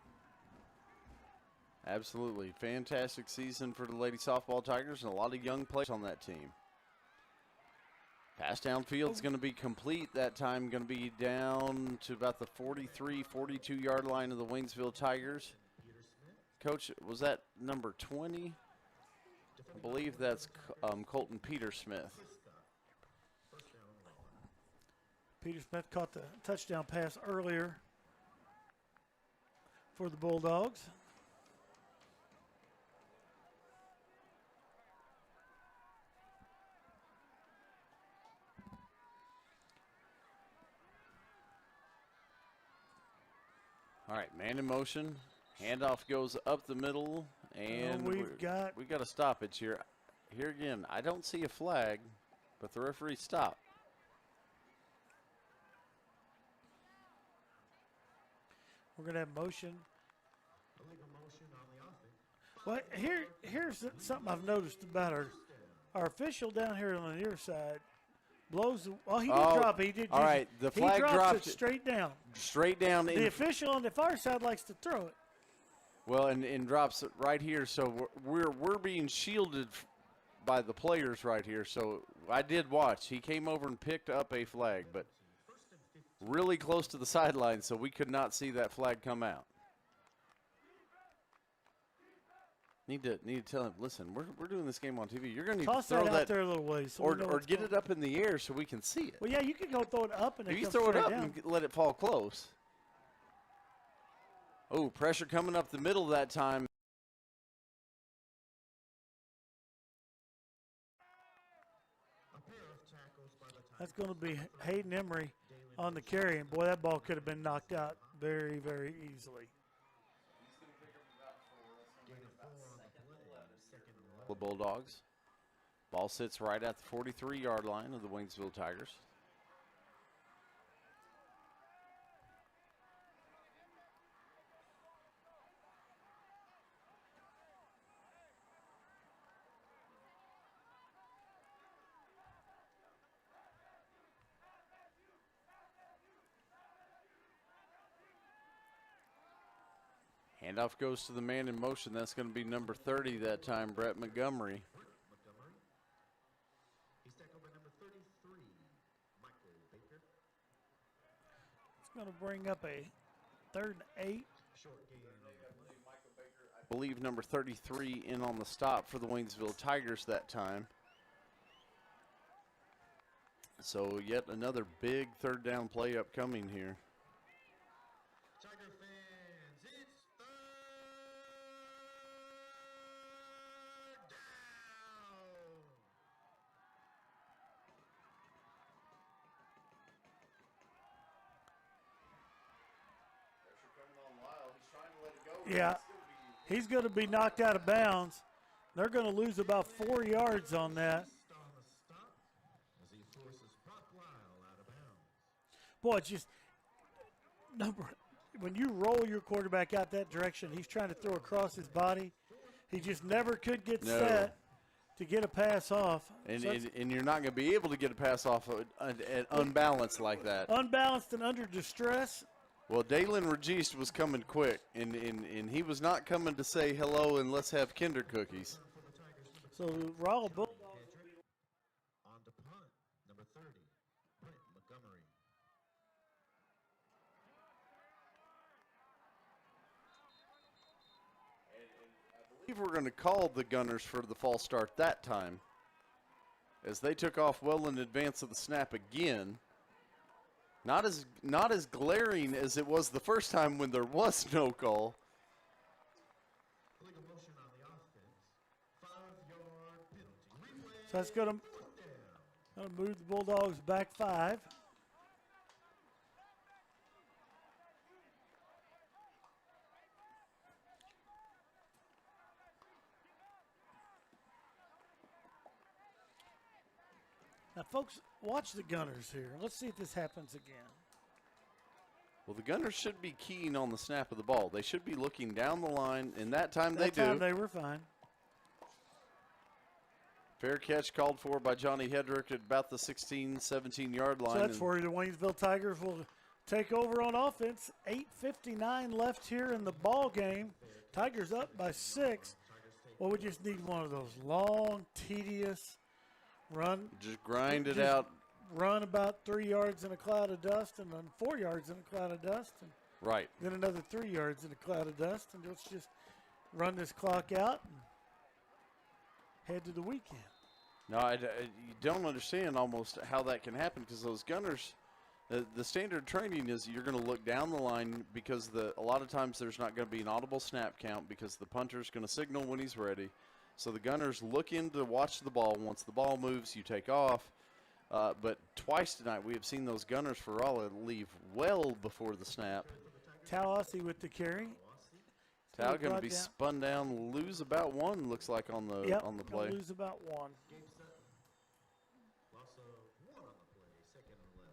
Speaker 6: Absolutely. Fantastic season for the Lady Softball Tigers and a lot of young players on that team. Pass downfield's going to be complete. That time going to be down to about the 43, 42-yard line of the Waynesville Tigers. Coach, was that number 20? I believe that's Colton Petersmith.
Speaker 5: Petersmith caught the touchdown pass earlier for the Bulldogs.
Speaker 6: All right, man in motion. Handoff goes up the middle, and
Speaker 5: we've got
Speaker 6: a stoppage here. Here again, I don't see a flag, but the referee stopped.
Speaker 5: We're going to have motion. Well, here's something I've noticed about our official down here on the near side. Blows. Well, he did drop it. He did.
Speaker 6: All right, the flag dropped
Speaker 5: it straight down.
Speaker 6: Straight down.
Speaker 5: The official on the far side likes to throw it.
Speaker 6: Well, and drops it right here. So we're being shielded by the players right here. So I did watch. He came over and picked up a flag, but really close to the sideline, so we could not see that flag come out. Need to tell him, listen, we're doing this game on TV. You're going to need to throw
Speaker 5: that out there a little ways, so
Speaker 6: or get it up in the air so we can see it.
Speaker 5: Well, yeah, you can go throw it up and
Speaker 6: if you throw it up and let it fall close. Oh, pressure coming up the middle that time.
Speaker 5: That's going to be Hayden Emery on the carry, and boy, that ball could have been knocked out very, very easily.
Speaker 6: The Bulldogs. Ball sits right at the 43-yard line of the Waynesville Tigers. Handoff goes to the man in motion. That's going to be number 30 that time, Brett Montgomery.
Speaker 7: He's tackled by number 33, Michael Baker.
Speaker 5: It's going to bring up a 3rd and 8.
Speaker 7: Short game.
Speaker 6: I believe number 33 in on the stop for the Waynesville Tigers that time. So yet another big 3rd down play upcoming here.
Speaker 7: Tiger fans, it's
Speaker 5: Yeah, he's going to be knocked out of bounds. They're going to lose about 4 yards on that.
Speaker 7: On the stop as he forces Brock Lyle out of bounds.
Speaker 5: Boy, it's just when you roll your quarterback out that direction, he's trying to throw across his body. He just never could get set to get a pass off.
Speaker 6: And,
Speaker 5: So
Speaker 6: and you're not going to be able to get a pass off unbalanced like that.
Speaker 5: unbalanced and under distress.
Speaker 6: Well, Dalen Registe was coming quick, and he was not coming to say hello and let's have Kinder cookies.
Speaker 5: So Rolla Bulldogs.
Speaker 7: On to punt, number 30, Brent Montgomery.
Speaker 6: I believe we're going to call the Gunners for the false start that time, as they took off well in advance of the snap again. Not as glaring as it was the first time when there was no call.
Speaker 7: Illegal motion on the offense. 5-yard penalty. Replay.
Speaker 5: So that's going to move the Bulldogs back 5. Now, folks, watch the Gunners here. Let's see if this happens again.
Speaker 6: Well, the Gunners should be keying on the snap of the ball. They should be looking down the line, and that time
Speaker 5: That
Speaker 6: they
Speaker 5: time
Speaker 6: do.
Speaker 5: they were fine.
Speaker 6: Fair catch called for by Johnny Hedrick at about the 16, 17-yard line.
Speaker 5: So that's where the Waynesville Tigers will take over on offense. 8:59 left here in the ball game. Tigers up by 6. Well, we just need one of those long, tedious run.
Speaker 6: Just grind it
Speaker 5: Just
Speaker 6: out.
Speaker 5: Run about 3 yards in a cloud of dust, and then 4 yards in a cloud of dust, and
Speaker 6: Right.
Speaker 5: then another 3 yards in a cloud of dust, and let's just run this clock out and head to the weekend.
Speaker 6: No, you don't understand almost how that can happen, because those Gunners, the standard training is you're going to look down the line, because a lot of times there's not going to be an audible snap count because the punter's going to signal when he's ready. So the Gunners look in to watch the ball. Once the ball moves, you take off. But twice tonight we have seen those Gunners for Rolla leave well before the snap.
Speaker 5: Tallahassee with the carry.
Speaker 6: Tao going to
Speaker 5: brought
Speaker 6: be
Speaker 5: down.
Speaker 6: spun down, lose about 1, looks like on the
Speaker 5: Yep,
Speaker 6: on the
Speaker 5: gonna
Speaker 6: play.
Speaker 5: lose about 1.
Speaker 7: Loss of 1 on the play, 2nd and 11.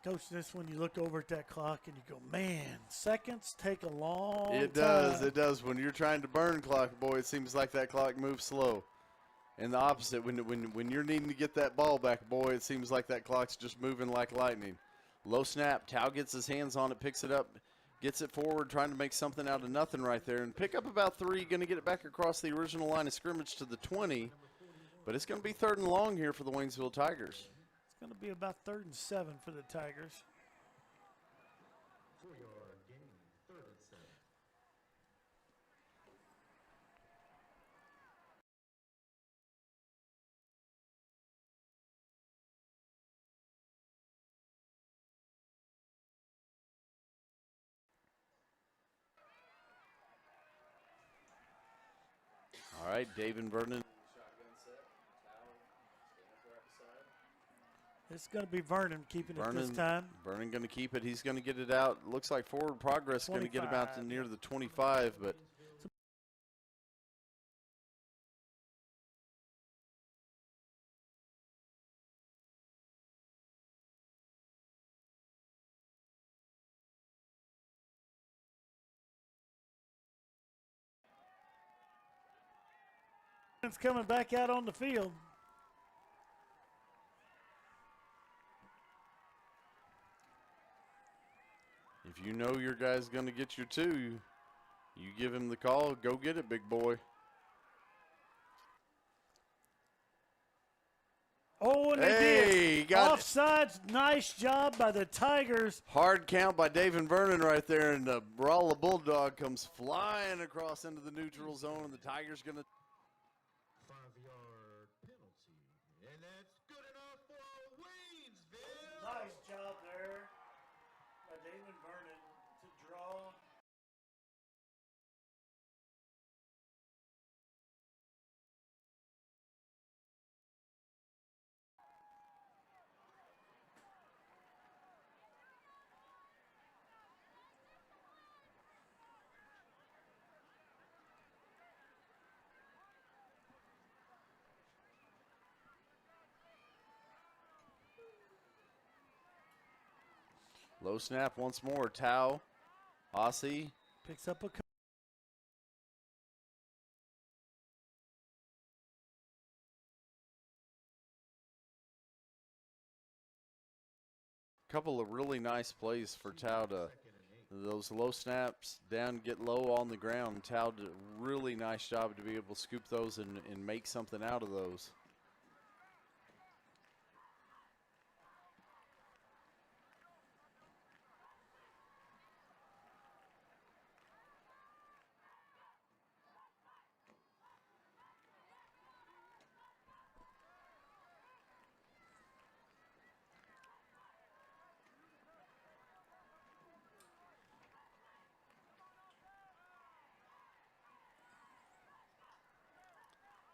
Speaker 5: Coach, this when you look over at that clock and you go, man, seconds take a long
Speaker 6: It
Speaker 5: time.
Speaker 6: does. It does. When you're trying to burn clock, boy, it seems like that clock moves slow. And the opposite, when you're needing to get that ball back, boy, it seems like that clock's just moving like lightning. Low snap. Tao gets his hands on it, picks it up, gets it forward, trying to make something out of nothing right there. And pick up about 3, going to get it back across the original line of scrimmage to the 20. But it's going to be 3rd and long here for the Waynesville Tigers.
Speaker 5: It's going to be about 3rd and 7 for the Tigers.
Speaker 7: 4-yard gain, 3rd and 7.
Speaker 6: All right, David Vernon.
Speaker 5: It's going to be Vernon keeping it this time.
Speaker 6: Vernon going to keep it. He's going to get it out. Looks like forward progress going to get him out to near the 25, but
Speaker 5: It's coming back out on the field.
Speaker 6: if you know your guy's going to get your 2, you give him the call. Go get it, big boy.
Speaker 5: Oh, and they
Speaker 6: Hey,
Speaker 5: did.
Speaker 6: got it.
Speaker 5: Offsides, nice job by the Tigers.
Speaker 6: Hard count by David Vernon right there, and the Rolla Bulldog comes flying across into the neutral zone, and the Tigers going to
Speaker 7: 5-yard penalty. And that's good enough for Waynesville.
Speaker 5: Nice job there by David Vernon to draw.
Speaker 6: Low snap once more. Tao, Aussie.
Speaker 5: Picks up a
Speaker 6: couple of really nice plays for Tao to those low snaps down, get low on the ground. Tao did a really nice job to be able to scoop those and make something out of those.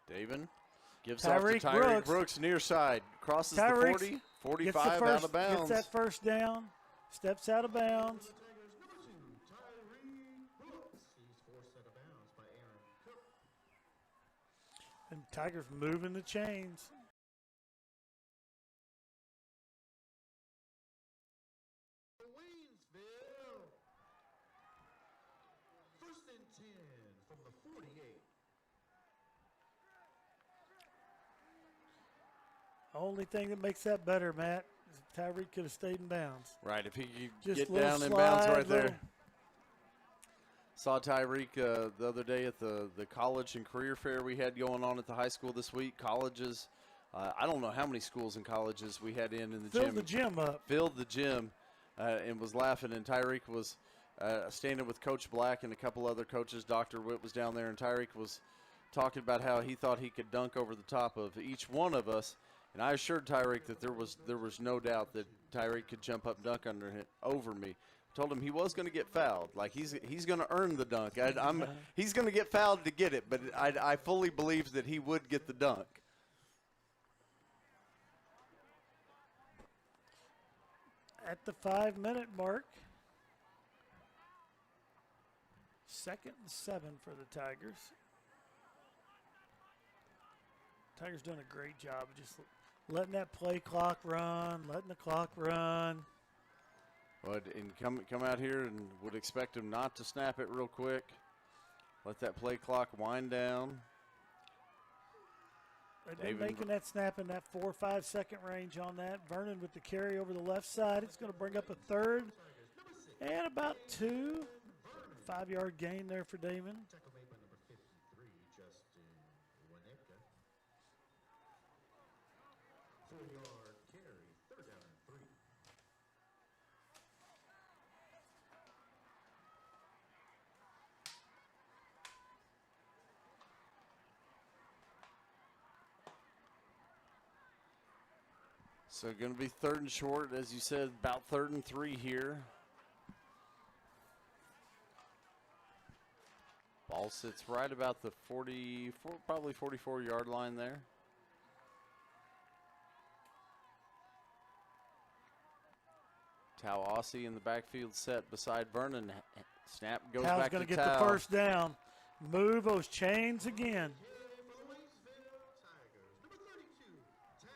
Speaker 6: David gives off to Tyreek Brooks near side. Crosses the 40, 45 out of bounds.
Speaker 5: Gets that first down, steps out of bounds. And Tigers moving the chains.
Speaker 7: Waynesville. First and 10 from the 48.
Speaker 5: Only thing that makes that better, Matt, is if Tyreek could have stayed in bounds.
Speaker 6: Right, if he could
Speaker 5: Just
Speaker 6: get
Speaker 5: little
Speaker 6: down in
Speaker 5: slide,
Speaker 6: bounds right
Speaker 5: little-
Speaker 6: there. Saw Tyreek the other day at the college and career fair we had going on at the high school this week. Colleges, I don't know how many schools and colleges we had in the gym.
Speaker 5: Filled the gym up.
Speaker 6: Filled the gym and was laughing. And Tyreek was standing with Coach Black and a couple other coaches. Dr. Witt was down there, and Tyreek was talking about how he thought he could dunk over the top of each one of us. And I assured Tyreek that there was no doubt that Tyreek could jump up and dunk over me. Told him he was going to get fouled. Like he's going to earn the dunk. He's going to get fouled to get it, but I fully believe that he would get the dunk.
Speaker 5: At the 5-minute mark. 2nd and 7 for the Tigers. Tigers doing a great job of just letting that play clock run, letting the clock run.
Speaker 6: But and come out here and would expect him not to snap it real quick. Let that play clock wind down.
Speaker 5: They've been making that snap in that 4 or 5 second range on that. Vernon with the carry over the left side. It's going to bring up a 3rd and about 2. 5-yard gain there for Damon.
Speaker 7: Tackle made by number 53, Justin Wineka. 4-yard carry, 3rd down and 3.
Speaker 6: So going to be 3rd and short, as you said, about 3rd and 3 here. Ball sits right about the 44, probably 44-yard line there. Tao Aussie in the backfield set beside Vernon. Snap goes
Speaker 5: Tao's
Speaker 6: back to
Speaker 5: going to get
Speaker 6: Tao.
Speaker 5: the first down. Move those chains again.
Speaker 7: For the Waynesville Tigers, number 32, Tao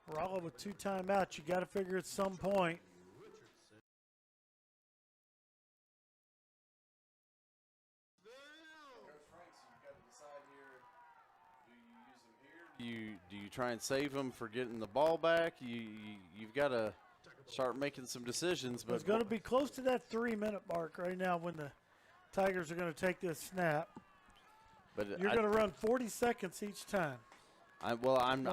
Speaker 7: Aussie.
Speaker 5: Rolla with 2 timeouts. You got to figure at some point.
Speaker 6: Do you try and save him for getting the ball back? You've got to start making some decisions. But
Speaker 5: It's going to be close to that 3-minute mark right now when the Tigers are going to take this snap.
Speaker 6: But
Speaker 5: You're going to run 40 seconds each time.
Speaker 6: We're
Speaker 5: on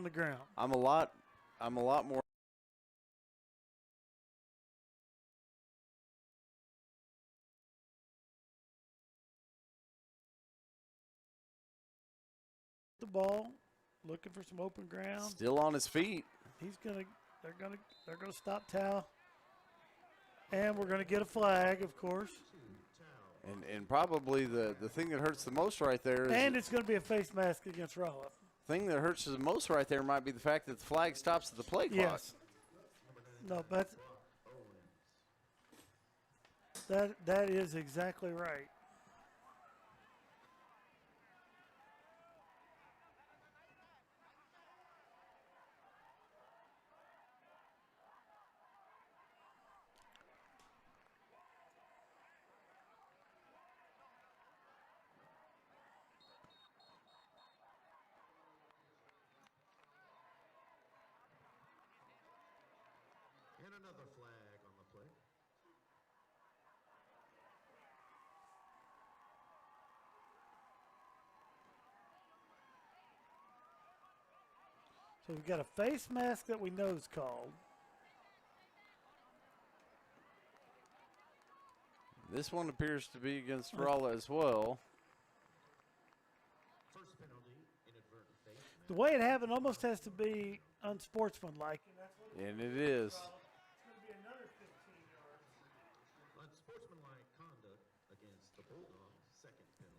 Speaker 5: the ground.
Speaker 6: I'm a lot more.
Speaker 5: The ball, looking for some open ground.
Speaker 6: Still on his feet.
Speaker 5: They're gonna stop Tao, and we're gonna get a flag, of course.
Speaker 6: And probably the thing that hurts the most right there is.
Speaker 5: And it's gonna be a face mask against Rolla.
Speaker 6: Thing that hurts the most right there might be the fact that the flag stops at the play clock.
Speaker 5: Yes. No, but that is exactly right. So we've got a face mask that we know is called.
Speaker 6: This one appears to be against Rolla as well.
Speaker 1: First penalty, inadvertent face mask.
Speaker 5: The way it happened almost has to be unsportsmanlike.
Speaker 6: And it is.
Speaker 5: It's going to be another 15 yards.
Speaker 1: Unsportsmanlike conduct against the Bulldogs, second penalty.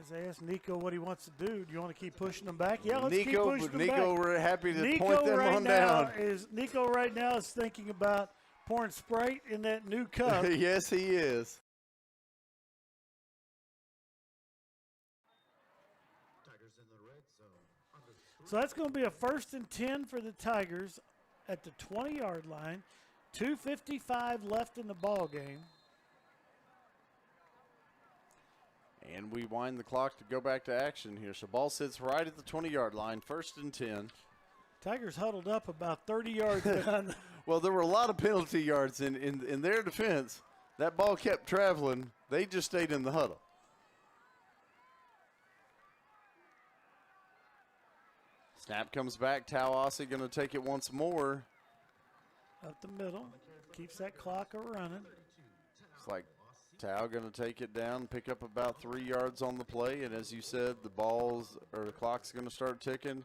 Speaker 5: As I asked Nico what he wants to do, do you want to keep pushing them back? Yeah, let's keep
Speaker 6: Nico,
Speaker 5: pushing them
Speaker 6: Nico,
Speaker 5: back.
Speaker 6: we're happy to
Speaker 5: Nico
Speaker 6: point them
Speaker 5: right
Speaker 6: on
Speaker 5: now
Speaker 6: down.
Speaker 5: Nico right now is thinking about pouring Sprite in that new cup.
Speaker 6: Yes, he is.
Speaker 1: Tigers in the red zone. Under 3.
Speaker 5: So that's going to be a 1st and 10 for the Tigers at the 20-yard line. 2:55 left in the ball game.
Speaker 6: And we wind the clock to go back to action here. So ball sits right at the 20-yard line, 1st and 10.
Speaker 5: Tigers huddled up about 30 yards behind.
Speaker 6: Well, there were a lot of penalty yards in their defense. That ball kept traveling. They just stayed in the huddle. Snap comes back. Tawasi going to take it once more.
Speaker 5: Up the middle. Keeps that clock running.
Speaker 6: It's like Tao going to take it down, pick up about 3 yards on the play. And as you said, the clock's going to start ticking.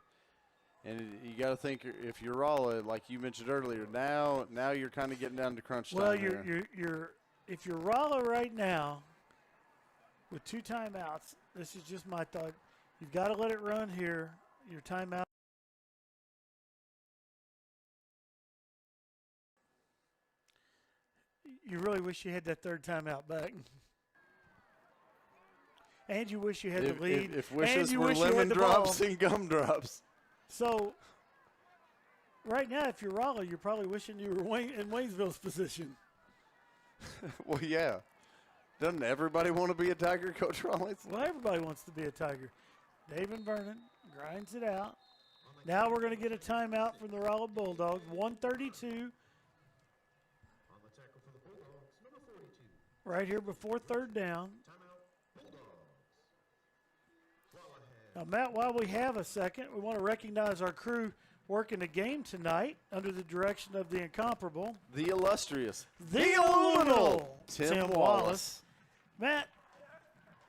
Speaker 6: And you got to think, if you're Rolla, like you mentioned earlier, now you're kind of getting down to crunch time.
Speaker 5: Well, if you're Rolla right now with 2 timeouts, this is just my thought. You've got to let it run here. Your timeout. You really wish you had that 3rd timeout back. And you wish you had the lead.
Speaker 6: If wishes
Speaker 5: and you
Speaker 6: were
Speaker 5: wish you had
Speaker 6: lemon
Speaker 5: the
Speaker 6: drops
Speaker 5: ball.
Speaker 6: and gumdrops.
Speaker 5: So, right now, if you're Rolla, you're probably wishing you were in Waynesville's position.
Speaker 6: Well, yeah. Doesn't everybody want to be a Tiger, Coach Rollins?
Speaker 5: Well, everybody wants to be a Tiger. David Vernon grinds it out. Now we're going to get a timeout from the Rolla Bulldogs. 1:32.
Speaker 1: On the tackle for the Bulldogs, number 42.
Speaker 5: Right here before 3rd down.
Speaker 1: Timeout, Bulldogs. Rolla has
Speaker 5: Now, Matt, while we have a second, we want to recognize our crew working the game tonight under the direction of the incomparable,
Speaker 6: The illustrious,
Speaker 5: the
Speaker 6: illimitable
Speaker 5: Tim Wallace. Matt,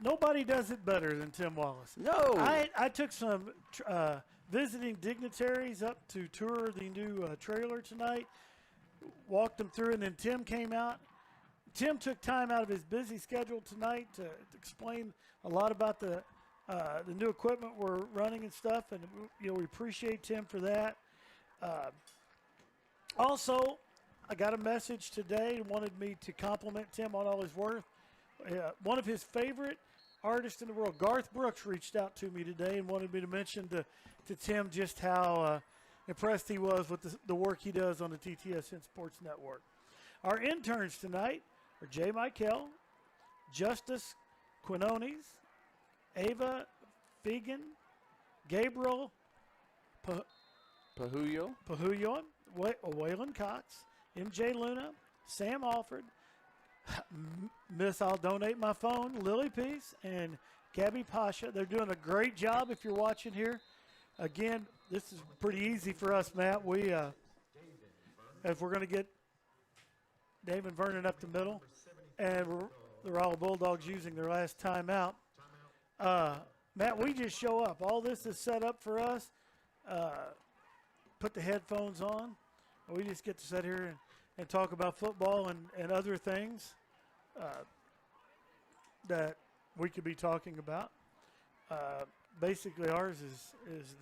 Speaker 5: nobody does it better than Tim Wallace.
Speaker 6: No.
Speaker 5: I took some visiting dignitaries up to tour the new trailer tonight, walked them through, and then Tim came out. Tim took time out of his busy schedule tonight to explain a lot about the new equipment we're running and stuff, and we appreciate Tim for that. Also, I got a message today and wanted me to compliment Tim on all his work. One of his favorite artists in the world, Garth Brooks, reached out to me today and wanted me to mention to Tim just how impressed he was with the work he does on the TTSN Sports Network. Our interns tonight are Jay Michael, Justice Quinones, Ava Fegan, Gabriel
Speaker 6: Pahuyo.
Speaker 5: Pahuyon, Waylon Cox, MJ Luna, Sam Alford, Miss I'll Donate My Phone, Lily Peace, and Gabby Pasha. They're doing a great job if you're watching here. Again, this is pretty easy for us, Matt. We, if we're going to get David Vernon up the middle, and the Rolla Bulldogs using their last timeout. Matt, we just show up. All this is set up for us. Put the headphones on. We just get to sit here and talk about football and other things that we could be talking about. Basically, ours is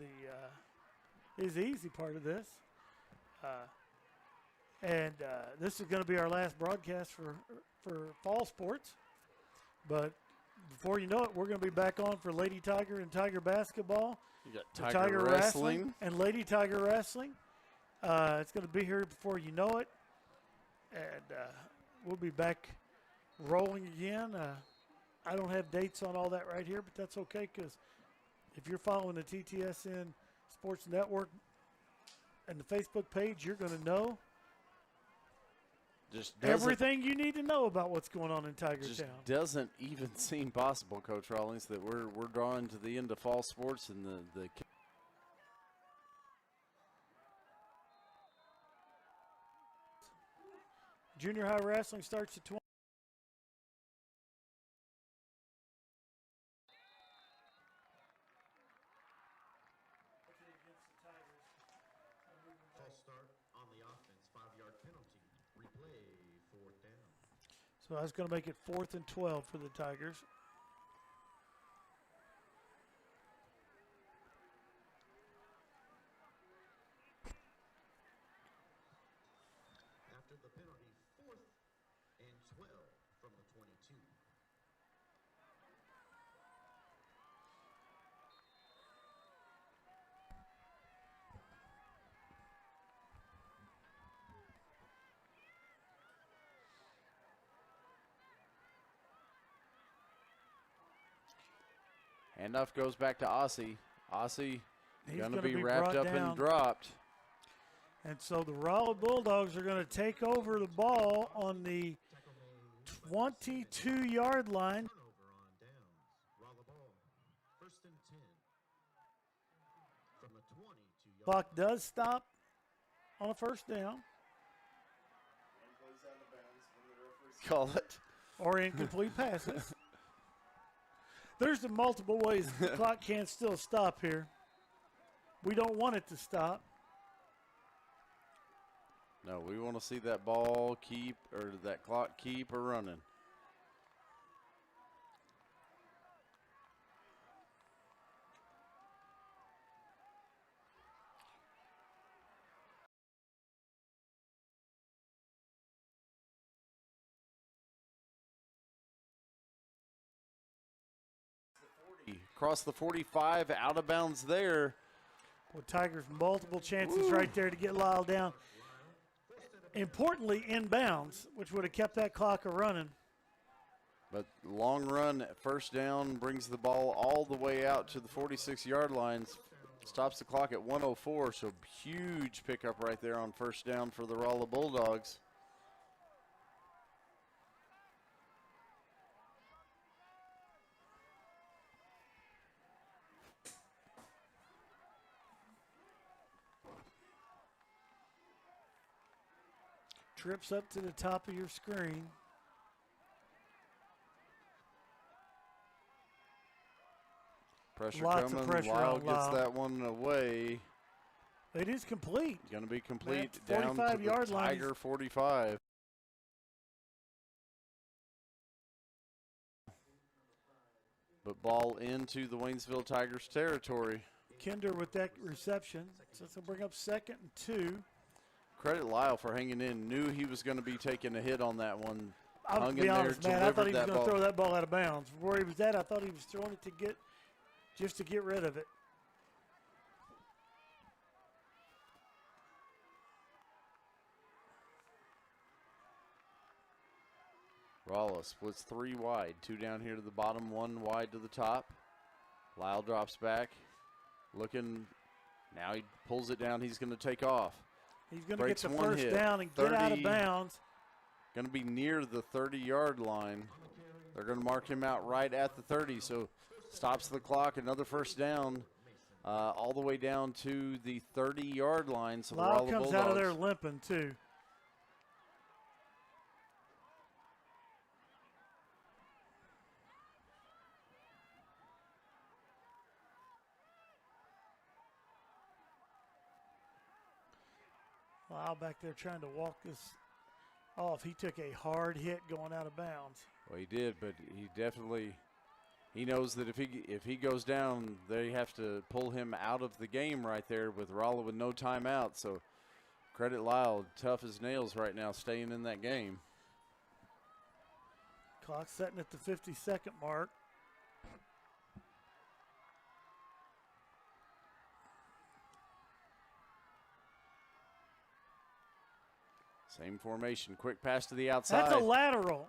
Speaker 5: the easy part of this. This is going to be our last broadcast for fall sports. But before you know it, we're going to be back on for Lady Tiger and Tiger basketball.
Speaker 6: You got
Speaker 5: for
Speaker 6: Tiger Wrestling.
Speaker 5: and Lady Tiger Wrestling. It's going to be here before you know it. And we'll be back rolling again. I don't have dates on all that right here, but that's okay because if you're following the TTSN Sports Network and the Facebook page, you're going to know.
Speaker 6: just doesn't,
Speaker 5: Everything you need to know about what's going on in Tiger
Speaker 6: just
Speaker 5: Town.
Speaker 6: doesn't even seem possible, Coach Rawlings, that we're drawing to the end of fall sports and the
Speaker 5: Junior high wrestling starts at 20.
Speaker 1: False start on the offense, 5-yard penalty. Replay, 4th down.
Speaker 5: So that's going to make it 4th and 12 for the Tigers.
Speaker 1: After the penalty, 4th and 12 from the 22.
Speaker 6: handoff goes back to Aussie. Aussie
Speaker 5: He's
Speaker 6: going to
Speaker 5: gonna
Speaker 6: be
Speaker 5: be
Speaker 6: wrapped
Speaker 5: brought
Speaker 6: up
Speaker 5: down.
Speaker 6: and dropped.
Speaker 5: And so the Rolla Bulldogs are going to take over the ball on the 22-yard line.
Speaker 1: Turnover on downs. Rolla ball, 1st and 10 from the 22-yard.
Speaker 5: Clock does stop on a 1st down
Speaker 6: Call it.
Speaker 5: or incomplete passes. There's the multiple ways the clock can still stop here. We don't want it to stop.
Speaker 6: No, we want to see that ball keep, or that clock keep or running. Across the 45, out of bounds there.
Speaker 5: Well, Tigers multiple chances right there to get Lyle down. Importantly, in bounds, which would have kept that clock a-running.
Speaker 6: But long run at 1st down brings the ball all the way out to the 46-yard line. Stops the clock at 1:04, so huge pickup right there on 1st down for the Rolla Bulldogs.
Speaker 5: Trips up to the top of your screen.
Speaker 6: Pressure
Speaker 5: Lots of
Speaker 6: coming.
Speaker 5: pressure
Speaker 6: Lyle
Speaker 5: on
Speaker 6: gets
Speaker 5: Lyle.
Speaker 6: that one away.
Speaker 5: It is complete.
Speaker 6: Going to be complete
Speaker 5: That
Speaker 6: down to
Speaker 5: 45-yard
Speaker 6: the
Speaker 5: line.
Speaker 6: Tiger 45. But ball into the Waynesville Tigers territory.
Speaker 5: Kinder with that reception. So it's going to bring up 2nd and 2.
Speaker 6: Credit Lyle for hanging in. Knew he was going to be taking a hit on that one.
Speaker 5: I'll
Speaker 6: Hung
Speaker 5: be
Speaker 6: in there,
Speaker 5: honest, man. I thought he was
Speaker 6: delivered that
Speaker 5: going to
Speaker 6: ball.
Speaker 5: throw that ball out of bounds. Where he was at, I thought he was throwing it just to get rid of it.
Speaker 6: Rolla splits 3 wide. 2 down here to the bottom, 1 wide to the top. Lyle drops back. Looking. Now he pulls it down. He's going to take off.
Speaker 5: He's going to get
Speaker 6: Breaks
Speaker 5: the
Speaker 6: one
Speaker 5: 1st
Speaker 6: hit.
Speaker 5: down and get out of
Speaker 6: 30.
Speaker 5: bounds.
Speaker 6: Going to be near the 30-yard line. They're going to mark him out right at the 30, so stops the clock. Another 1st down, all the way down to the 30-yard line. So the
Speaker 5: Lyle
Speaker 6: Rolla
Speaker 5: comes
Speaker 6: Bulldogs.
Speaker 5: out of there limping, too. Lyle back there trying to walk this off. He took a hard hit going out of bounds.
Speaker 6: Well, he did, but he definitely he knows that if he goes down, they have to pull him out of the game right there with Rolla with no timeout. So credit Lyle, tough as nails right now, staying in that game.
Speaker 5: Clock setting at the 52nd mark.
Speaker 6: Same formation, quick pass to the outside.
Speaker 5: That's a lateral.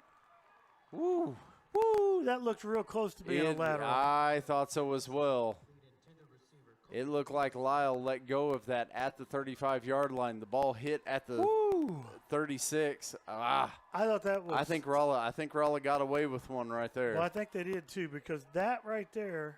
Speaker 6: Woo.
Speaker 5: Woo, that looked real close to being a lateral.
Speaker 6: I thought so as well. It looked like Lyle let go of that at the 35-yard line. The ball hit at the
Speaker 5: Woo!
Speaker 6: 36.
Speaker 5: I thought that was.
Speaker 6: I think Rolla got away with one right there.
Speaker 5: Well, I think they did too, because that right there.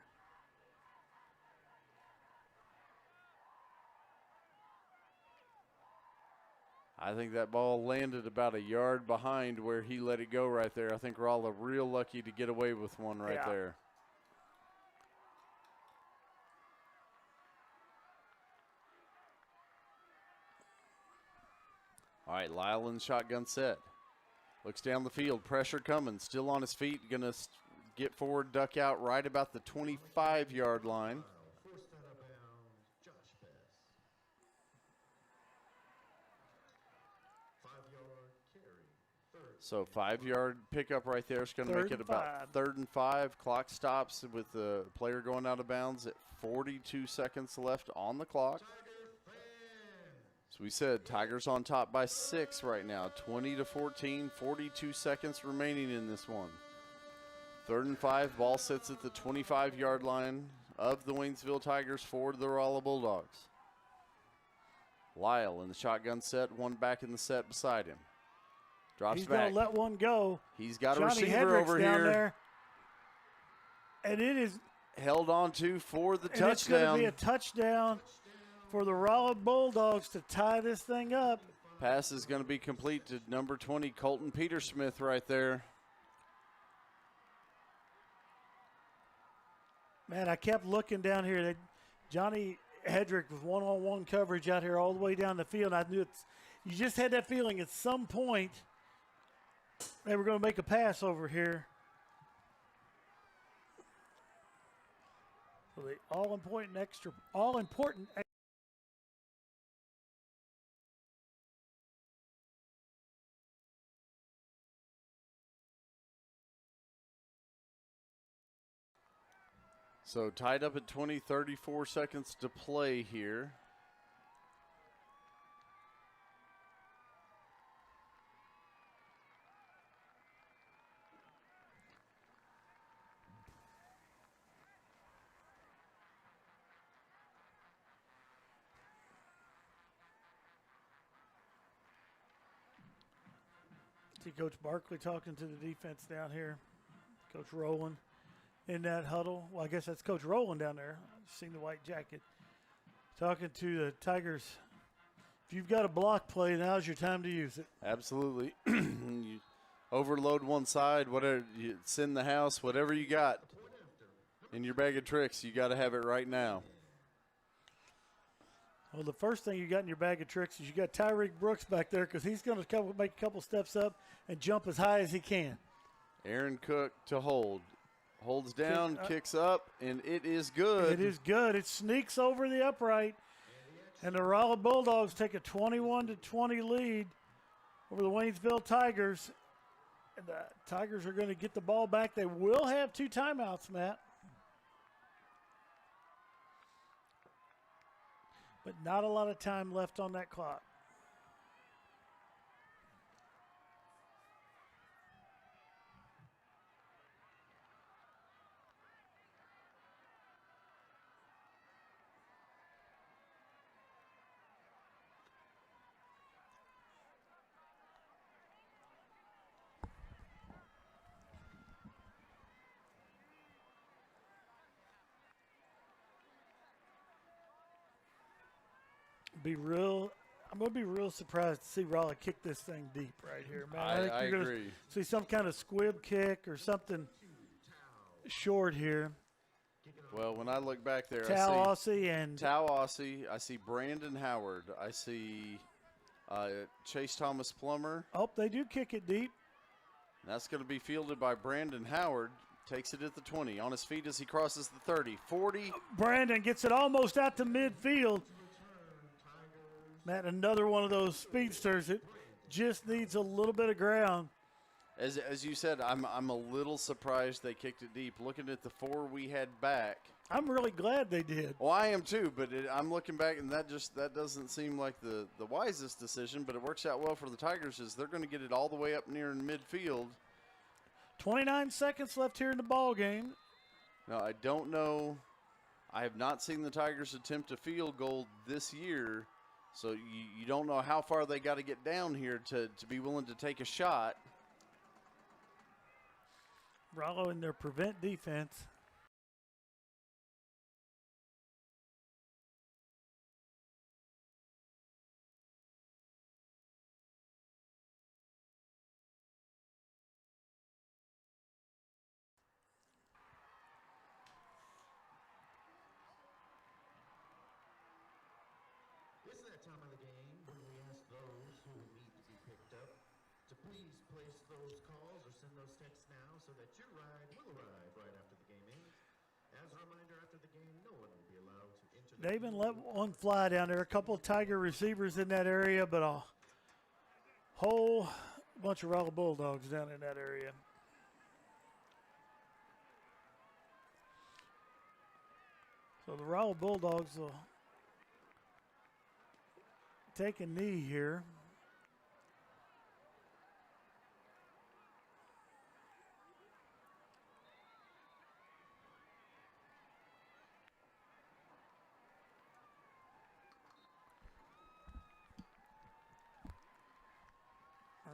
Speaker 6: I think that ball landed about a yard behind where he let it go right there. I think Rolla real lucky to get away with one right there. All right, Lyle in the shotgun set. Looks down the field, pressure coming, still on his feet, gonna get forward, duck out right about the 25-yard line.
Speaker 7: Forced out of bounds, Josh Best. 5-yard carry.
Speaker 6: So 5-yard pickup right there is going to make it about 3rd and 5. Clock stops with the player going out of bounds at 42 seconds left on the clock. So we said Tigers on top by 6 right now, 20-14, 42 seconds remaining in this one. 3rd and 5, ball sits at the 25-yard line of the Waynesville Tigers for the Rolla Bulldogs. Lyle in the shotgun set, one back in the set beside him. Drops
Speaker 5: He's
Speaker 6: back.
Speaker 5: going to let one go.
Speaker 6: He's got a
Speaker 5: Johnny
Speaker 6: receiver
Speaker 5: Hedrick's
Speaker 6: over
Speaker 5: down
Speaker 6: here.
Speaker 5: there. And it is
Speaker 6: Held on to for the
Speaker 5: and it's going to
Speaker 6: touchdown.
Speaker 5: be a touchdown for the Rolla Bulldogs to tie this thing up.
Speaker 6: Pass is going to be complete to number 20, Colton Petersmith right there.
Speaker 5: Man, I kept looking down here. That Johnny Hedrick was one-on-one coverage out here all the way down the field. I knew you just had that feeling at some point they were going to make a pass over here. So the all-important
Speaker 6: So tied up at 20, 34 seconds to play here.
Speaker 5: See Coach Barkley talking to the defense down here. Coach Rowland in that huddle. Well, I guess that's Coach Rowland down there. Seen the white jacket. Talking to the Tigers. If you've got a block play, now's your time to use it.
Speaker 6: Absolutely. You overload one side, whatever, you send the house, whatever you got in your bag of tricks, you got to have it right now.
Speaker 5: Well, the first thing you got in your bag of tricks is you got Tyreek Brooks back there, because he's going to make a couple steps up and jump as high as he can.
Speaker 6: Aaron Cook to hold. Holds down, kicks up, and it is good.
Speaker 5: It is good. It sneaks over the upright, and the Rolla Bulldogs take a 21-20 lead over the Waynesville Tigers. And the Tigers are going to get the ball back. They will have 2 timeouts, Matt. But not a lot of time left on that clock. I'm going to be real surprised to see Rolla kick this thing deep right here, man.
Speaker 6: I
Speaker 5: think you're
Speaker 6: agree.
Speaker 5: Gonna see some kind of squib kick or something short here.
Speaker 6: Well, when I look back there,
Speaker 5: Tao
Speaker 6: I see
Speaker 5: Aussie and
Speaker 6: Tao Aussie. I see Brandon Howard. I see Chase Thomas Plummer.
Speaker 5: oh, they do kick it deep.
Speaker 6: That's going to be fielded by Brandon Howard. Takes it at the 20. On his feet as he crosses the 30. 40.
Speaker 5: Brandon gets it almost out to midfield. Matt, another one of those speedsters that just needs a little bit of ground.
Speaker 6: As you said, I'm a little surprised they kicked it deep. Looking at the 4 we had back.
Speaker 5: I'm really glad they did.
Speaker 6: Well, I am too, but I'm looking back, and that doesn't seem like the wisest decision, but it works out well for the Tigers as they're going to get it all the way up near midfield.
Speaker 5: 29 seconds left here in the ball game.
Speaker 6: Now, I don't know. I have not seen the Tigers attempt a field goal this year, So you don't know how far they got to get down here to be willing to take a shot.
Speaker 5: Rolla in their prevent defense.
Speaker 1: It's that time of the game when we ask those who need to be picked up to please place those calls or send those texts now so that your ride will arrive right after the game ends. As a reminder, after the game, no one will be allowed to enter the
Speaker 5: They even
Speaker 1: field.
Speaker 5: let one fly down there. A couple of Tiger receivers in that area, but a whole bunch of Rolla Bulldogs down in that area. So the Rolla Bulldogs will take a knee here.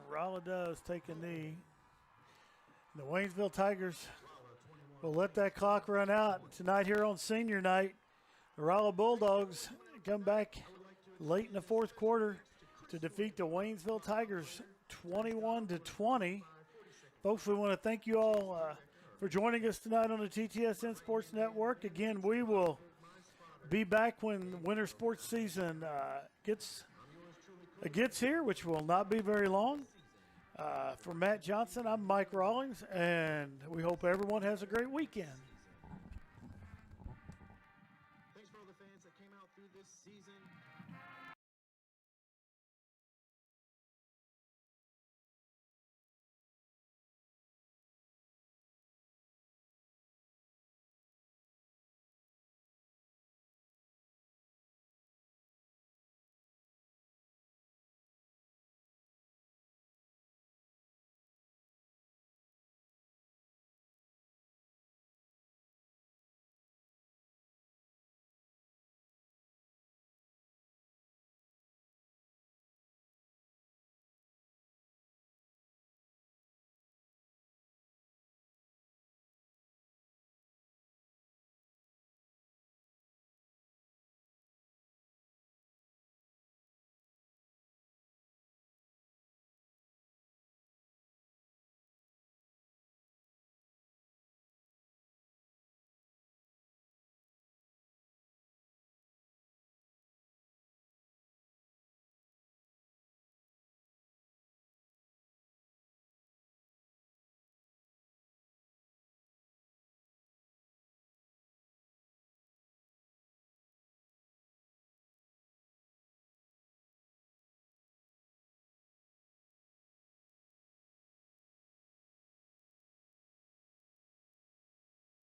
Speaker 5: Rolla does take a knee. The Waynesville Tigers will let that clock run out tonight here on senior night. The Rolla Bulldogs come back late in the fourth quarter to defeat the Waynesville Tigers 21-20. Folks, we want to thank you all for joining us tonight on the TTSN Sports Network. Again, we will be back when the winter sports season gets here, which will not be very long. For Matt Johnson, I'm Mike Rawlings, and we hope everyone has a great weekend.